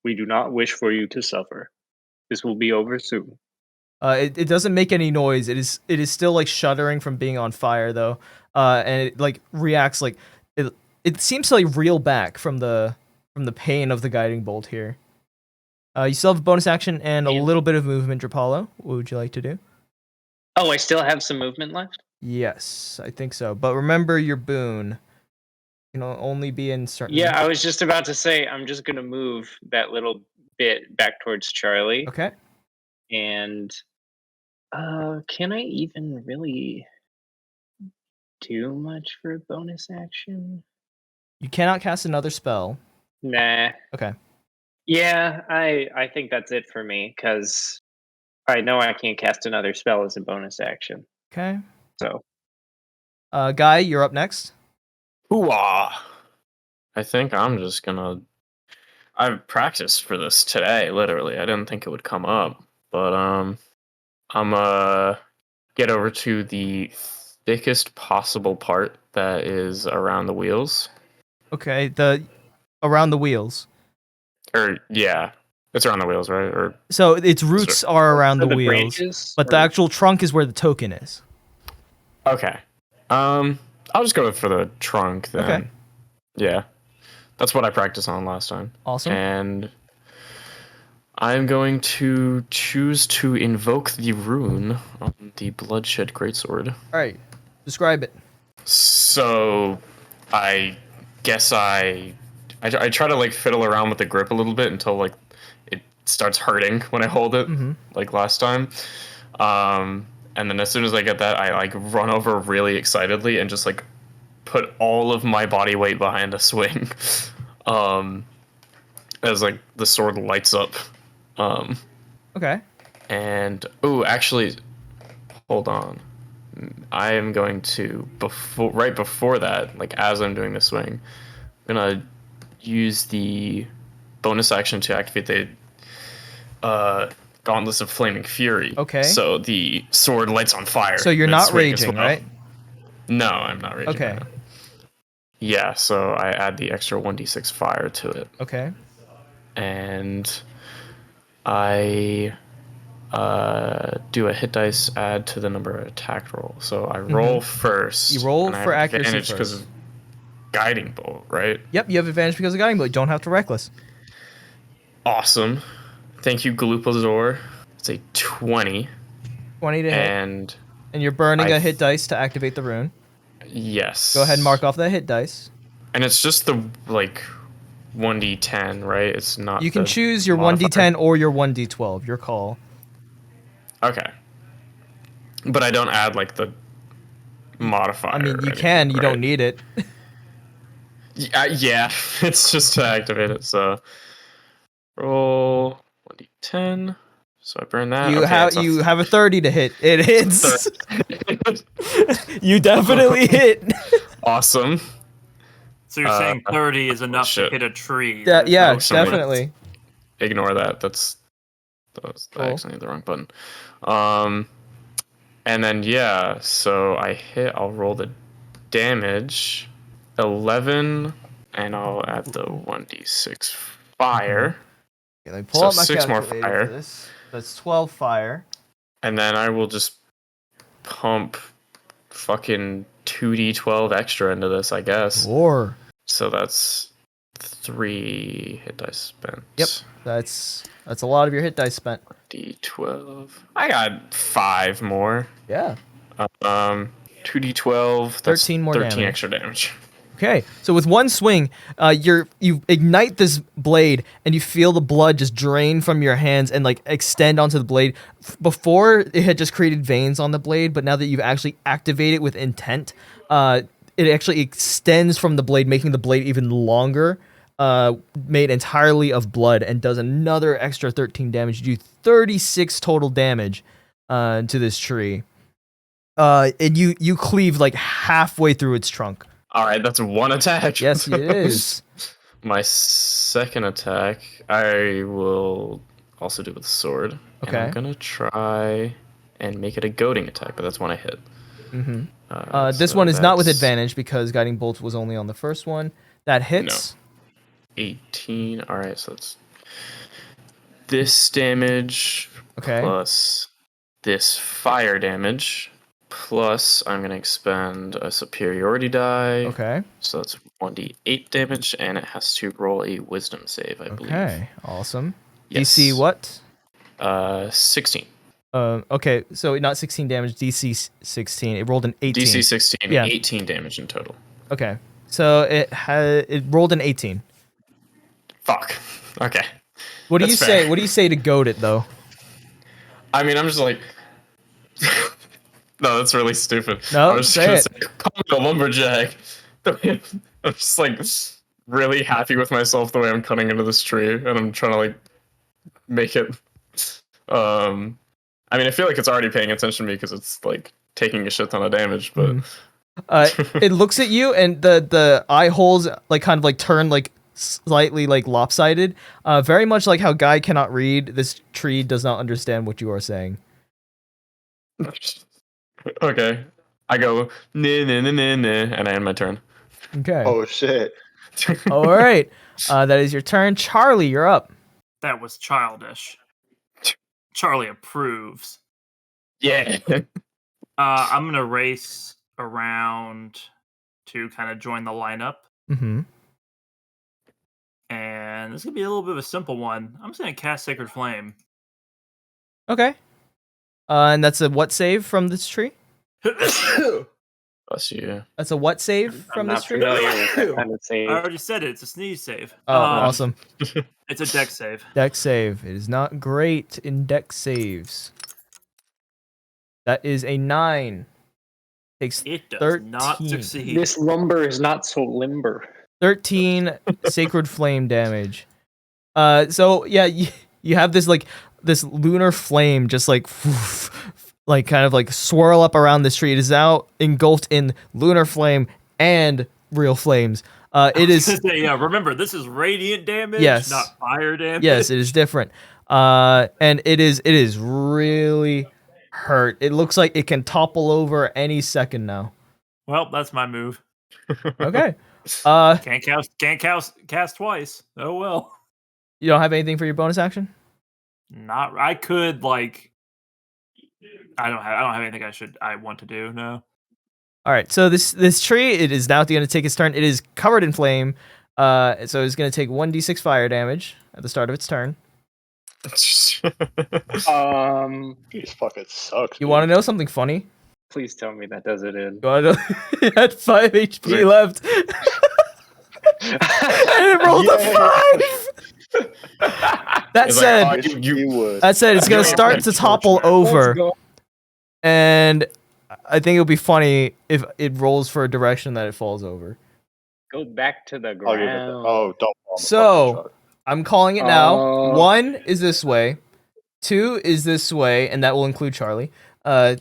We do not wish for you to suffer. This will be over soon. It doesn't make any noise. It is still like shuddering from being on fire though. And it like reacts like it seems to like reel back from the pain of the guiding bolt here. You still have a bonus action and a little bit of movement, Drapollo. What would you like to do? Oh, I still have some movement left? Yes, I think so. But remember your boon. You know, only be in certain. Yeah, I was just about to say, I'm just going to move that little bit back towards Charlie. Okay. And can I even really do much for a bonus action? You cannot cast another spell. Nah. Okay. Yeah, I think that's it for me, because I know I can't cast another spell as a bonus action. Okay. So, Guy, you're up next. Hoo-ah. I think I'm just gonna. I've practiced for this today, literally. I didn't think it would come up, but I'm get over to the thickest possible part that is around the wheels. Okay. Around the wheels. Or yeah, it's around the wheels, right? Or So its roots are around the wheels, branches, but the actual trunk is where the token is. okay. I'll just go for the trunk then. Okay. Yeah, that's what I practiced on last time. Awesome. And I'm going to choose to invoke the rune on the Bloodshed Greatsword. All right. Describe it. So, I guess I try to like fiddle around with the grip a little bit until like it starts hurting when I hold it, like last time. And then as soon as I get that, I like run over really excitedly and just like put all of my body weight behind a swing. As like the sword lights up. Okay. And actually, hold on. I am going to right before that, like as I'm doing the swing, I'm gonna use the bonus action to activate the Gauntlets of Flaming Fury. Okay. So the sword lights on fire. So you're not raging, right? No, I'm not raging. Okay. Right now. Yeah, so I add the extra 1d6 fire to it. Okay. And I do a hit dice add to the number of attack roll. So I roll first. You roll and I for have accuracy advantage first. guiding bolt, right? Yep, you have advantage because of guiding bolt. You don't have to reckless. Awesome. Thank you, Galupazor. It's a 20. 20 to hit. And you're burning a hit dice to activate the rune. Yes. Go ahead and mark off that hit dice. And it's just the, like, 1d10, right? It's not You can the choose your modifier. 1d10 or your 1d12. Your call. Okay. But I don't add, like, the modifier. I mean, or you anything, can. You right? don't need it. Yeah, it's just to activate it. So roll 1d10. So I burn that. You Okay, you have a 30 to hit. It hits. 30. You definitely hit. Awesome. So you're saying 30 is enough to shit. hit a tree? Yeah, no, somebody- definitely. Ignore that. That's Cool. I accidentally hit the wrong button. And then yeah, so I hit. I'll roll the damage. 11, and I'll add the 1d6 fire. Okay, let me pull So up my 6 more calculator fire. for this. That's 12 fire. And then I will just pump fucking 2d12 extra into this, I guess. Or So that's 3 hit dice spent. Yep. That's a lot of your hit dice spent. D12. I got 5 more. Yeah. 2d12. That's 13 more 13 damage. extra damage. Okay, so with one swing, you ignite this blade and you feel the blood just drain from your hands and like extend onto the blade. Before it had just created veins on the blade, but now that you've actually activated with intent, it actually extends from the blade, making the blade even longer. Made entirely of blood and does another extra 13 damage. You do 36 total damage to this tree. And you cleave like halfway through its trunk. All right, that's 1 attack. Yes, it is. My second attack, I will also do with the sword. Okay. And I'm gonna try and make it a goading attack, but that's when I hit. Mm-hmm. This So one is not with that's advantage because Guiding Bolt was only on the first one. That hits. 18. All right, so it's this damage Okay. plus this fire damage. Plus, I'm going to expend a superiority die. Okay. So that's 1d8 damage, and it has to roll a wisdom save, I believe. Okay. Awesome. Yes. DC what? 16. Okay, so not 16 damage, DC 16. It rolled an 18. DC 16, Yeah. 18 damage in total. Okay. So it rolled an 18. Fuck. Okay. What do That's you fair. say? What do you say to goad it though? I mean, I'm just like... No, that's really stupid. No, I was just say gonna it. say, call me a lumberjack. I'm just like really happy with myself the way I'm cutting into this tree, and I'm trying to like make it. I mean, I feel like it's already paying attention to me because it's like taking a shit ton of damage, but It looks at you, and the eye holes like kind of like turn like slightly like lopsided. Very much like how Guy cannot read. This tree does not understand what you are saying. okay. I go nah, nah, nah, nah, nah, and I end my turn. Okay. Oh shit. All right. That is your turn, Charlie. You're up. That was childish. Charlie approves. Yeah. I'm gonna race around to kind of join the lineup, Mm-hmm. and this is gonna be a little bit of a simple one. I'm just gonna cast Sacred Flame. Okay. And that's a what save from this tree? Bless you. That's a what save I'm from this not tree? familiar with that kind of save. I already said it. It's a sneeze save. Oh, awesome. It's a deck save. Deck save. It is not great in deck saves. That is a 9. Takes It does 13. not succeed. This lumber is not so limber. 13 sacred flame damage. So yeah, you have this like this lunar flame just like like kind of like swirl up around this tree. It is now engulfed in lunar flame and real flames. It is Yeah, remember this is radiant damage, Yes. not fire damage. yes, it is different. And it is really hurt. It looks like it can topple over any second now. Well, that's my move. Okay. Can't cast twice. Oh well. You don't have anything for your bonus action? Not. I could like. I don't have anything I want to do. No. All right, so this tree, it is now going to take its turn. It is covered in flame, so it's going to take 1d6 fire damage at the start of its turn. This fucking sucks. You want to know something funny? Please tell me that does it in. You want to know? It had 5 HP left. And it rolled a 5! That said, it's going to start to topple over. And I think it'll be funny if it rolls for a direction that it falls over. Go back to the ground. Don't fall on the So, fucking truck. I'm calling it now. 1 is this way. 2 is this way, and that will include Charlie. 3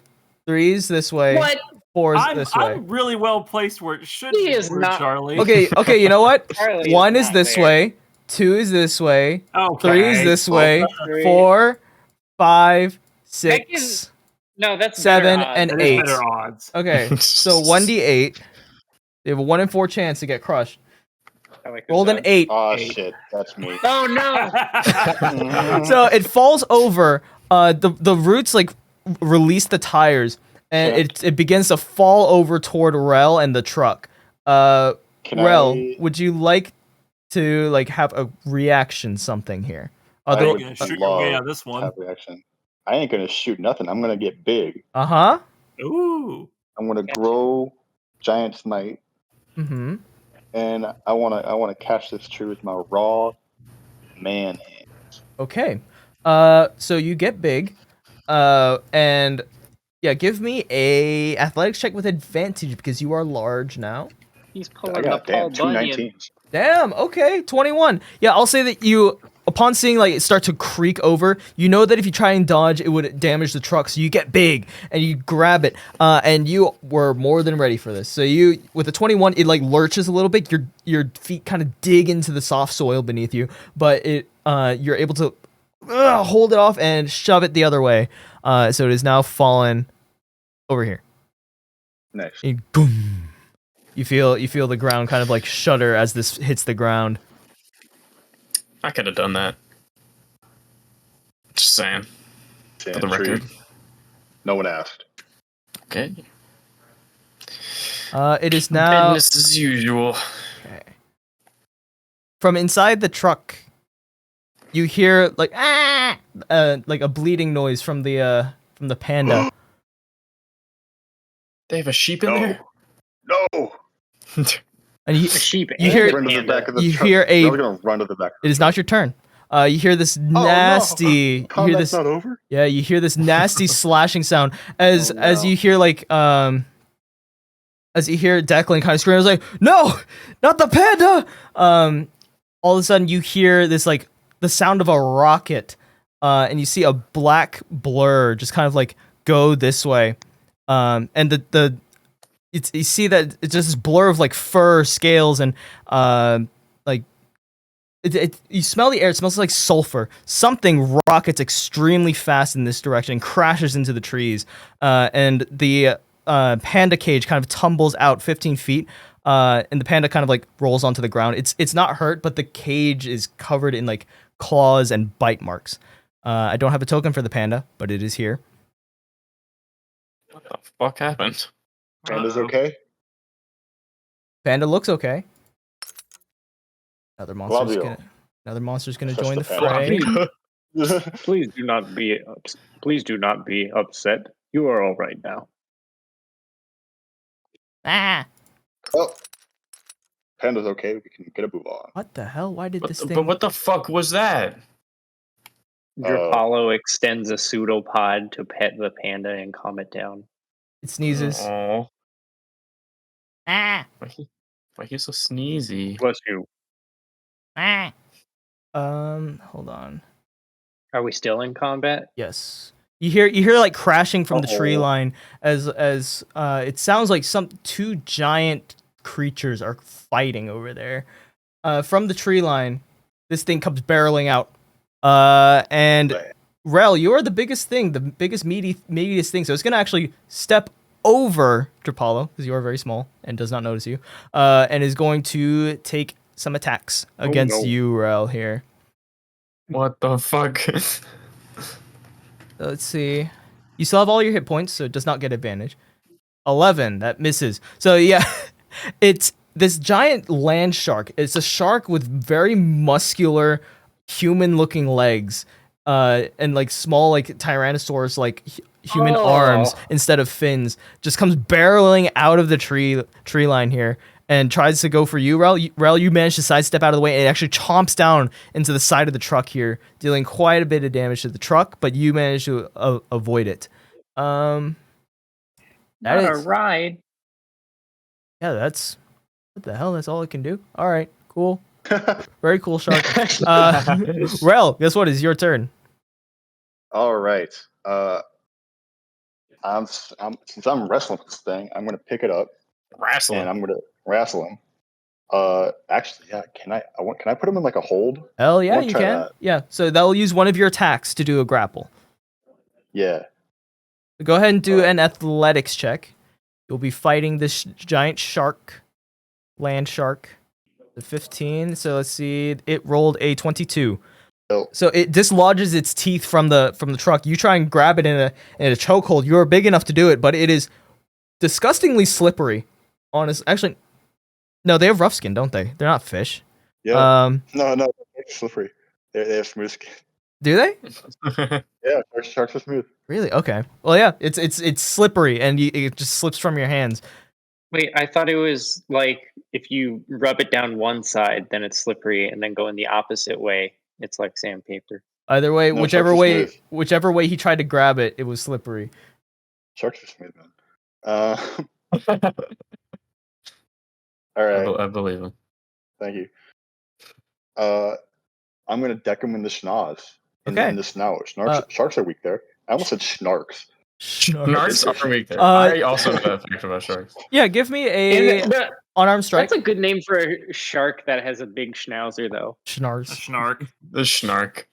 is this way. What? 4 is this way. I'm really well placed where it should He be, is not- Charlie. Okay, you know what? Charlie 1 is not this there. way. 2 is this way. Okay. 3 is this way. Three. 4, 5, That 6, is- No, that's 7, better odds. and That is 8. better odds. Okay, so 1d8. They have a 1 in 4 chance to get crushed. I like this Rolled an odds. 8. Oh shit, that's me. Oh no! So it falls over. The roots like release the tires, and it begins to fall over toward Rell and the truck. Can Rell, I- would you like to like have a reaction something here? You're Other, gonna shoot your way out of this one. Have reaction. I ain't gonna shoot nothing. I'm gonna get big. uh-huh. Ooh. I'm gonna grow giant smite, Mm-hmm. and I wanna catch this tree with my raw man hands. Okay. So you get big. And yeah, give me a athletics check with advantage because you are large now. He's I pulling got up Paul damn 2 Bunyan. 19s. Damn, okay, 21. Yeah, I'll say that you, upon seeing like it start to creak over, you know that if you try and dodge, it would damage the truck, so you get big, and you grab it, and you were more than ready for this. So you, with a 21, it like lurches a little bit, your feet kind of dig into the soft soil beneath you, but you're able to hold it off and shove it the other way, so it is now fallen over here. Next. And boom. You feel the ground kind of like shudder as this hits the ground. I could have done that. Just saying. For the Tree. record. No one asked. Okay. It is now Business as usual. okay. From inside the truck. You hear like like a bleeding noise from the panda. They have a sheep in there? No. And you A sheep. You hear- Run to the panda. back of the you truck. hear a- I was gonna run to the back. it is not your turn. You hear this nasty you hear Combat's this not over. yeah, you hear this nasty slashing sound as Oh, as no. you hear like as you hear Declan kind of scream, I was like, "No! Not the panda!" All of a sudden you hear this like the sound of a rocket, and you see a black blur just kind of like go this way. And you see that it's just this blur of like fur, scales, and like you smell the air. It smells like sulfur. Something rockets extremely fast in this direction and crashes into the trees. And the panda cage kind of tumbles out 15 feet. And the panda kind of like rolls onto the ground. It's not hurt, but the cage is covered in like claws and bite marks. I don't have a token for the panda, but it is here. What the fuck happened? Panda's Uh-oh. okay. Panda looks okay. Another monster's Flavio. gonna Trust join the the panda. fray. Please do not be upset. You are all right now. Ah! Oh, Panda's okay. We can get a move on. What the hell? Why did this thing? But what the fuck was that? Drapollo extends a pseudopod to pet the panda and calm it down. It sneezes. Oh, Ah! why he's so sneezy? Bless you. Ah! Hold on. Are we still in combat? Yes. You hear like crashing from the tree Uh-oh. line as it sounds like two giant creatures are fighting over there. From the tree line, this thing comes barreling out. And Rell, you're the biggest thing, the biggest meatiest thing. So it's gonna actually step over Drapollo because you are very small and does not notice you. And is going to take some attacks against no. you, Rell. Here. What the fuck? Let's see. You still have all your hit points, so it does not get advantage. 11. That misses. So yeah, it's this giant land shark. It's a shark with very muscular, human-looking legs, and like small, like Tyrannosaurus, like human arms instead of fins. Just comes barreling out of the tree line here and tries to go for you, Rell. Rell, you manage to sidestep out of the way. It actually chomps down into the side of the truck here, dealing quite a bit of damage to the truck, but you manage to avoid it. That Not a is, ride. yeah, that's what the hell. That's all it can do. All right, cool, very cool shark. Rell, guess what? It's your turn. All right. Since I'm wrestling this thing, I'm gonna pick it up Wrestling. and I'm gonna wrestle him. Actually, yeah. Can I put him in like a hold? Hell I yeah, wanna you try can. that. Yeah, so that'll use one of your attacks to do a grapple. Yeah. Go ahead and do an athletics check. You'll be fighting this giant shark, land shark. The 15. So let's see. It rolled a 22. Oh. So it dislodges its teeth from the truck. You try and grab it in a chokehold. You're big enough to do it, but it is disgustingly slippery. Actually, no, they have rough skin, don't they? They're not fish. Yeah. No, they're slippery. They have smooth skin. Do they? Yeah, sharks are smooth. Really? Okay. Well, yeah. It's slippery and it just slips from your hands. Wait, I thought it was like if you rub it down one side, then it's slippery, and then go in the opposite way, it's like sandpaper. Either way, No, whichever sharks are way, smooth. whichever way he tried to grab it, it was slippery. Sharks are smooth, man. All right. I believe him. Thank you. I'm gonna deck him in the schnoz. Okay. In the snout. Sharks are weak there. I almost said schnarks. Sharks are weak there. Uh, I also know that fact about sharks. Yeah, give me a unarmed strike. That's a good name for a shark that has a big schnauzer, though. A Schnars. snark. The snark.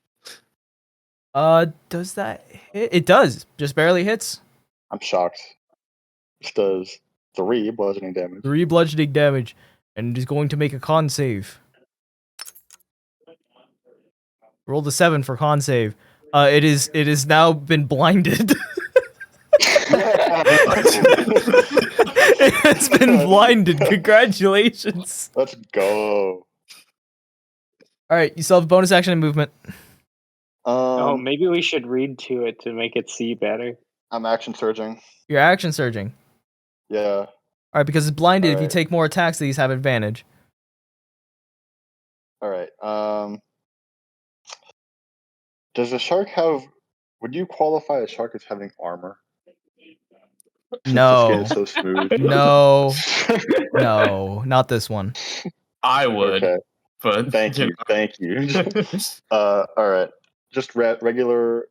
Does that hit? It does. Just barely hits. I'm shocked. This does 3 bludgeoning damage. 3 bludgeoning damage, and it is going to make a con save. Roll the 7 for con save. It is now been blinded. It has been blinded. Congratulations. Let's go. All right, you still have bonus action and movement. Oh, maybe we should read to it to make it see better. I'm action surging. You're action surging. Yeah. All right, because it's blinded. If you Alright. take more attacks, these have advantage. All right. Does a shark have? Would you qualify a shark as having armor? No. Its skin is so smooth. No, no, not this one. I would, Okay. but Thank you. Thank you. All right. Just regular,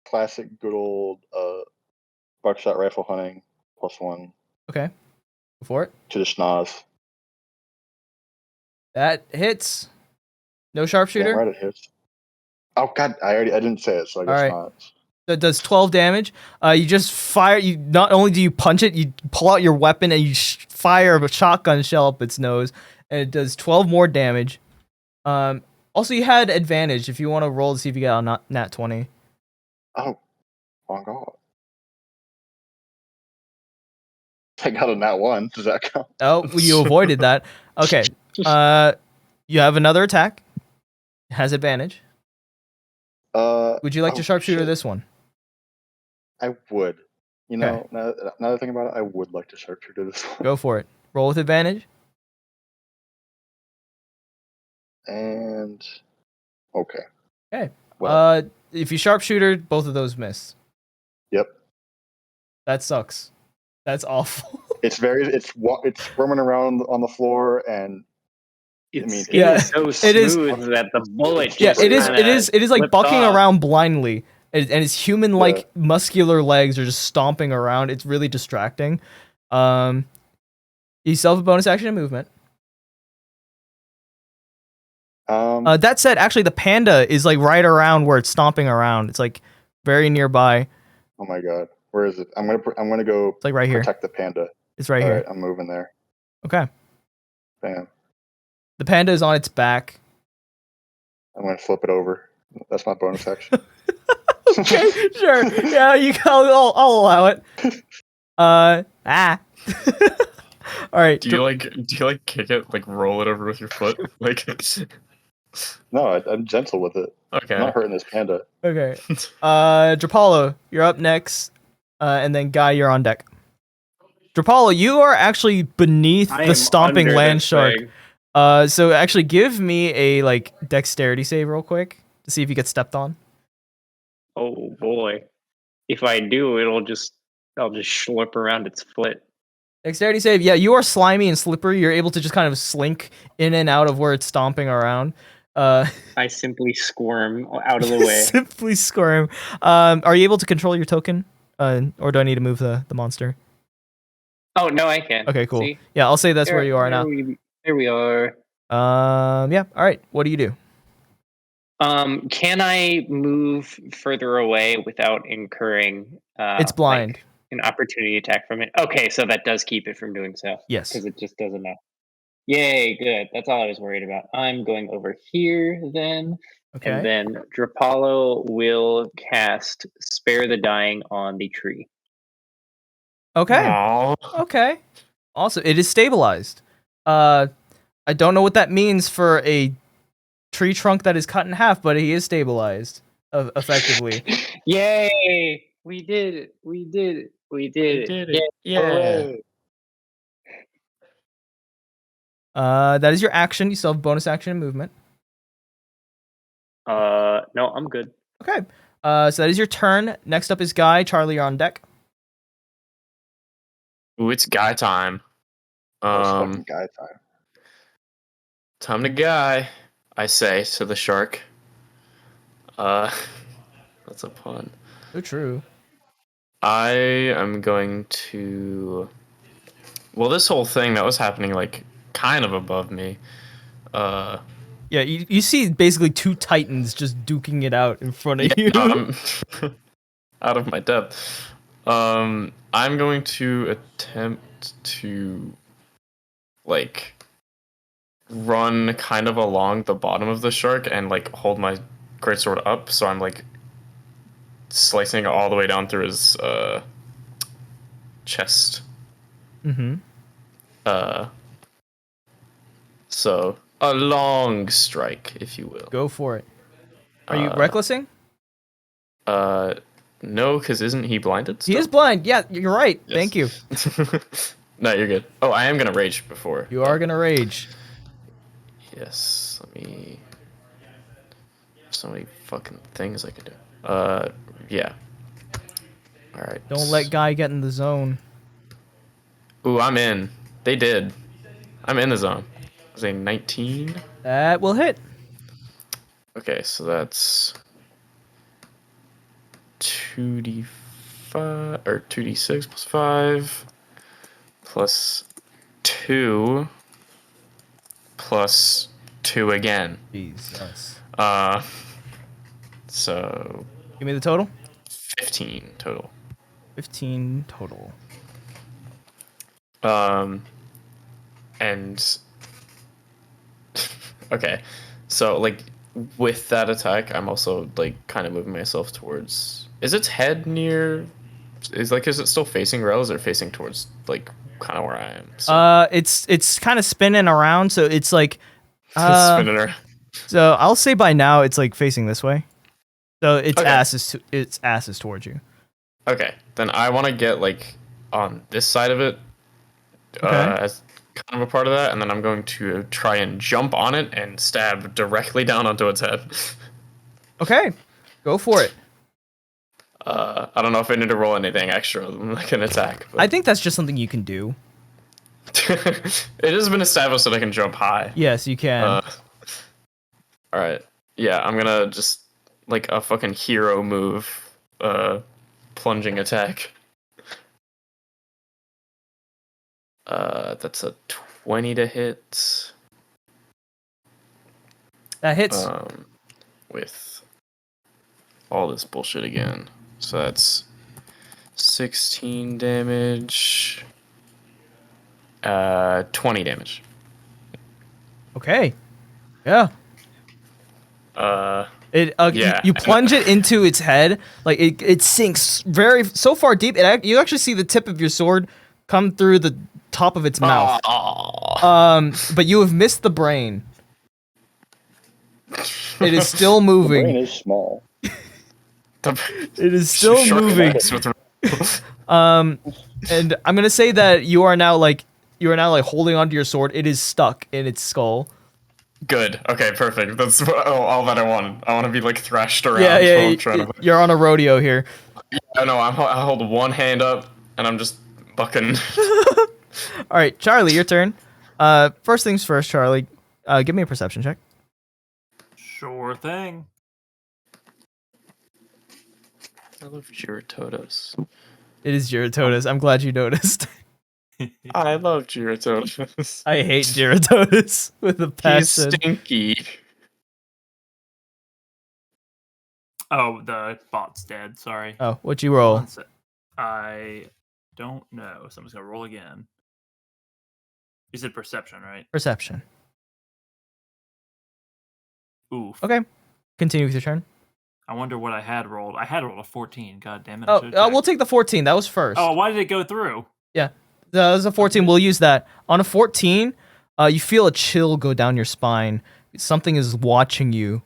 classic, good old buckshot rifle hunting +1 Okay, go for it. to the schnoz. That hits. No Damn sharpshooter. right, it hits. Oh God, I didn't say it, so I guess Alright. not. That does 12 damage. You just fire. You not only do you punch it, you pull out your weapon and you fire a shotgun shell up its nose, and it does 12 more damage. Also, you had advantage if you want to roll to see if you get a nat 20. Oh God. I got a nat 1. Does that count? Oh, you avoided that. Okay. You have another attack. It has advantage. Would you like to sharpshooter shit. this one? I would. You know, Okay. now that I think about it, I would like to sharpshooter this one. Go for it. Roll with advantage. And okay. Okay. Well, If you sharpshooter, both of those miss. Yep. That sucks. That's awful. it's squirming around on the floor, and Its mean, skin yeah, is so it is- smooth that the bullet. Yeah, just it is. kinda It is like slipped bucking off. around blindly, and its human-like muscular legs are just stomping around. It's really distracting. You still have a bonus action and movement. That said, actually, the panda is like right around where it's stomping around. It's like very nearby. oh my God, where is it? I'm gonna go It's like right here. protect the panda. It's right All here. right, I'm moving there. Okay. Bam. The panda is on its back. I'm gonna flip it over. That's my bonus action. Okay, sure. Yeah, I'll allow it. Ah. All right. Do you like kick it, like roll it over with your foot? Like No, I'm gentle with it. I'm okay. not hurting this panda. Okay. Drapollo, you're up next. And then Guy, you're on deck. Drapollo, you are actually beneath I the am stomping under land this shark. thing. So actually give me a like dexterity save real quick to see if you get stepped on. Oh boy. If I do, I'll just schlep around its foot. Dexterity save. Yeah, you are slimy and slippery. You're able to just kind of slink in and out of where it's stomping around. I simply squirm out of the way. Simply squirm. Are you able to control your token? Or do I need to move the monster? Oh no, I can. Okay, cool. See? Yeah, I'll say that's where you are now. There we are. Yeah. All right. What do you do? Can I move further away without incurring It's blind. like, an opportunity attack from it? Okay, so that does keep it from doing so. Yes. Because it just doesn't know. Yay, good. That's all I was worried about. I'm going over here then. Okay. And then Drapollo will cast Spare the Dying on the tree. Okay. Aw. Okay. Also, it is stabilized. I don't know what that means for a tree trunk that is cut in half, but he is stabilized effectively. Yay! We did it. We did it. We did it. did it. Yay. Yeah. Hooray. That is your action. You still have bonus action and movement. No, I'm good. Okay. So that is your turn. Next up is Guy. Charlie, you're on deck. Ooh, it's guy time. It's fucking guy time. Time to guy, I say to the shark. That's a pun. So true. I am going to. Well, this whole thing that was happening, like, kind of above me. Yeah, you see basically two titans just duking it out in front of you. I'm out of my depth. I'm going to attempt to, like, run kind of along the bottom of the shark and, like, hold my greatsword up, so I'm, like, slicing all the way down through his chest. Mm-hmm. So a long strike, if you will. Go for it. Are you recklessing? No, because isn't he blinded still? He is blind. Yeah, you're right. Yes. Thank you. No, you're good. Oh, I am gonna rage before. You are gonna rage. Yes. So many fucking things I can do. Yeah. All right. Don't let Guy get in the zone. Ooh, I'm in. They did. I'm in the zone. Was a 19? That will hit. Okay, so that's 2d5 or 2d6 plus 5 plus 2 plus 2 again. Jesus. So Give me the total. 15 total. 15 total. And okay, so like with that attack, I'm also like kind of moving myself towards. Is its head near? Is it still facing Rell? Or is it facing towards like kind of where I am? So, It's kind of spinning around, so it's like spinning around. So I'll say by now it's like facing this way. So its Okay. ass is towards you. Okay, then I want to get like on this side of it as kind of a part of that, and then I'm going to try and jump on it and stab directly down onto its head. Okay, go for it. I don't know if I need to roll anything extra than like an attack. But I think that's just something you can do. it has been established that I can jump high. Yes, you can. All right. Yeah, I'm gonna just like a fucking hero move, plunging attack. That's a 20 to hit. That hits. With all this bullshit again. So that's 16 damage. 20 damage. Okay. Yeah. It Yeah. you plunge it into its head, like it sinks so far deep. You actually see the tip of your sword come through the top of its mouth. But you have missed the brain. It is still The moving. brain is small. It is still moving. And I'm gonna say that you are now like holding onto your sword. It is stuck in its skull. Good. Okay, perfect. That's all that I wanted. I want to be like thrashed around. Yeah. You're on a rodeo here. I know. I hold one hand up and I'm just bucking. All right, Charlie, your turn. First things first, Charlie. Give me a perception check. Sure thing. I love Giratodos. It is Giratodos. I'm glad you noticed. I love Giratodos. I hate Giratodos with a He's passion. stinky. Oh, the bot's dead. Sorry. Oh, what'd you roll? I don't know. So I'm just gonna roll again. You said perception, right? Perception. Oof. Okay. Continue with your turn. I wonder what I had rolled. I had rolled a 14. God damn it. We'll take the 14. That was first. Oh, why did it go through? Yeah. That was a 14. We'll use that. On a 14, you feel a chill go down your spine. Something is watching you.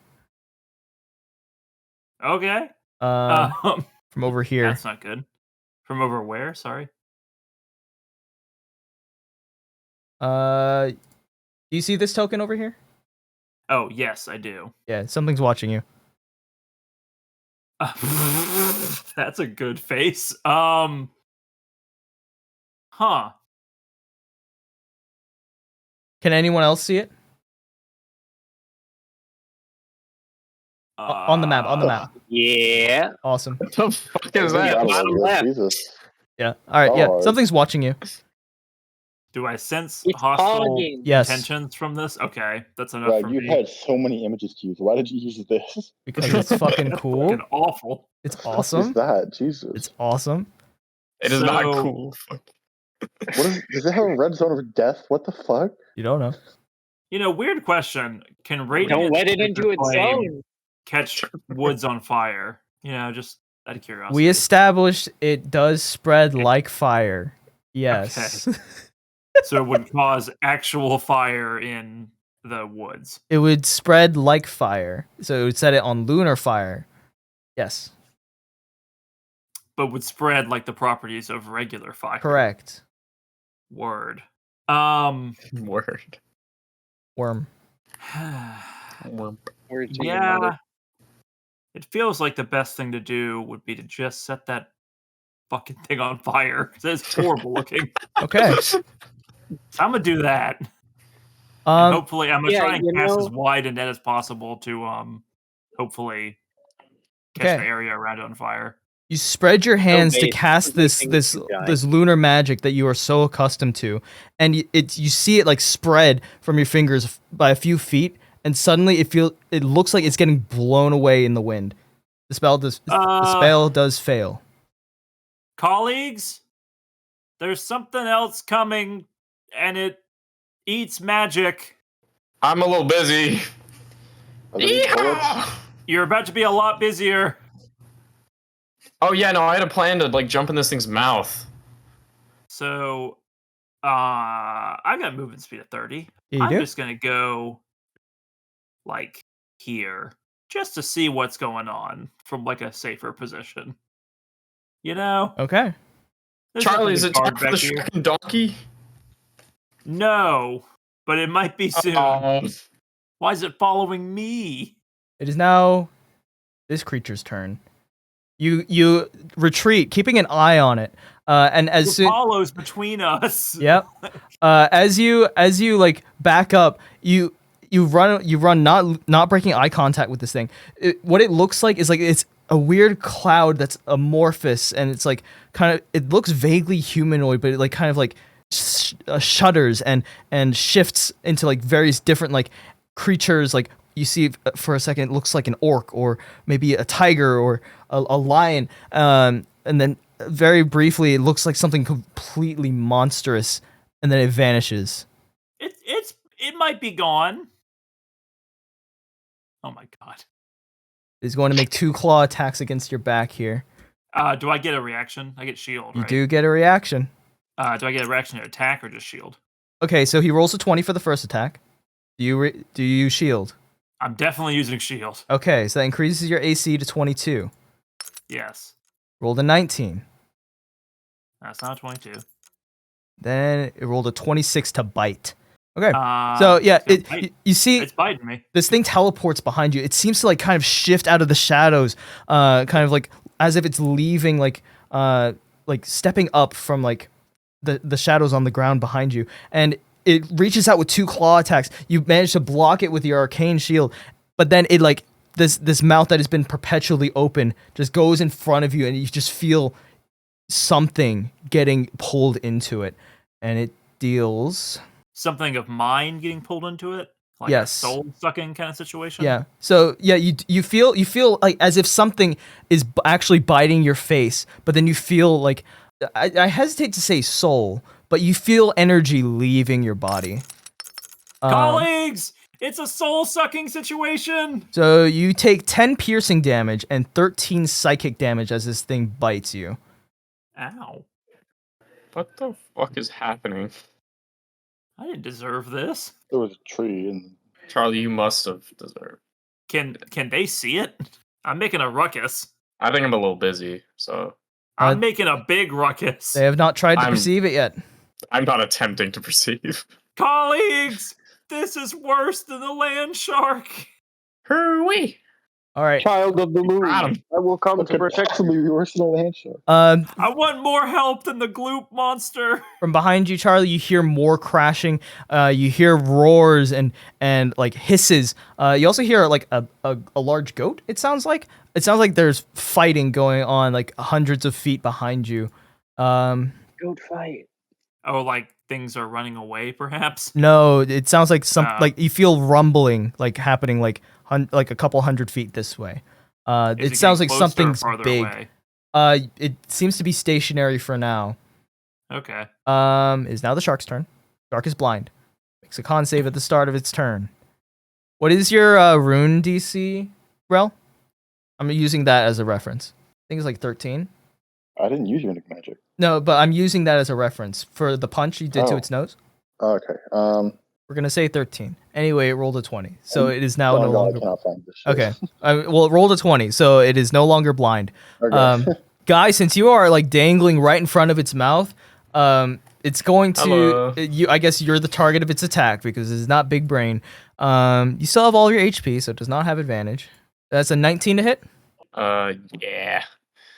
Okay. From over here. That's not good. From over where? Sorry. Do you see this token over here? Oh, yes, I do. Yeah, something's watching you. That's a good face. Huh. Can anyone else see it? On the map. Yeah. Awesome. What the fuck is that? Bottom left. Jesus. Yeah. All right. Yeah. Oh. Something's watching you. Do I sense It's hostile hogging. Yes. intentions from this? Okay, that's enough Right, for you me. had so many images to use. Why did you use this? Because it's fucking That's cool. fucking awful. It's What is awesome. that? Jesus. It's awesome. It is not So- cool. Fuck. What is? Does it have a red zone of death? What the fuck? You don't know. You know, weird question. Can radiant Don't let it Sacred into its Flame zone. catch woods on fire? You know, just out of curiosity. We established it does spread like fire. Yes. So it would cause actual fire in the woods. It would spread like fire. So it would set it on lunar fire. Yes. But would spread like the properties of regular fire. Correct. Word. Word. Worm. Word to your Yeah. mother. It feels like the best thing to do would be to just set that fucking thing on fire. It's horrible looking. Okay. So I'm gonna do that. And hopefully, I'm gonna yeah, try and you cast know- as wide a net as possible to hopefully catch Okay. the area around it on fire. You spread your hands to base. cast this Everything's giant. this lunar magic that you are so accustomed to, and you see it like spread from your fingers by a few feet, and suddenly it looks like it's getting blown away in the wind. The spell does fail. Colleagues, there's something else coming, and it eats magic. I'm a little busy. Are there any bullets? Yeehaw! You're about to be a lot busier. Oh yeah, no, I had a plan to like jump in this thing's mouth. So, I got movement speed at 30. Yeah, you I'm do? just gonna go like here just to see what's going on from like a safer position. You know, Okay. There's Charlie, nothing is to it guard time for the back here. fucking donkey? No, but it might be soon. Oh, Why is it following me? It is now this creature's turn. You retreat, keeping an eye on it, and as soon Apollo's between us. yep, as you like back up, you run not breaking eye contact with this thing. What it looks like is like it's a weird cloud that's amorphous, and it's like it looks vaguely humanoid, but it like kind of like shudders and shifts into like various different like creatures. Like you see for a second, it looks like an orc or maybe a tiger or a lion, and then very briefly it looks like something completely monstrous, and then it vanishes. It might be gone. Oh my god. He's going to make 2 claw attacks against your back here. Do I get a reaction? I get shield, You right? do get a reaction. Do I get a reaction to attack or just shield? Okay, so he rolls a 20 for the first attack. Do you use shield? I'm definitely using shield. Okay, so that increases your AC to 22. Yes. Rolled a 19. That's not 22. Then it rolled a 26 to bite. Okay. So yeah, you see, it's biting me. this thing teleports behind you. It seems to like kind of shift out of the shadows, kind of like as if it's leaving, like stepping up from like the shadows on the ground behind you, and it reaches out with 2 claw attacks. You manage to block it with your arcane shield, but then it like this mouth that has been perpetually open just goes in front of you, and you just feel something getting pulled into it, and it deals something of mine getting pulled into it. Like yes. A soul sucking kind of situation. Yeah. So yeah, you feel like as if something is actually biting your face, but then you feel like I hesitate to say soul, but you feel energy leaving your body. Colleagues, it's a soul sucking situation. So you take 10 piercing damage and 13 psychic damage as this thing bites you. Ow. What the fuck is happening? I didn't deserve this. There was a tree and Charlie, you must have deserved. Can they see it? I'm making a ruckus. I think I'm a little busy, so I'm making a big ruckus. They have not tried to perceive it yet. I'm not attempting to perceive. Colleagues, this is worse than the land shark. Hurry! All right. Child of the moon, Got him. I will come what to could protect you. possibly be worse than a land shark? I want more help than the gloop monster. From behind you, Charlie, you hear more crashing. You hear roars and like hisses. You also hear like a large goat. It sounds like there's fighting going on like hundreds of feet behind you. Goat fight. Oh, like things are running away, perhaps? No, it sounds like like you feel rumbling like happening like a couple hundred feet this way. It sounds like something's big. Away? It seems to be stationary for now. Okay. Is now the shark's turn. Shark is blind. Makes a con save at the start of its turn. What is your rune DC, Rell? I'm using that as a reference. I think it's like 13. I didn't use Runic Magic. No, but I'm using that as a reference for the punch you did to its nose. Okay. We're gonna say 13. Anyway, it rolled a 20, so it is now no longer. I cannot find this shit. Okay. Well, it rolled a 20, so it is no longer blind. Okay. Guy, since you are like dangling right in front of its mouth, it's going to. I guess you're the target of its attack because it's not big brain. You still have all your HP, so it does not have advantage. That's a 19 to hit. Yeah.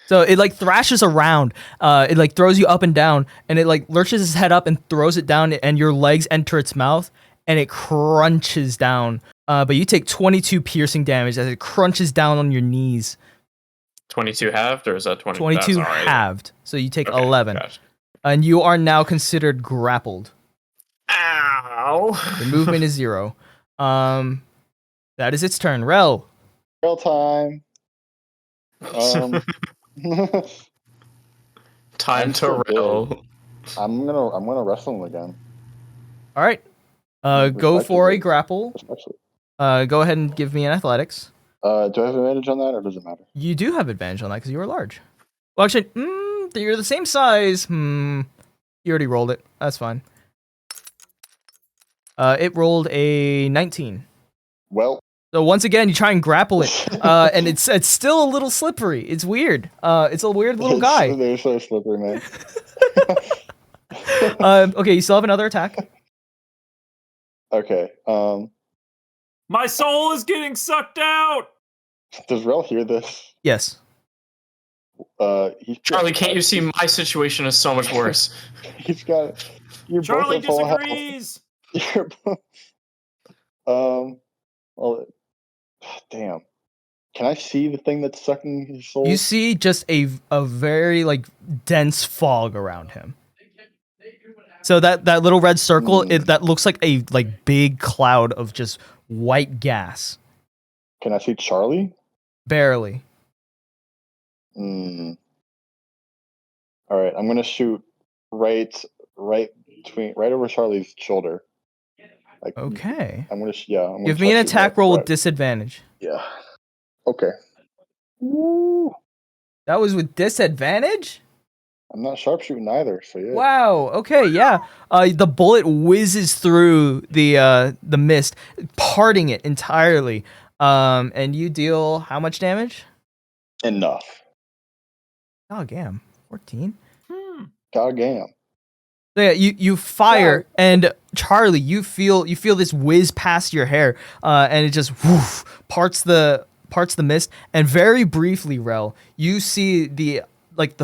So it like thrashes around, it like throws you up and down, and it like lurches its head up and throws it down, and your legs enter its mouth, and it crunches down. But you take 22 piercing damage as it crunches down on your knees. 22 halved, or is that 20? 22 halved, so you take 11. Gotcha. And you are now considered grappled. Ow! The movement is 0. That is its turn. Rell. Real time. Time to Rell. I'm gonna wrestle him again. All right. Go for a grapple. Especially. Go ahead and give me an athletics. Do I have advantage on that, or does it matter? You do have advantage on that because you are large. Well, actually, you're the same size. You already rolled it. That's fine. It rolled a 19. Well. So once again, you try and grapple it, and it's still a little slippery. It's weird. It's a weird little guy. They're so slippery, man. Okay, you still have another attack. Okay. My soul is getting sucked out. Does Rell hear this? Yes. Charlie, can't you see my situation is so much worse? He's got. Charlie disagrees. Well, damn. Can I see the thing that's sucking his soul? You see just a very like dense fog around him. So that little red circle, that looks like a like big cloud of just white gas. Can I see Charlie? Barely. All right, I'm gonna shoot right over Charlie's shoulder. Okay. I'm gonna Give me an attack roll with disadvantage. Yeah. Okay. Woo. That was with disadvantage? I'm not sharpshooting either, so yeah. Wow. Okay, yeah. The bullet whizzes through the mist, parting it entirely. And you deal how much damage? Enough. Oh, damn. 14. Goddamn. So yeah, you fire, and Charlie, you feel this whiz past your hair, and it just woof, parts the mist, and very briefly, Rell, you see the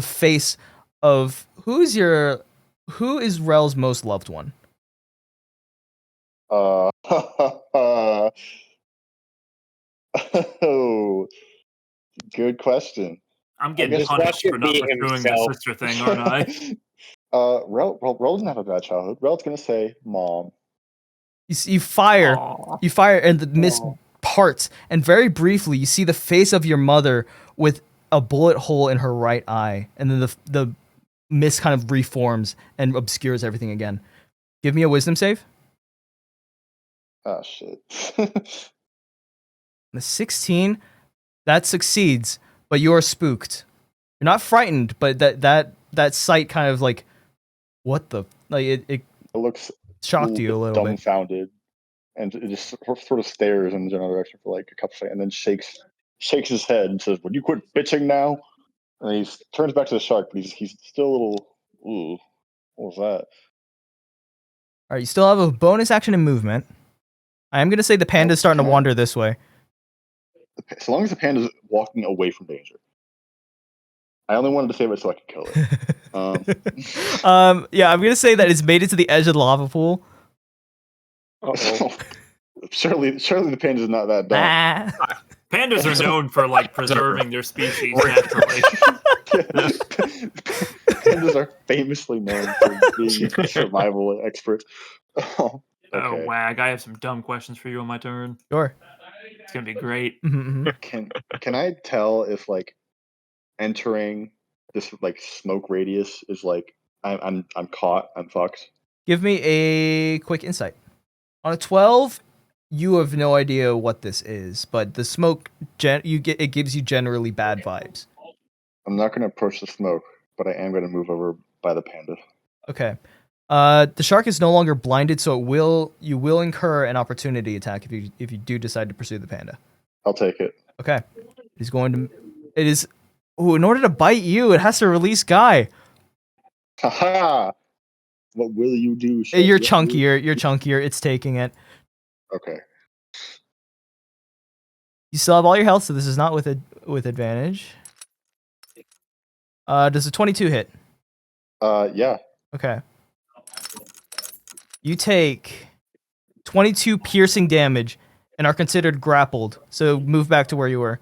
face of who is Rell's most loved one? Oh, good question. I'm getting guess punished watch for it not be pursuing the himself. sister thing, aren't I? Rell doesn't have a bad childhood. Rell's gonna say mom. You fire, Aw. and the mist parts, and very briefly, you see the face of your mother with a bullet hole in her right eye, and then the mist kind of reforms and obscures everything again. Give me a wisdom save. Oh shit. The 16, that succeeds, but you are spooked. You're not frightened, but that sight kind of like, what the, like it It looks shocked you a little bit. dumbfounded, and it just sort of stares in the general direction for like a couple seconds, and then shakes his head and says, "Would you quit bitching now?" And he turns back to the shark, but he's still a little. Ooh, what was that? All right, you still have a bonus action and movement. I am gonna say the panda's starting to wander this way. So long as the panda's walking away from danger. I only wanted to save it so I could kill it. Yeah, I'm gonna say that it's made it to the edge of the lava pool. Surely the panda's not that dumb. Pandas are known for like preserving their species naturally. Pandas are famously known for being survival experts. Oh, Wag, I have some dumb questions for you on my turn. Sure. It's gonna be great. Can I tell if like entering this like smoke radius is like I'm caught, I'm fucked? Give me a quick insight. On a 12, you have no idea what this is, but the smoke it gives you generally bad vibes. I'm not gonna approach the smoke, but I am gonna move over by the panda. Okay. The shark is no longer blinded, so you will incur an opportunity attack if you do decide to pursue the panda. I'll take it. Okay. In order to bite you, it has to release Guy. Haha! What will you do? You're chunkier. It's taking it. Okay. You still have all your health, so this is not with advantage. Does a 22 hit? Yeah. Okay. You take 22 piercing damage and are considered grappled. So move back to where you were.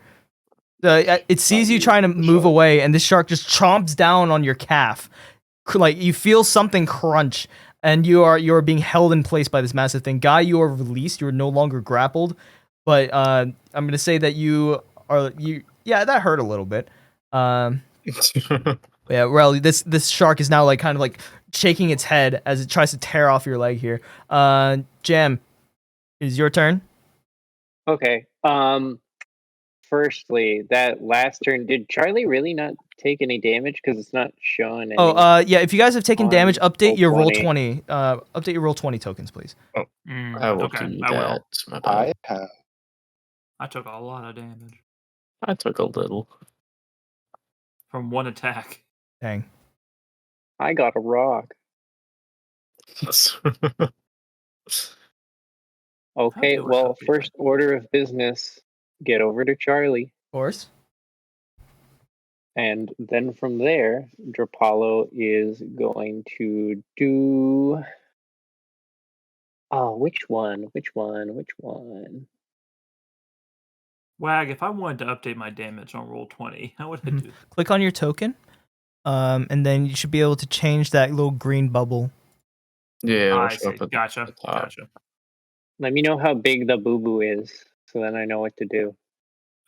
It sees you trying to move away, and this shark just chomps down on your calf. Like you feel something crunch, and you are being held in place by this massive thing. Guy, you are released. You are no longer grappled. But I'm gonna say that yeah, that hurt a little bit. Yeah, Rell, this shark is now like kind of like shaking its head as it tries to tear off your leg here. Jam, it is your turn. Okay. Firstly, that last turn, did Charlie really not take any damage? Because it's not showing any. Yeah, if you guys have taken damage, update your roll 20. 20. Update your roll 20 tokens, please. I will Okay, do I will. that. My bad. I took a lot of damage I took a little. from one attack. Dang. I got a rock. Okay, do I well, copy first order of business, get over to Charlie. Of course. And then from there, Drapollo is going to do... Oh, which one? Wag, if I wanted to update my damage on roll 20, how would I do that? Click on your token, and then you should be able to change that little green bubble. Yeah, I see. Gotcha. Let me know how big the boo-boo is, so then I know what to do.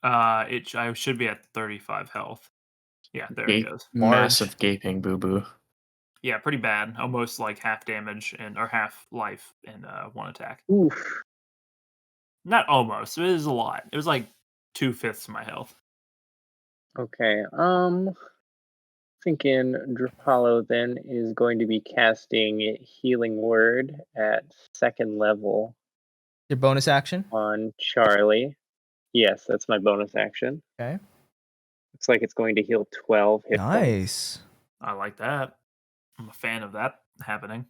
I should be at 35 health. Yeah, there it goes. Massive gaping boo-boo. Yeah, pretty bad. Almost like half damage or half life in one attack. Oof. Not almost. It was a lot. It was like 2/5 of my health. Okay. Thinking Drapollo then is going to be casting Healing Word at 2nd level Your bonus action. on Charlie. Yes, that's my bonus action. Okay. Looks like it's going to heal 12 hit points. Nice. I like that. I'm a fan of that happening.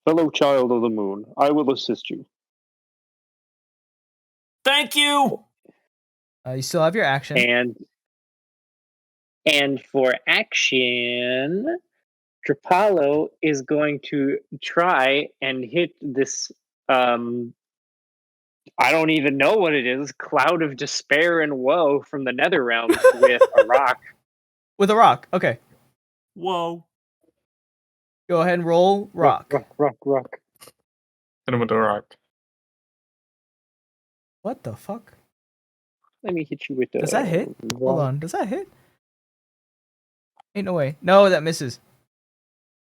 Fellow child of the moon, I will assist you. Thank you. You still have your action. And for action, Drapollo is going to try and hit this I don't even know what it is, cloud of despair and woe from the nether realm with a rock. With a rock. Okay. Whoa. Go ahead and roll rock. Rock. Hit him with the rock. What the fuck? Let me hit you with the Does that hit? rock. Hold on. Does that hit? Ain't no way. No, that misses.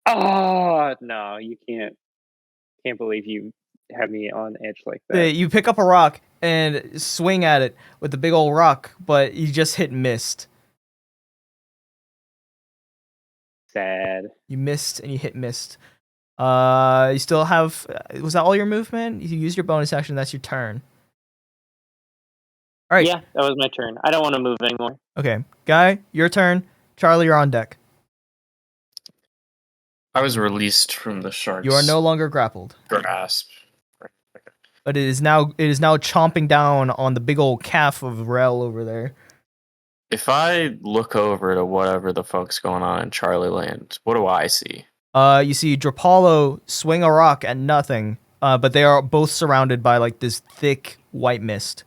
Oh, no, you can't. Can't believe you have me on edge like that. You pick up a rock and swing at it with the big old rock, but you just hit and missed. Sad. You missed and you hit missed. You still have. Was that all your movement? You used your bonus action. That's your turn. All right. Yeah, that was my turn. I don't want to move anymore. Okay, Guy, your turn. Charlie, you're on deck. I was released from the shark's You are no longer grappled, grasp. but it is now chomping down on the big old calf of Rell over there. If I look over to whatever the fuck's going on in Charlie Land, what do I see? You see Drapollo swing a rock at nothing, but they are both surrounded by like this thick white mist.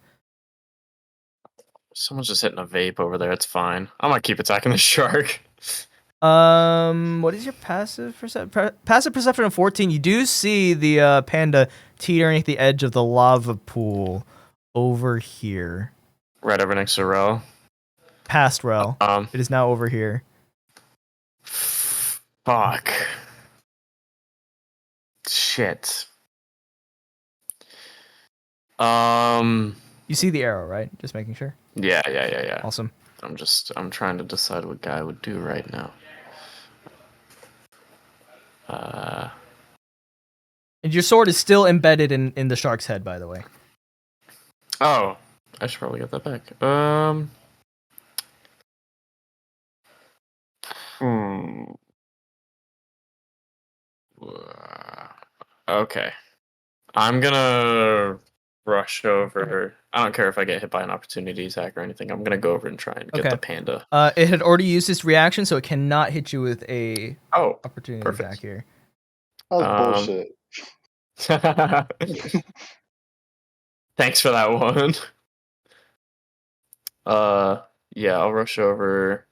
Someone's just hitting a vape over there. It's fine. I'm gonna keep attacking the shark. What is your passive perception? Passive perception of 14. You do see the panda teetering at the edge of the lava pool over here. Right over next to Rell. Past Rell. It is now over here. Fuck. Shit. You see the arrow, right? Just making sure. Yeah. Awesome. I'm trying to decide what Guy would do right now. And your sword is still embedded in the shark's head, by the way. Oh, I should probably get that back. Okay. I'm gonna rush over. I don't care if I get hit by an opportunity attack or anything. I'm gonna go over and try and get the panda. It had already used its reaction, so it cannot hit you with a opportunity perfect. attack here. That was bullshit. Thanks for that one. Yeah, I'll rush over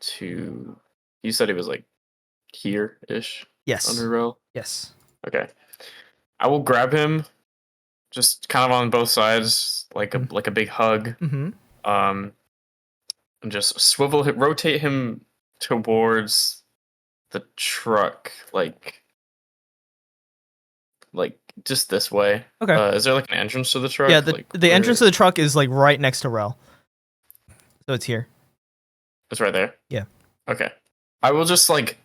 to. You said he was like here-ish. Yes. Under Rell. Yes. Okay. I will grab him, just kind of on both sides, like a big hug. Mm-hmm. And just rotate him towards the truck, like just this way. Okay. Is there like an entrance to the truck? Yeah, the entrance to the truck is like right next to Rell. So it's here. It's right there? Yeah. Okay. I will just like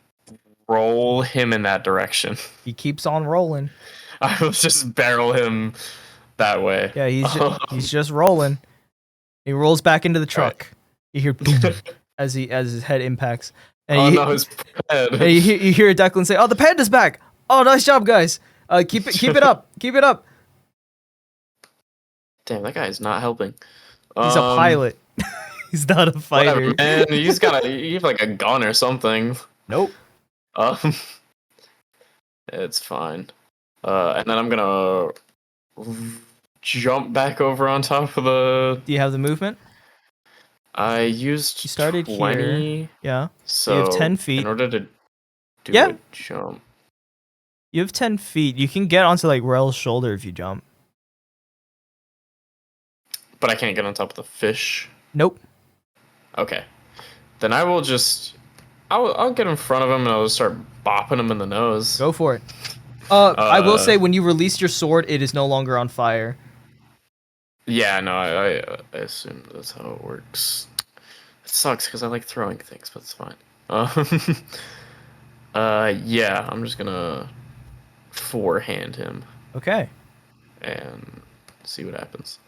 roll him in that direction. He keeps on rolling. I will just barrel him that way. Yeah, he's just rolling. He rolls back into the truck. Right. You hear boom as his head impacts. And his head. And you hear Declan say, "Oh, the panda's back! Oh, nice job, guys! Keep it up! Keep it up!" Damn, that guy is not helping. He's a pilot. He's not a fighter. Whatever, man. You have like a gun or something. Nope. It's fine. And then I'm gonna jump back over on top of the. Do you have the movement? I used. You started 20, here. Yeah. So you have 10 feet. In order to do a jump. You have 10 feet. You can get onto like Rell's shoulder if you jump. But I can't get on top of the fish. Nope. Okay. Then I will just. I'll get in front of him and I'll just start bopping him in the nose. Go for it. I will say when you release your sword, it is no longer on fire. Yeah, no, I assume that's how it works. sucks because I like throwing things, but it's fine. Yeah, I'm just gonna forehand him Okay. and see what happens.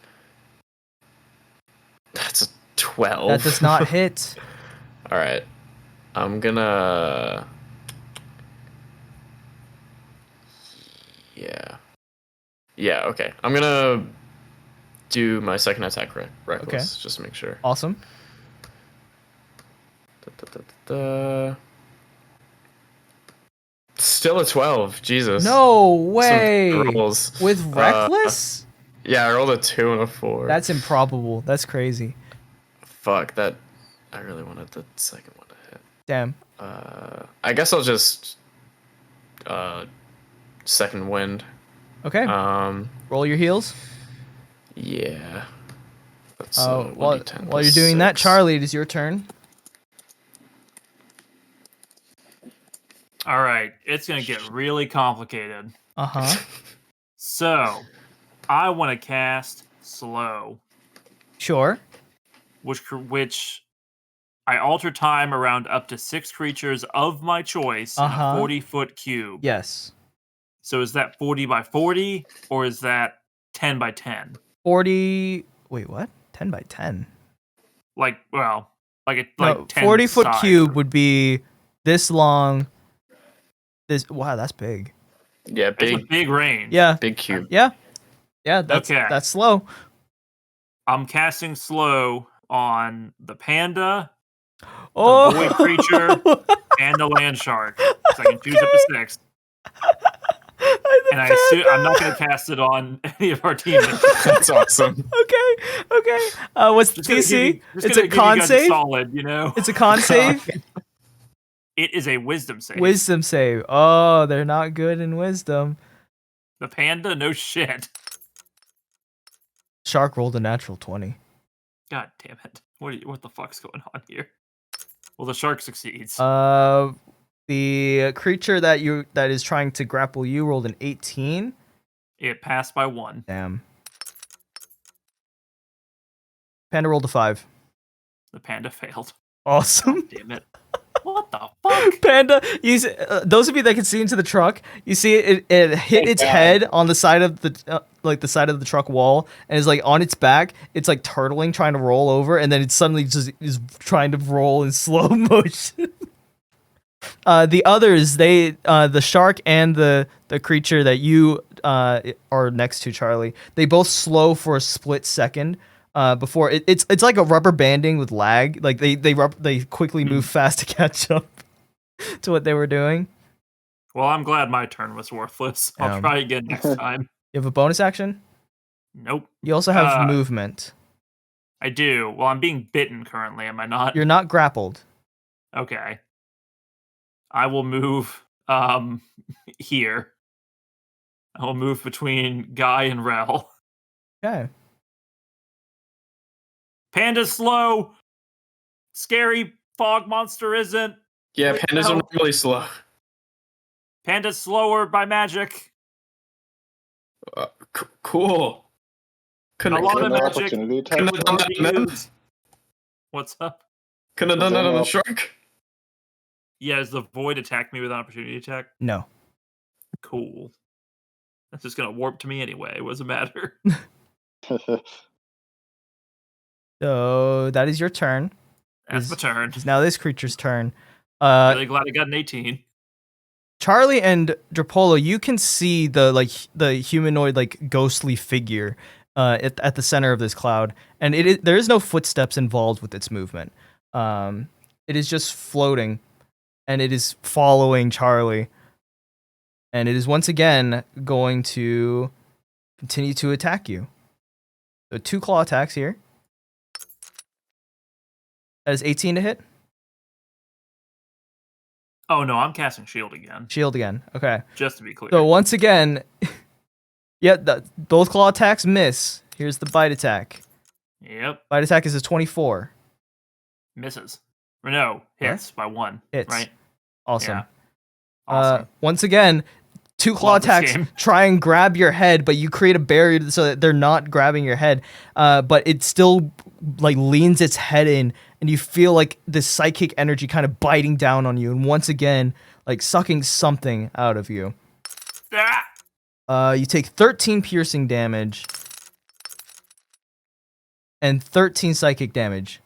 That's a 12. That does not hit. All right, I'm gonna. Yeah. Okay. I'm gonna do my second attack reckless just to make sure. Awesome. Still a 12. Jesus. No way. Some rolls. With reckless? Yeah, I rolled a 2 and a 4. That's improbable. That's crazy. Fuck that. I really wanted the second one to hit. Damn. I guess I'll just second wind. Okay. Roll your heals. Yeah. That's While you're doing that, Charlie, it is your turn. All right, it's gonna get really complicated. Uh-huh. So, I want to cast slow, Sure. which I alter time around up to 6 creatures of my choice in a 40-foot cube. Yes. So is that 40 by 40 or is that 10 by 10? 40. Wait, what? 10 by 10. Like 10 40-foot sides. cube would be this long. Wow, that's big. Yeah, It's a big range. Yeah. Big cube. Yeah. Yeah, that's slow. I'm casting slow on the panda, Oh. the void creature, and the land shark. So I can choose up to 6. And I'm not going to cast it on any of our teammates. That's awesome. Okay. What's the DC? It's a con save? Solid, you know? It's a con save? It is a wisdom save. Wisdom save. Oh, they're not good in wisdom. The panda? No shit. Shark rolled a natural 20. God damn it. What the fuck's going on here? Well, the shark succeeds. The creature that is trying to grapple you rolled an 18. It passed by 1. Damn. Panda rolled a 5. The panda failed. Awesome. God damn it. What the fuck? Panda, those of you that can see into the truck, you see it hit its head on the side of the the side of the truck wall, and is like on its back. It's like turtling, trying to roll over, and then it suddenly just is trying to roll in slow motion. The others, the shark and the creature that you are next to, Charlie, they both slow for a split second. Before it's like a rubber banding with lag. Like they quickly move fast to catch up to what they were doing. Well, I'm glad my turn was worthless. I'll try again next time. You have a bonus action? Nope. You also have movement. I do. Well, I'm being bitten currently, am I not? You're not grappled. Okay. I will move here. I will move between Guy and Rell. Okay. Panda's slow. Scary fog monster isn't. Yeah, pandas are really slow. Panda's slower by magic. Cool. A lot of magic. Opportunity attack. Couldn't have done that on them. What's up? Couldn't have done that on the shark. Yeah, does the void attack me with an opportunity attack? No. Cool. That's just gonna warp to me anyway. It doesn't matter. So that is your turn. That's my turn. It's now this creature's turn. Really glad I got an 18. Charlie and Drapollo, you can see the humanoid ghostly figure at the center of this cloud, and there is no footsteps involved with its movement. It is just floating, and it is following Charlie, and it is once again going to continue to attack you. So 2 claw attacks here. That is 18 to hit. Oh no, I'm casting shield again. Shield again. Okay. Just to be clear. So once again, both claw attacks miss. Here's the bite attack. Yep. Bite attack is a 24. Misses. Or no, hits by 1. Hits. Right? Awesome. Yeah. Awesome. Once again, two claw Love this attacks game. try and grab your head, but you create a barrier so that they're not grabbing your head. But it still like leans its head in, and you feel like this psychic energy kind of biting down on you, and once again, like sucking something out of you. You take 13 piercing damage and 13 psychic damage.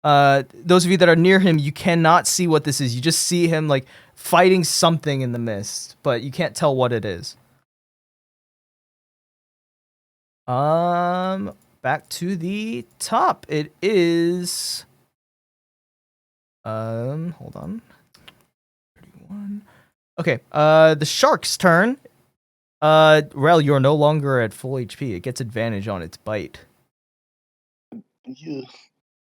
Those of you that are near him, you cannot see what this is. You just see him like fighting something in the mist, but you can't tell what it is. Back to the top. It is hold on. 31. Okay, the shark's turn. Rell, you're no longer at full HP. It gets advantage on its bite. Yeah.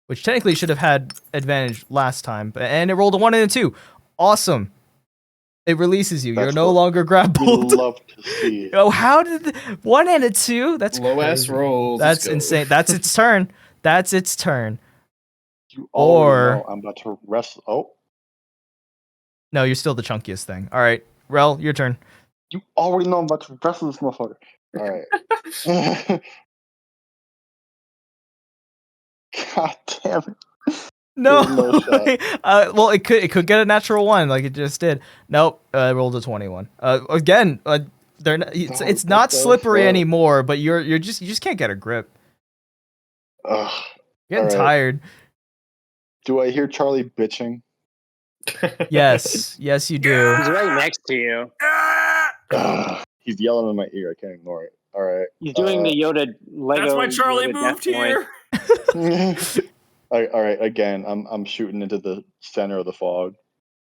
Which technically should have had advantage last time, and it rolled a 1 and a 2. Awesome. It releases you. You're That's no what longer We grappled. love to see it. Oh, how did 1 and a 2? That's Low ass crazy. rolls. That's insane. That's its turn. That's its turn. You Or- already know I'm about to wrestle. Oh, No, you're still the chunkiest thing. All right, Rell, your turn. you already know I'm about to wrestle this motherfucker. All right. God damn it. No. There's no shot. Well, it could get a natural 1 like it just did. Nope. It rolled a 21. Again, they're not, it's Oh, not what the slippery fuck? anymore, but you just can't get a grip. Ugh. You're getting All right. tired. Do I hear Charlie bitching? Yes, yes, you do. He's right next to you. Ugh. He's yelling in my ear. I can't ignore it. All right. He's doing the Yoda Lego. That's why Charlie Yoda moved death noise. here. All right. Again, I'm shooting into the center of the fog.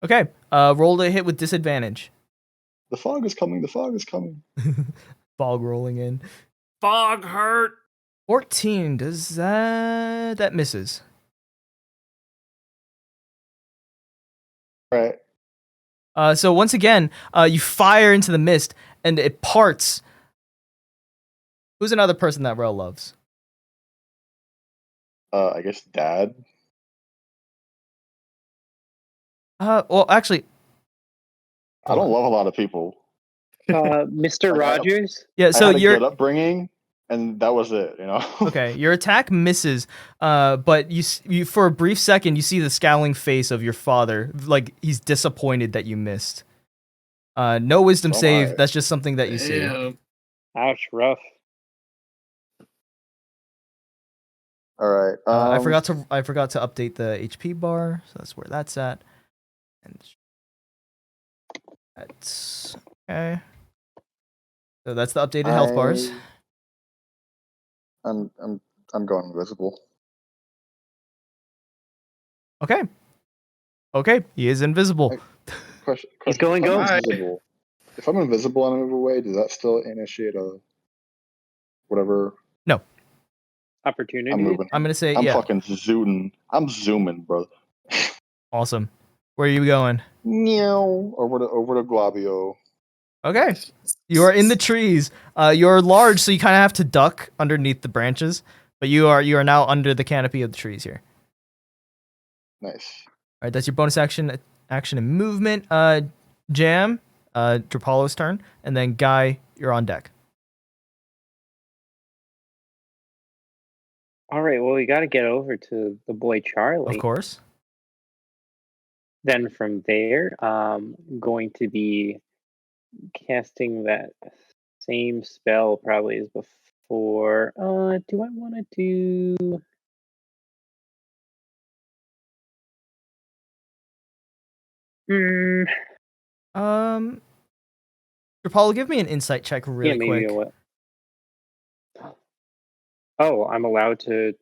Okay. Roll to hit with disadvantage. The fog is coming. The fog is coming. Fog rolling in. Fog hurt. 14. Does that misses? All right. So once again, you fire into the mist and it parts. Who's another person that Rell loves? I guess Dad. Well, actually, I don't love a lot of people. Mr. Like, Rogers. yeah. I So had a you're good upbringing, and that was it. You know. okay. Your attack misses, but you for a brief second you see the scowling face of your father, like he's disappointed that you missed. No wisdom So am save. I. That's just something that you see. Damn. Ouch, rough. All right. I forgot to update the HP bar, so that's where that's at. And that's okay. So that's the updated health bars. I'm going invisible. Okay. Okay, he is invisible. Question. He's going if I'm ghost. invisible, if I'm invisible and I move away, does that still initiate a whatever? Opportunity. I'm moving. I'm gonna say I'm yeah. fucking zooting. I'm zooming, bro. Awesome. Where are you going? Meow. Over to Globio. Okay. You are in the trees. You're large, so you kind of have to duck underneath the branches. But you are now under the canopy of the trees here. Nice. All right, that's your bonus action and movement. Jam, Drapollo's turn, and then Guy, you're on deck. All right. Well, we got to get over to the boy Charlie. Of course. Then from there, going to be casting that same spell probably as before. Do I want to do? Drapollo, give me an insight check really maybe quick. what? Oh, I'm allowed to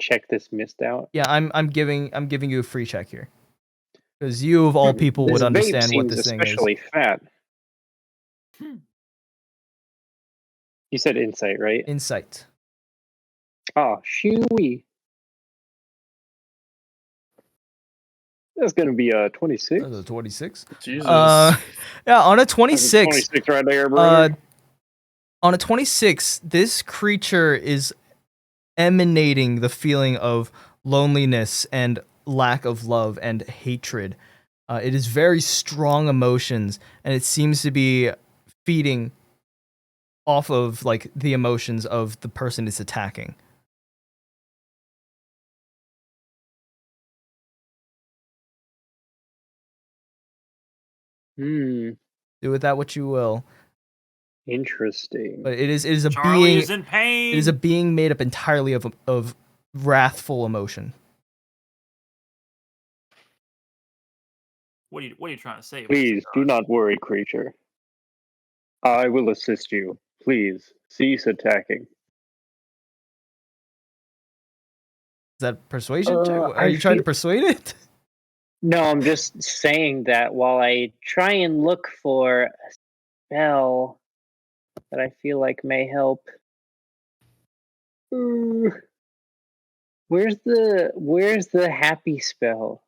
check this mist out. Yeah, I'm giving you a free check here. Because you of all people This would vape understand what seems this thing is. especially fat. You said insight, right? Insight. Oh, shooey. That's gonna be a 26. That's a 26. Jesus. Yeah, on a That's a 26. 26 right there, brother. On a 26, this creature is emanating the feeling of loneliness and lack of love and hatred. It is very strong emotions, and it seems to be feeding off of like the emotions of the person it's attacking. Hmm. Do with that what you will. Interesting. But it is a Charlie being. is in pain. It is a being made up entirely of wrathful emotion. What are you trying to say? Please Mr. do Dodge? not worry, creature. I will assist you. Please cease attacking. Is that persuasion check? Are I you trying to feel- persuade it? No, I'm just saying that while I try and look for a spell that I feel like may help. Ooh. Where's the happy spell?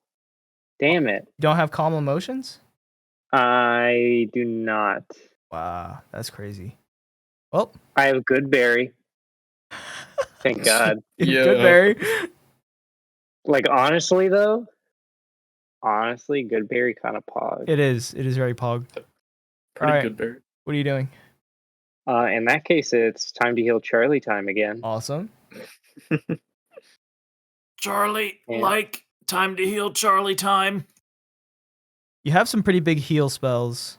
Damn it. You don't have calm emotions? I do not. Wow, that's crazy. Well, I have good berry. Thank God. Yeah. good Barry. Like honestly though, good berry kind of pog. It is very pog. Pretty Alright. good, Barry. What are you doing? In that case, it's time to heal Charlie time again. Awesome. Charlie, Yeah. like time to heal Charlie time. You have some pretty big heal spells.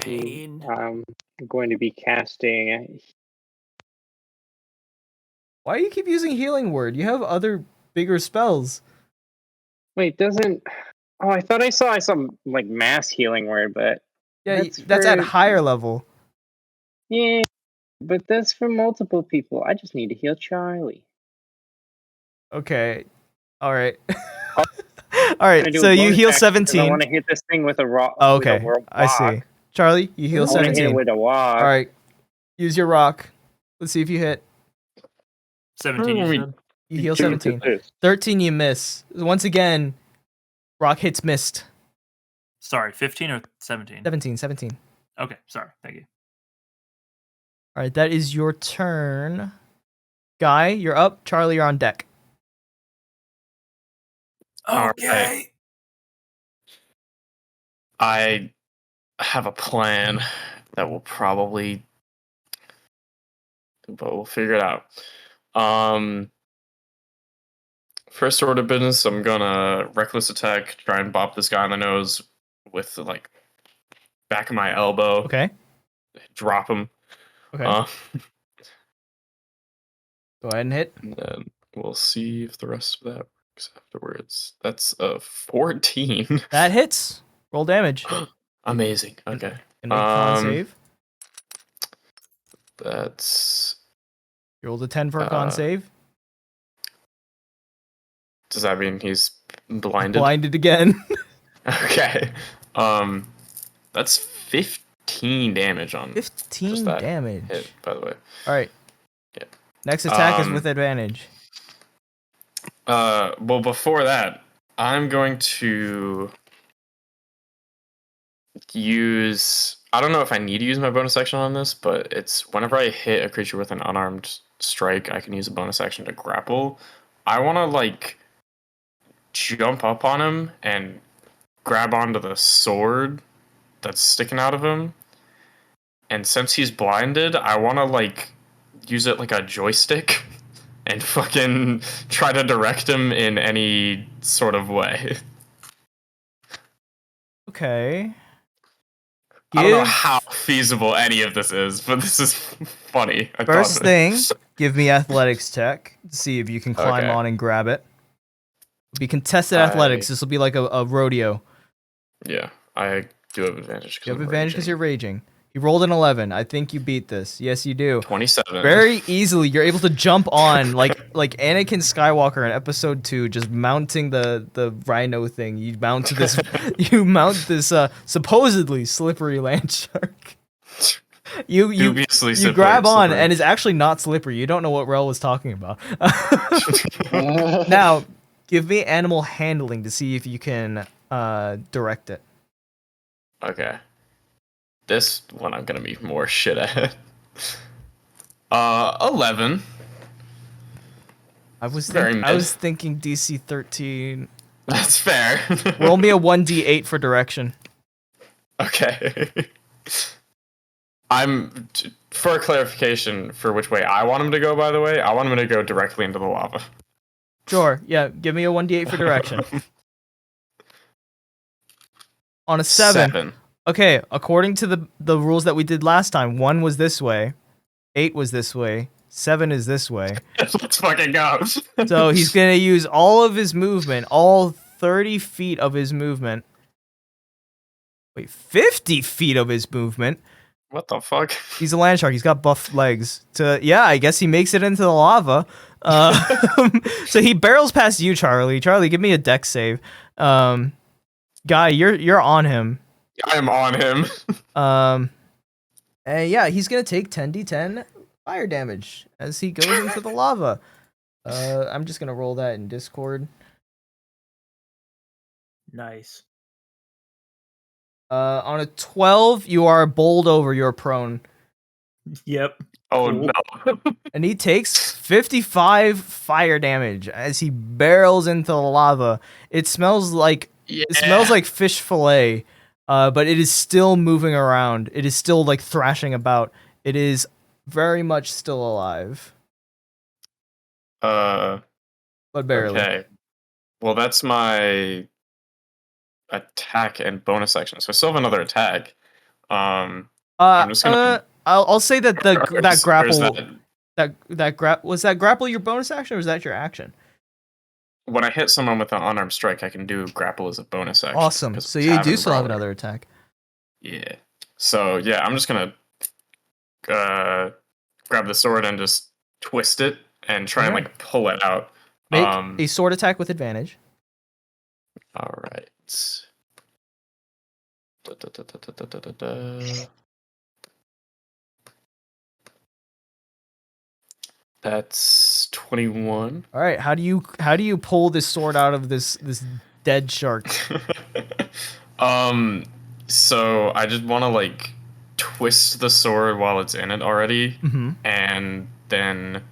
Pain. I'm going to be casting. Why do you keep using healing word? You have other bigger spells. Wait, doesn't? Oh, I thought I saw some like mass healing word, but Yeah, That's that's at for- higher level. yeah, but that's for multiple people. I just need to heal Charlie. Okay. Alright. I'm Alright, gonna do so a you bonus heal action 'cause I 17. want to hit this thing with a rock. Oh, okay. I see. Charlie, you heal I want to hit it 17. with a rock. Alright. Use your rock. Let's see if you hit. 17, you said? You heal Two 17. to this. 13 you miss. Once again, rock hits missed. Sorry, 15 or 17? 17. Okay, sorry. Thank you. Alright, that is your turn. Guy, you're up. Charlie, you're on deck. Okay. I have a plan that will probably, but we'll figure it out. First order of business, I'm gonna reckless attack, try and bop this guy on the nose with the like back of my elbow. Okay. Drop him. Okay. Uh, Go ahead and hit. and then we'll see if the rest of that works afterwards. That's a 14. That hits. Roll damage. Amazing. Okay. And make a con save. That's. You rolled a 10 for a con save. Does that mean he's blinded? Blinded again. Okay. That's 15 damage on 15 just that damage. hit, by the way. Alright. Yeah. Next attack is with advantage. Well, before that, I'm going to use. I don't know if I need to use my bonus action on this, but it's whenever I hit a creature with an unarmed strike, I can use a bonus action to grapple. I want to like jump up on him and grab onto the sword that's sticking out of him. And since he's blinded, I want to like use it like a joystick and fucking try to direct him in any sort of way. Okay. I don't know how feasible any of this is, but this is funny. First thing, give me athletics check to see if you can climb Okay. on and grab it. It'll be contested athletics. This will be like a rodeo. Yeah, I do have advantage. You have advantage because you're raging. You rolled an 11. I think you beat this. Yes, you do. 27. Very easily, you're able to jump on like Anakin Skywalker in Episode 2, just mounting the rhino thing. You mount this supposedly slippery land shark. You Dubiously you grab on and it's actually not slippery. You don't know what Rell was talking about. Now, give me animal handling to see if you can direct it. Okay. This one I'm gonna be more shit at. 11. I was Very I mid. was thinking DC 13. That's fair. Roll me a 1d8 for direction. Okay. For clarification for which way I want him to go, by the way, I want him to go directly into the lava. Sure, yeah, give me a 1d8 for direction. On a 7. Okay, according to the rules that we did last time, 1 was this way, 8 was this way, 7 is this way. Let's fucking go. So he's gonna use all of his movement, all 30 feet of his movement. Wait, 50 feet of his movement. What the fuck? He's a land shark. He's got buff legs. Yeah, I guess he makes it into the lava. So he barrels past you, Charlie. Charlie, give me a dex save. Guy, you're on him. I am on him. And yeah, he's gonna take 10d10 fire damage as he goes into the lava. I'm just gonna roll that in Discord. Nice. On a 12, you are bowled over. You're prone. Yep. Oh Cool. no. And he takes 55 fire damage as he barrels into the lava. It smells like fish fillet, but it is still moving around. It is still like thrashing about. It is very much still alive, but barely. Okay. Well, that's my attack and bonus action. So I still have another attack. I'm just gonna. I'll say that that grapple that was that grapple your bonus action or was that your action? When I hit someone with an unarmed strike, I can do grapple as a bonus action. Awesome. So you do still have another attack. Yeah. So yeah, I'm just gonna grab the sword and just twist it and try and like pull it out. Make a sword attack with advantage. All right. That's 21. All right. How do you pull this sword out of this dead shark? So I just want to like twist the sword while it's in it already, and then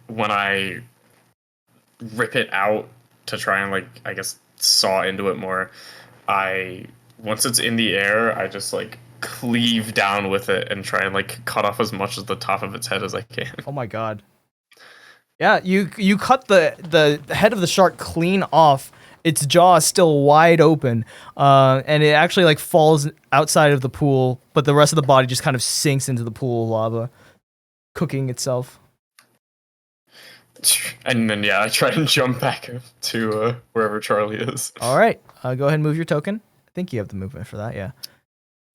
when I rip it out to try and like I guess saw into it more, once it's in the air, I just like cleave down with it and try and like cut off as much of the top of its head as I can. Oh my god. Yeah, you cut the head of the shark clean off. Its jaw is still wide open, and it actually like falls outside of the pool, but the rest of the body just kind of sinks into the pool of lava, cooking itself. And then yeah, I try and jump back to wherever Charlie is. All right, go ahead and move your token. I think you have the movement for that. Yeah.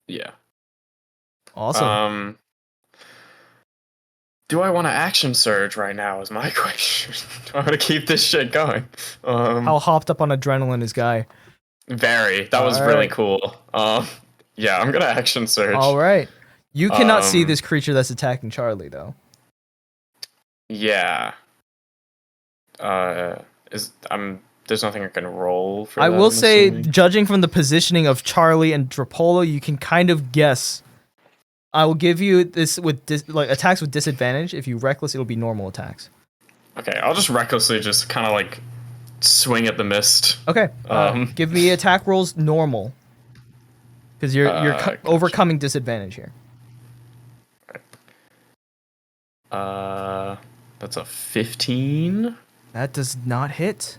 Yeah. Awesome. Do I want to action surge right now is my question. Do I want to keep this shit going? How hopped up on adrenaline is Guy? Very. That was really cool. Yeah, I'm gonna action surge. All right. You cannot see this creature that's attacking Charlie, though. Yeah. There's nothing I can roll for I that, will I'm say, assuming? judging from the positioning of Charlie and Drapollo, you can kind of guess. I will give you this with attacks with disadvantage. If you reckless, it'll be normal attacks. Okay, I'll just recklessly just kind of like swing at the mist. Okay. Give me attack rolls normal, because you're gotcha. overcoming disadvantage here. That's a 15. That does not hit.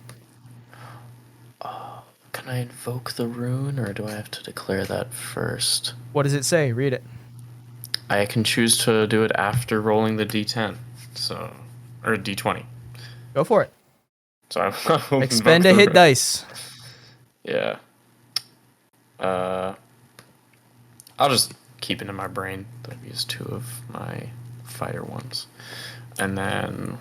Can I invoke the rune, or do I have to declare that first? What does it say? Read it. I can choose to do it after rolling the d10, or d20. Go for it. So I'll Expend a hit dice. Yeah. I'll just keep it in my brain that I've used 2 of my fighter ones. And then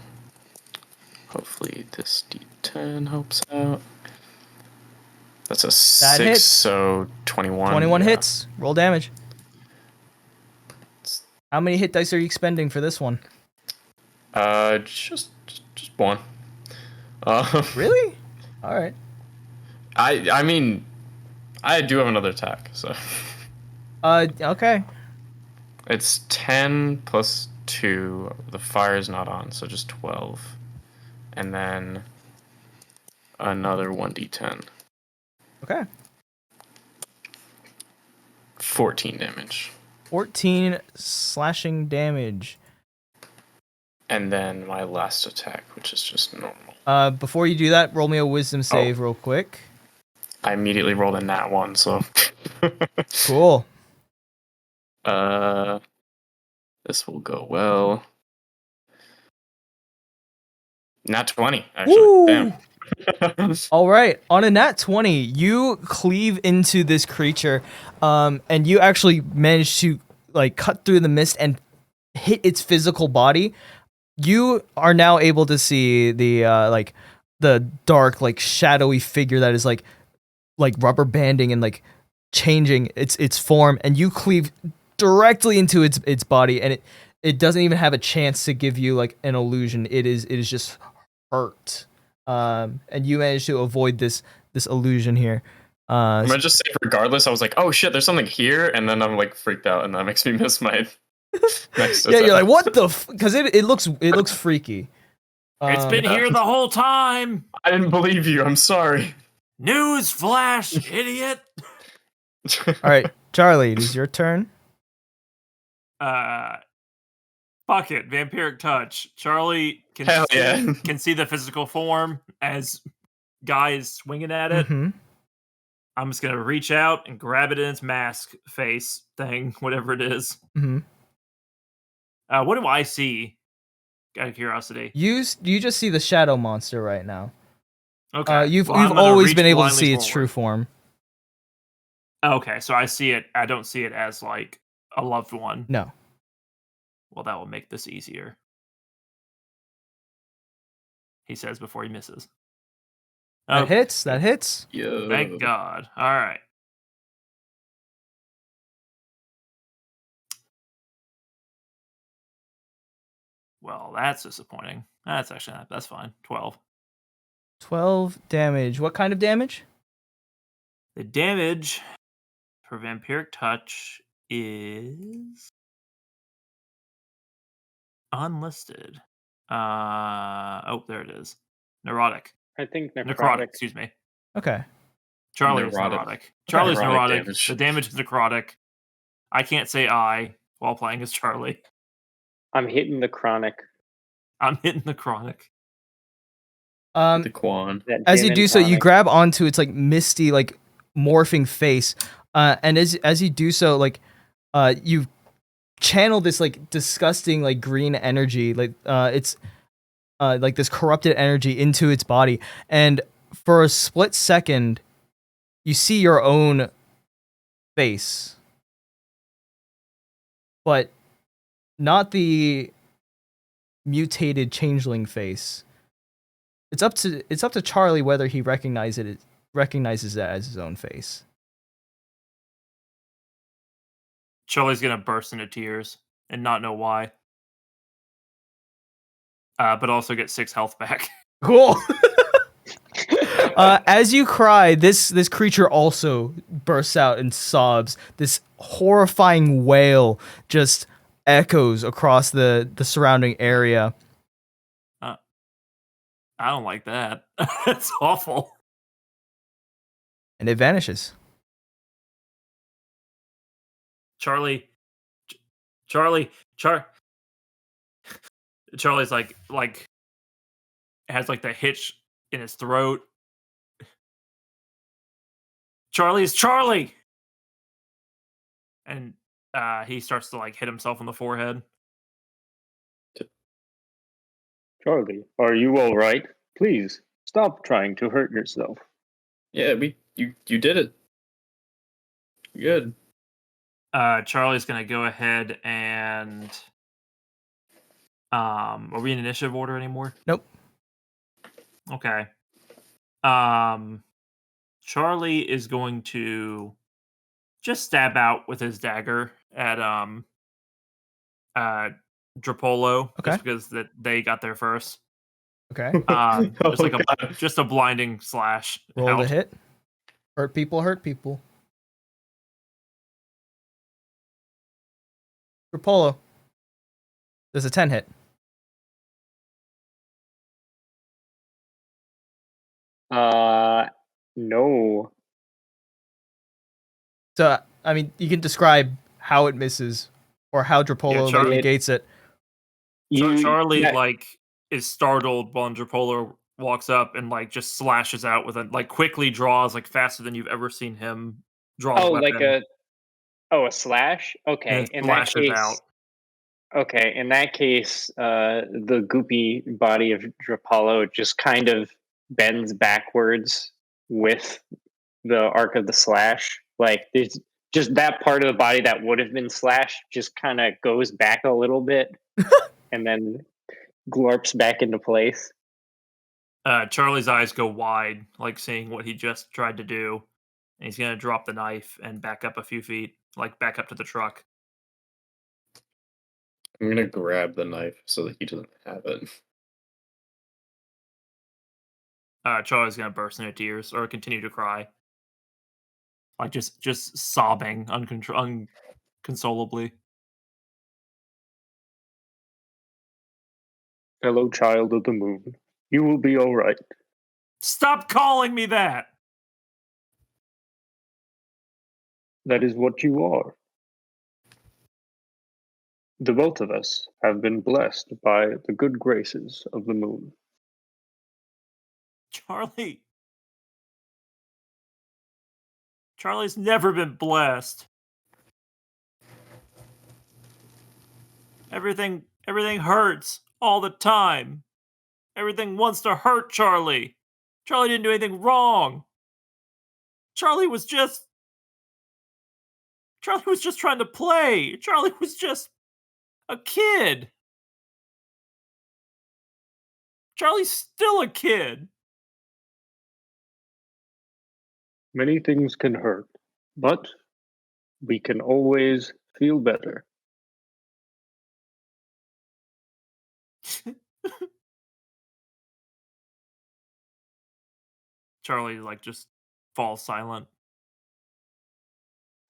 hopefully this d10 helps out. That's a 6, hits. so 21. 21 hits. Roll damage. How many hit dice are you expending for this one? Just 1. Really? All right. I mean, I do have another attack, so. Okay. It's 10 plus 2. The fire is not on, so just 12. And then another 1d10. Okay. 14 damage. 14 slashing damage. And then my last attack, which is just normal. Before you do that, roll me a wisdom save real quick. I immediately rolled a nat 1, so. Cool. This will go well. Nat 20, actually. Damn. All right. On a nat 20, you cleave into this creature, and you actually manage to like cut through the mist and hit its physical body. You are now able to see the like the dark, like shadowy figure that is like rubber banding and like changing its form, and you cleave directly into its body, and it doesn't even have a chance to give you like an illusion. It is just hurt. And you managed to avoid this illusion here. I'm gonna just say, regardless, I was like, "Oh shit, there's something here," and then I'm like freaked out, and that makes me miss my next. Yeah, you're like, what the? Because it looks freaky. It's been here the whole time. I didn't believe you. I'm sorry. News flash, idiot. All right, Charlie, it is your turn. Fuck it, vampiric touch. Charlie Hell yeah. can see the physical form as Guy is swinging at it. Mm-hmm. I'm just gonna reach out and grab it in its mask face thing, whatever it is. Mm-hmm. What do I see? Out of curiosity. You just see the shadow monster right now. Okay. You've I'm gonna always reach been able to blindly see its true forward. form. Okay, so I see it. I don't see it as like a loved one. No. Well, that will make this easier. He says before he misses. That hits. That hits. Yo. Thank God. All right. Well, that's disappointing. That's actually not. That's fine. 12. 12 damage. What kind of damage? The damage for vampiric touch is unlisted. Oh, there it is. Neurotic. I think Necrotic. Excuse me. Okay. Charlie's neurotic. Charlie's neurotic. Damage. The damage is necrotic. I can't say I while playing as Charlie. I'm hitting the chronic. I'm hitting the chronic. The Quan. As you do so, you grab onto its like misty, like morphing face, and as you do so, like you channel this like disgusting like green energy, like it's like this corrupted energy into its body, and for a split second, you see your own face, but not the mutated changeling face. It's up to Charlie whether he recognizes that as his own face. Charlie's gonna burst into tears and not know why. But also get 6 health back. Cool. As you cry, this creature also bursts out and sobs. This horrifying wail just echoes across the surrounding area. I don't like that. That's awful. And it vanishes. Charlie's like has like the hitch in his throat. Charlie's Charlie, and he starts to like hit himself on the forehead. Charlie, are you all right? Please stop trying to hurt yourself. Yeah, you did it. Good. Charlie's gonna go ahead and are we in initiative order anymore? Nope. Okay. Charlie is going to just stab out with his dagger at Drapollo, Okay. just because that they got there first. Okay. Just a blinding slash. Roll the hit. Hurt people. Drapollo. There's a 10 hit. No. So, I mean, you can describe how it misses or how Drapollo Charlie- negates it. Charlie yeah, like is startled when Drapollo walks up and like just slashes out with it, like quickly draws like faster than you've ever seen him draw a weapon. like a slash. Okay, and slashes out. Okay, in that case, the goopy body of Drapollo just kind of bends backwards with the arc of the slash. Like there's just that part of the body that would have been slashed just kind of goes back a little bit and then glorps back into place. Charlie's eyes go wide, like seeing what he just tried to do, and he's gonna drop the knife and back up a few feet, like back up to the truck. I'm gonna grab the knife so that he doesn't have it. Charlie's gonna burst into tears or continue to cry, like just sobbing unconsolably. Hello, child of the moon. You will be all right. Stop calling me that. That is what you are. The both of us have been blessed by the good graces of the moon. Charlie's never been blessed. Everything hurts all the time. Everything wants to hurt Charlie. Charlie didn't do anything wrong. Charlie was just trying to play. Charlie was just a kid. Charlie's still a kid. Many things can hurt, but we can always feel better. Charlie like just falls silent.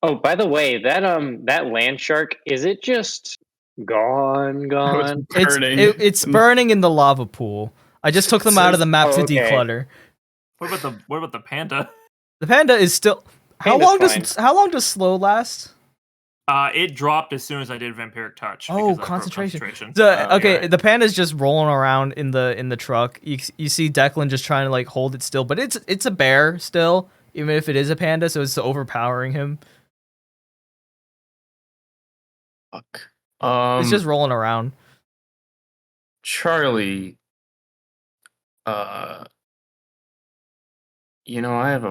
Oh, by the way, that land shark, is it just gone? It's burning in the lava pool. I just took them out of the map to declutter. What about the panda? The panda is still. How long does slow last? It dropped as soon as I did vampiric touch. Oh, because I broke concentration. Okay, the panda's just rolling around in the truck. You see Declan just trying to like hold it still, but it's a bear still, even if it is a panda, so it's overpowering him. Fuck. It's just rolling around. Charlie, you know, I have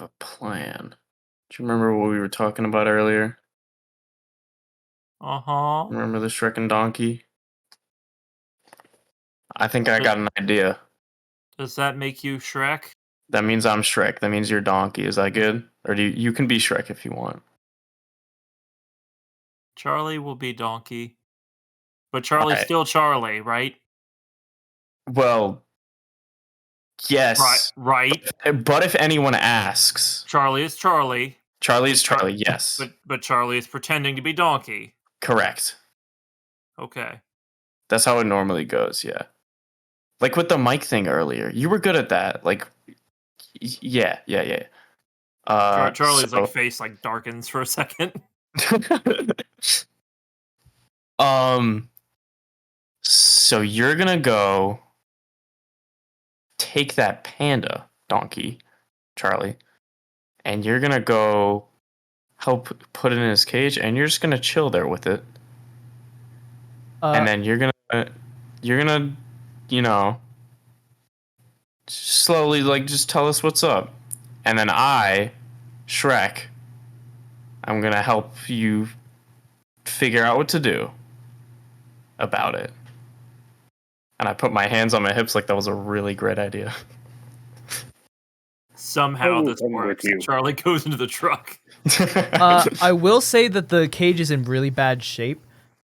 a plan. Do you remember what we were talking about earlier? Remember the Shrek and Donkey? I think I got an idea. Does that make you Shrek? That means I'm Shrek. That means you're Donkey. Is that good? Or you can be Shrek if you want. Charlie will be Donkey. But Charlie's still Charlie, right? Well, yes. Right. But if anyone asks, Charlie is Charlie. Charlie is Charlie, yes. But Charlie is pretending to be Donkey. Correct. Okay. That's how it normally goes, yeah. Like with the mic thing earlier. You were good at that. Like, yeah. Charlie's like face like darkens for a second. So you're gonna go take that panda, Donkey, Charlie, and you're gonna go help put it in his cage, and you're just gonna chill there with it. And then you're gonna, you know, slowly like just tell us what's up. And then I, Shrek, I'm gonna help you figure out what to do about it. And I put my hands on my hips like that was a really great idea. Somehow this works. Charlie goes into the truck. I will say that the cage is in really bad shape.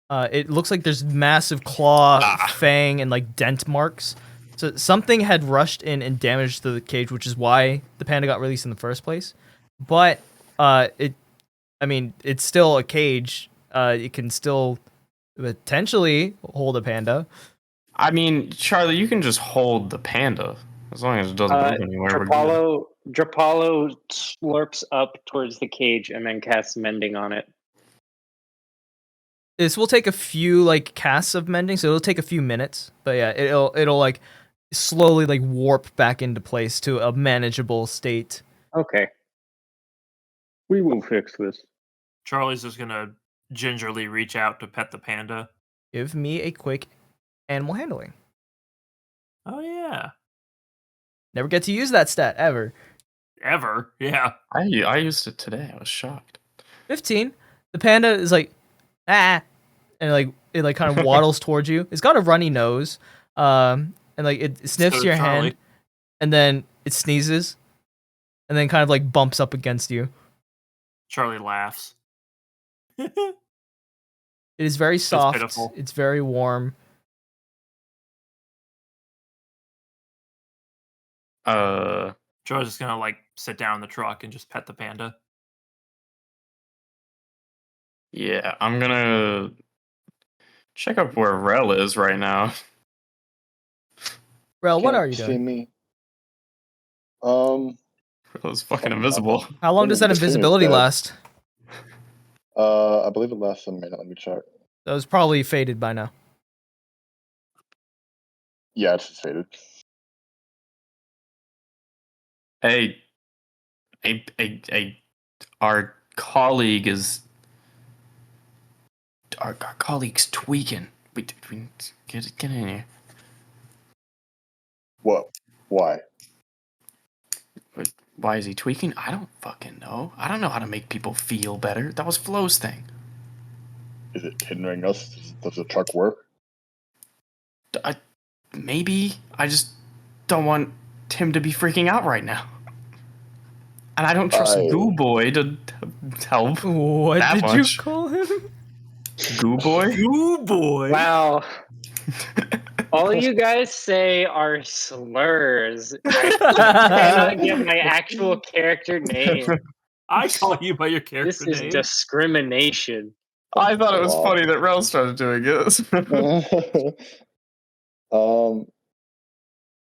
It looks like there's massive claw, fang, and like dent marks. So something had rushed in and damaged the cage, which is why the panda got released in the first place. But it's still a cage. It can still potentially hold a panda. I mean, Charlie, you can just hold the panda. As long as it doesn't move anywhere, we're good. Drapollo slurps up towards the cage and then casts mending on it. This will take a few like casts of mending, so it'll take a few minutes. But yeah, it'll like slowly like warp back into place to a manageable state. Okay. We will fix this. Charlie's just gonna gingerly reach out to pet the panda. Give me a quick animal handling. Oh yeah. Never get to use that stat ever. Ever. Yeah. I used it today. I was shocked. 15. The panda is like, and like it like kind of waddles towards you. It's got a runny nose, and like it sniffs So your Charlie. hand, and then it sneezes, and then kind of like bumps up against you. Charlie laughs. It is very soft. pitiful. It's very warm. Charlie's just gonna like sit down in the truck and just pet the panda. Yeah, I'm gonna check up where Rell is right now. Rel, what Can't are you see doing? me. Rell's fucking invisible. How long does that This thing is invisibility dead. last? I believe it lasts a minute. Let me check. That was probably faded by now. Yeah, it's faded. Our colleague is. Our colleague's tweaking. We get in here. What? Why? Why is he tweaking? I don't fucking know. I don't know how to make people feel better. That was Flo's thing. Is it hindering us? Does the truck work? Maybe. I just don't want him to be freaking out right now. And I don't trust Goo Boy to help. What that did much. you call him? Goo Boy? Goo Boy. Wow. All you guys say are slurs. I cannot get my actual character name. I call you by your character This is name. discrimination. I thought it was Wow. funny that Rell started doing it.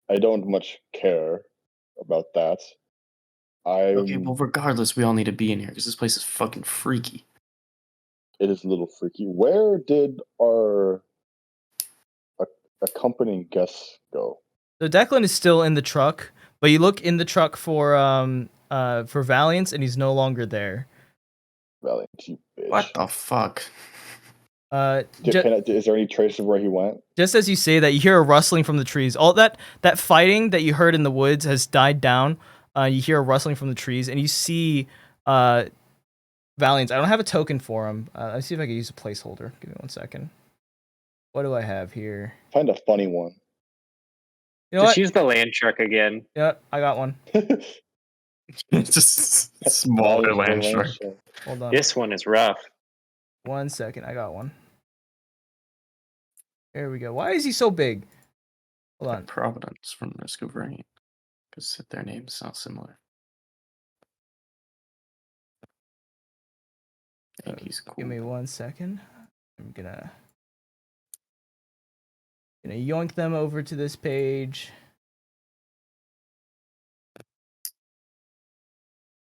I don't much care about that. Okay, well, regardless, we all need to be in here because this place is fucking freaky. It is a little freaky. Where did our accompanying guests go? So Declan is still in the truck, but you look in the truck for Valiance, and he's no longer there. Valiant, you bitch. What the fuck? Is there any trace of where he went? Just as you say that, you hear a rustling from the trees. All that fighting that you heard in the woods has died down. You hear a rustling from the trees, and you see Valiance. I don't have a token for him. Let's see if I can use a placeholder. Give me 1 second. What do I have here? Find a funny one. You know Just what? use the land shark again. Yeah, I got one. It's just smaller land shark. Hold on. This one is rough. 1 second. I got one. There we go. Why is he so big? Hold on. Providence from Risk of Rain. Because their names sound similar. I think he's cool. Give me 1 second. I'm gonna yoink them over to this page.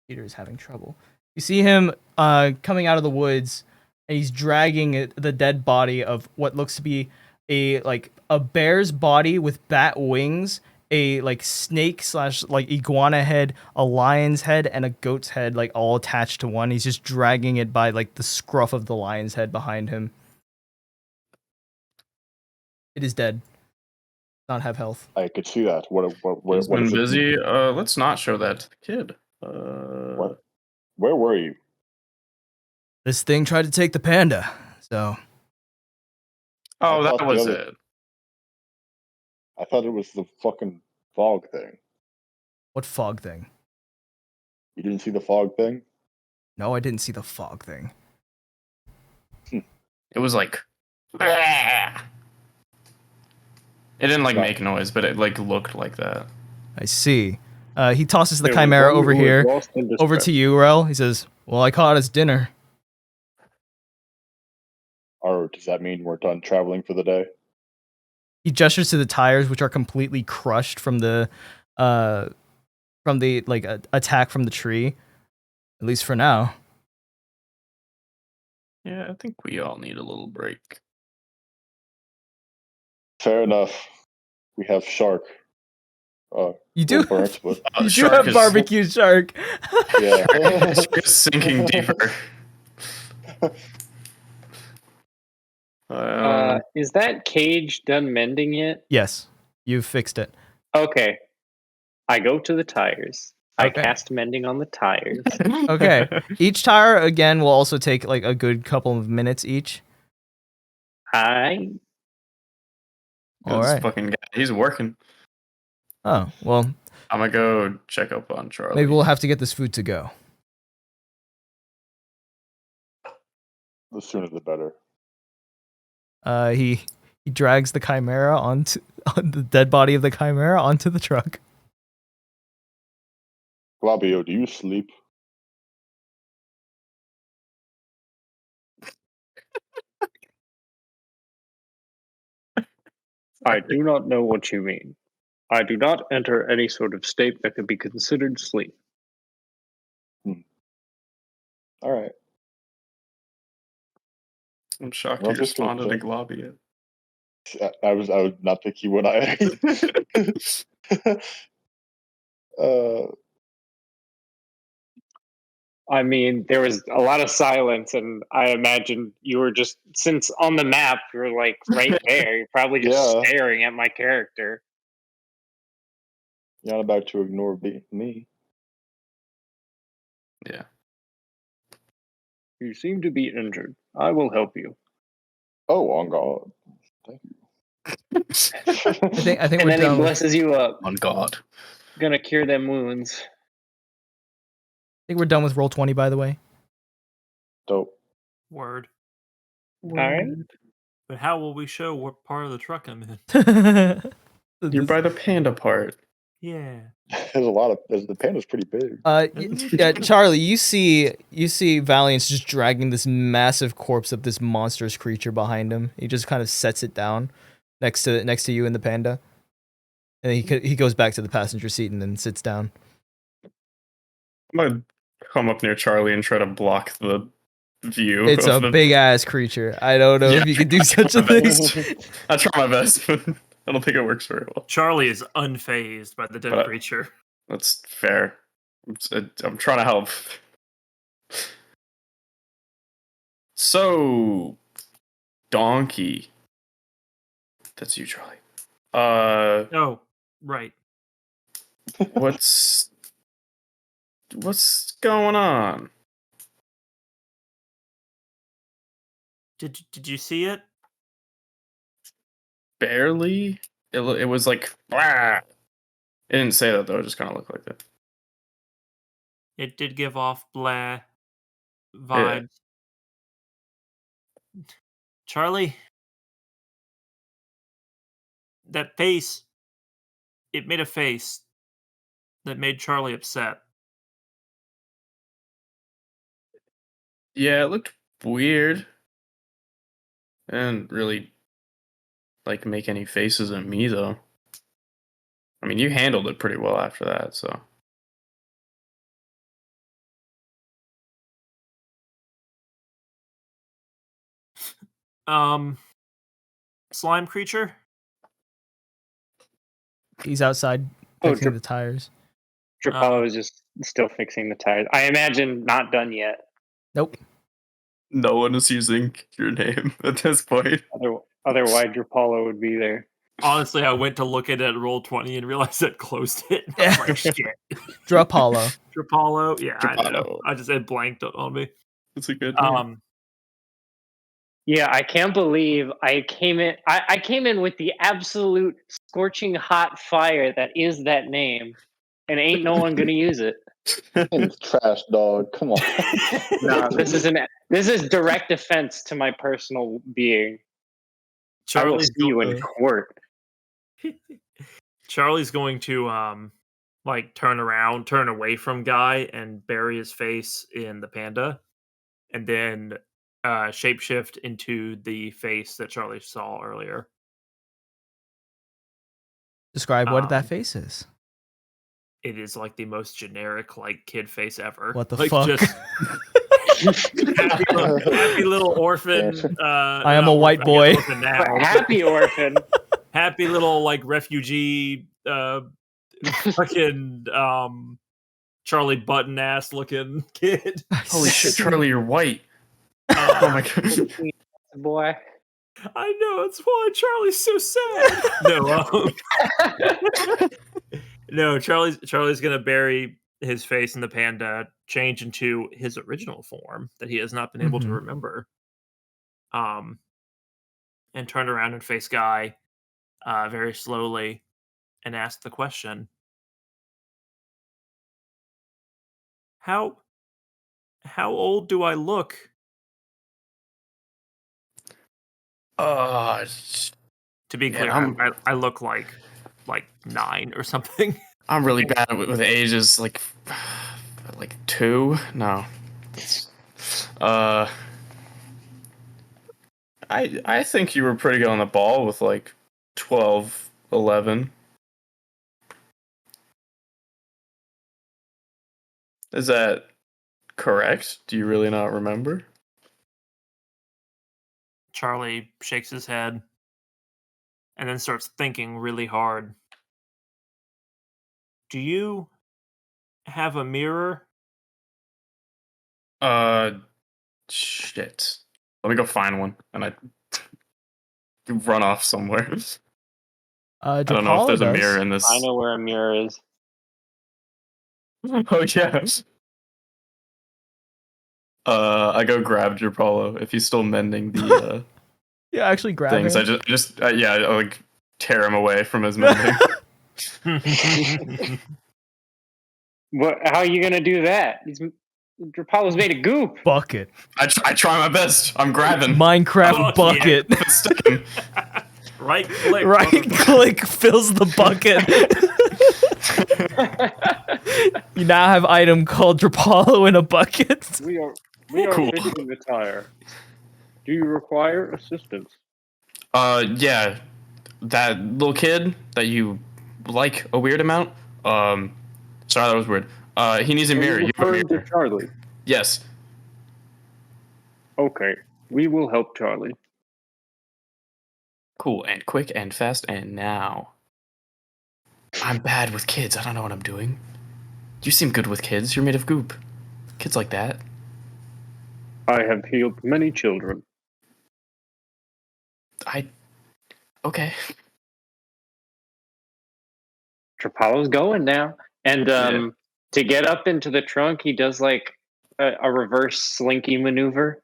Peter is having trouble. You see him coming out of the woods, and he's dragging the dead body of what looks to be a bear's body with bat wings, a snake / iguana head, a lion's head, and a goat's head, all attached to one. He's just dragging it by the scruff of the lion's head behind him. It is dead. Not have health. I could see that. He's been busy. Let's not show that to the kid. What? Where were you? This thing tried to take the panda, so. Oh, that was it. I thought it was the fucking fog thing. What fog thing? You didn't see the fog thing? No, I didn't see the fog thing. It was like. It didn't make noise, but it looked like that. I see. He tosses the chimera over here, over to you, Rel. He says, "Well, I caught us dinner." Or does that mean we're done traveling for the day? He gestures to the tires, which are completely crushed from the attack from the tree. At least for now. Yeah, I think we all need a little break. Fair enough. We have shark. You do. Burnt, but You do Shark have is- barbecue shark. yeah. Shark is sinking deeper. Is that cage done mending yet? Yes, you've fixed it. Okay. I go to the tires. I Okay. cast mending on the tires. Okay. Each tire again will also take like a good couple of minutes each. I All This right. fucking guy, he's working. Oh well, I'm gonna go check up on Charlie. maybe we'll have to get this food to go. The sooner the better. He drags the chimera on the dead body of the chimera onto the truck. Flavio, do you sleep? I do not know what you mean. I do not enter any sort of state that could be considered sleep. All right. I'm shocked Well, you just gonna responded to check. Globby I was not thinking when I. I mean, there was a lot of silence, and I imagine you were just, since on the map you're like right there, you're probably just Yeah. staring at my character. You're not about to ignore me. Yeah. You seem to be injured. I will help you. Oh, on God. Thank you. I think And we're then he done. blesses you up. On God. Gonna cure them wounds. I think we're done with roll 20. By the way. Dope. Word. All right. But how will we show what part of the truck I'm in? You're by the panda part. Yeah. There's a lot of. The panda's pretty big. Yeah, Charlie, you see Valiance just dragging this massive corpse of this monstrous creature behind him. He just kind of sets it down next to you and the panda, and he goes back to the passenger seat and then sits down. I'm gonna come up near Charlie and try to block the view. It's a of the... big ass creature. I don't know Yeah, if you can do I such a try my thing. best. I try my best, but I don't think it works very well. Charlie is unfazed by the dead But creature. That's fair. I'm trying to help. So, Donkey. That's you, Charlie. Oh, right. What's going on? Did you see it? Barely. It was like, blah. It didn't say that though. It just kind of looked like that. It did give off blah vibes. Charlie, that face, it made a face that made Charlie upset. Yeah, it looked weird. And really, like, make any faces at me though. I mean, you handled it pretty well after that, so. Slime creature? He's outside Oh, fixing the tires. Drapollo is just still fixing the tires. I imagine not done yet. Nope. No one is using your name at this point. Otherwise, Drapollo would be there. Honestly, I went to look at it at Roll20 and realized it closed it. I was like, shit. Drapollo. Drapollo? Yeah, I know. Drapollo. I just, it blanked on me. It's a good name. Yeah, I can't believe I came in. I came in with the absolute scorching hot fire that is that name, and ain't no one gonna use it. It's trash, dog. Come on. No, this is direct offense to my personal being. I will Charlie's see you in court. Charlie's going to like turn away from Guy and bury his face in the panda, and then shapeshift into the face that Charlie saw earlier. Describe what that face is. It is like the most generic like kid face ever. What the like, fuck? Just happy little orphan. I am not a white I guess boy. orphan now. Happy orphan. Happy little like refugee. Fucking Charlie Button ass looking kid. Holy shit, Charlie, you're white. Oh my god. Boy. I know, that's why Charlie's so sad. No, Charlie's gonna bury his face in the panda, change into his original form that he has not been able to remember. And turn around and face Guy very slowly and ask the question. How old do I look? To be clear, I look like 9 or something. I'm really bad with ages, like 2? No. I think you were pretty good on the ball with like 12, 11. Is that correct? Do you really not remember? Charlie shakes his head and then starts thinking really hard. Do you have a mirror? Shit. Let me go find one, and I run off somewhere. I don't know if there's a mirror in this. I know where a mirror is. Oh yeah. I go grab Drapollo if he's still mending the Yeah, actually grab things. him. I like tear him away from his mending. What? How are you gonna do that? Drapollo's made of goop. Bucket. I try my best. I'm grabbing. Minecraft bucket. Yeah. It's sticking. Right click. Right click fills the bucket. You now have item called Drapollo in a bucket. We are Cool. fixing the tire. Do you require assistance? Yeah. That little kid that you like a weird amount. Sorry, that was weird. He needs a mirror. You have a Referring mirror. to Charlie. Yes. Okay, we will help Charlie. Cool and quick and fast and now. I'm bad with kids. I don't know what I'm doing. You seem good with kids. You're made of goop. Kids like that. I have healed many children. Okay. Drapollo's going now. And Yeah. to get up into the trunk, he does like a reverse slinky maneuver.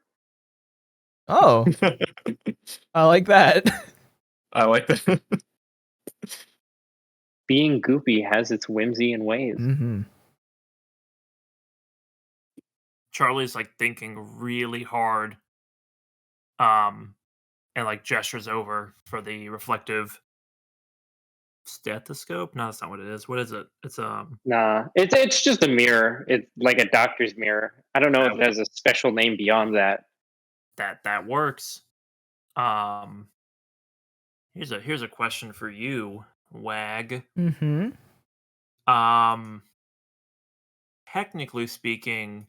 Oh, I like that. I like that. Being goopy has its whimsy and ways. Mm-hmm. Charlie's like thinking really hard. And like gestures over for the reflective stethoscope. No, that's not what it is. What is it? It's Nah, it's just a mirror. It's like a doctor's mirror. I don't know if it has a special name beyond that. that works. Here's a question for you, Wag. Mm-hmm. Technically speaking,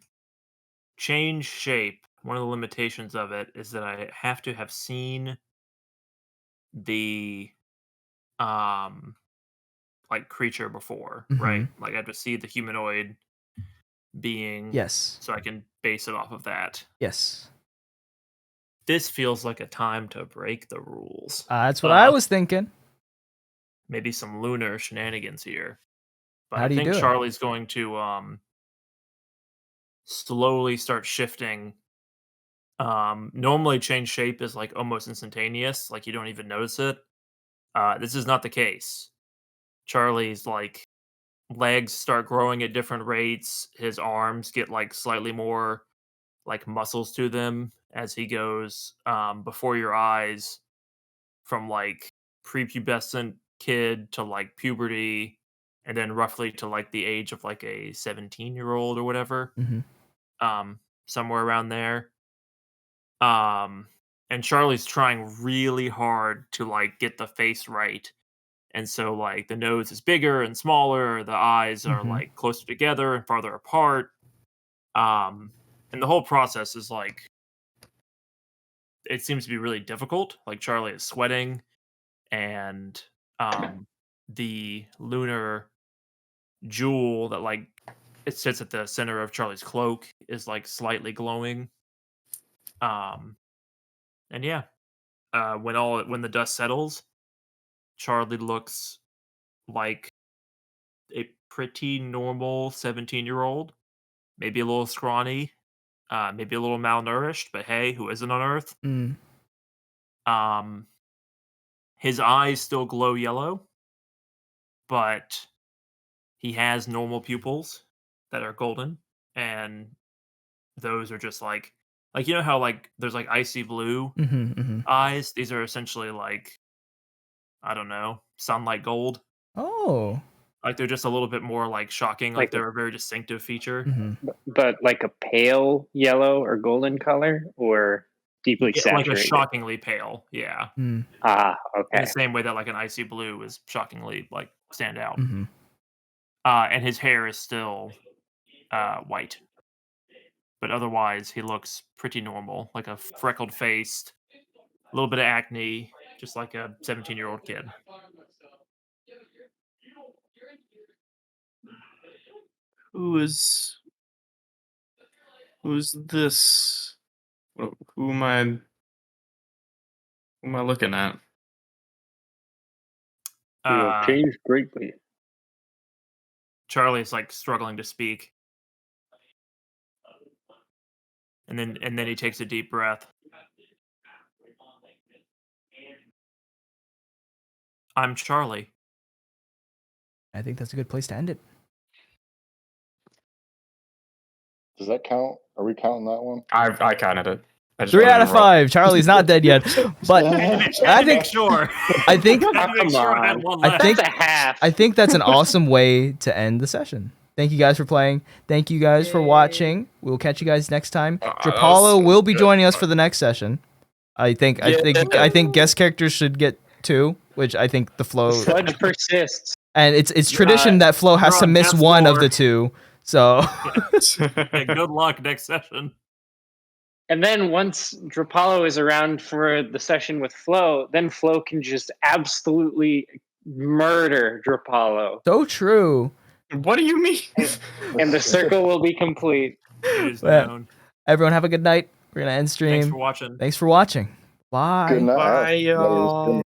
change shape. One of the limitations of it is that I have to have seen the like creature before, right? Like I have to see the humanoid being. Yes. So I can base it off of that. Yes. This feels like a time to break the rules. That's what I was thinking. Maybe some lunar shenanigans here. But How do I you think do it? Charlie's going to slowly start shifting. Normally change shape is like almost instantaneous, like you don't even notice it. This is not the case. Charlie's like legs start growing at different rates. His arms get like slightly more like muscles to them as he goes before your eyes from like prepubescent kid to like puberty and then roughly to like the age of like a 17-year-old or whatever. Somewhere around there. And Charlie's trying really hard to like get the face right And so like the nose is bigger and smaller, the eyes are like closer together and farther apart. And the whole process is like, it seems to be really difficult. Like Charlie is sweating, and the lunar jewel that like it sits at the center of Charlie's cloak is like slightly glowing. And yeah, when the dust settles, Charlie looks like a pretty normal 17-year-old, maybe a little scrawny, maybe a little malnourished, but hey, who isn't on Earth? Um, his eyes still glow yellow, but he has normal pupils that are golden, and those are just like you know how like there's like icy blue eyes. These are essentially like, I don't know, sunlight gold. Oh. Like they're just a little bit more like shocking. Like they're a very distinctive feature. But like a pale yellow or golden color, or deeply Yeah, like a saturated? shockingly pale. Yeah. Ah, In okay. the same way that like an icy blue is shockingly like stand out. And his hair is still white, but otherwise he looks pretty normal, like a freckled faced, a little bit of acne, just like a 17-year-old kid. Who's this? Who am I looking at? You have changed greatly. Charlie's like struggling to speak. And then he takes a deep breath. I'm Charlie. I think that's a good place to end it. Does that count? Are we counting that one? I counted it. 3 out of 5. Charlie's not dead yet, but I think sure. I think That's a half. I think that's an awesome way to end the session. Thank you guys for playing. Thank you guys for watching. We'll catch you guys next time. Drapollo will be joining us for the next session. I think guest characters should get 2, which I think the Flo Sludge persists. And it's tradition that Flo has to miss one of the 2. So Hey, good luck next session. And then once Drapollo is around for the session with Flo, then Flo can just absolutely murder Drapollo. So true. What do you mean? And the circle will be complete. It is known. Everyone have a good night. We're gonna end stream. Thanks for watching. Thanks for watching. Bye. Good night. Bye, y'all.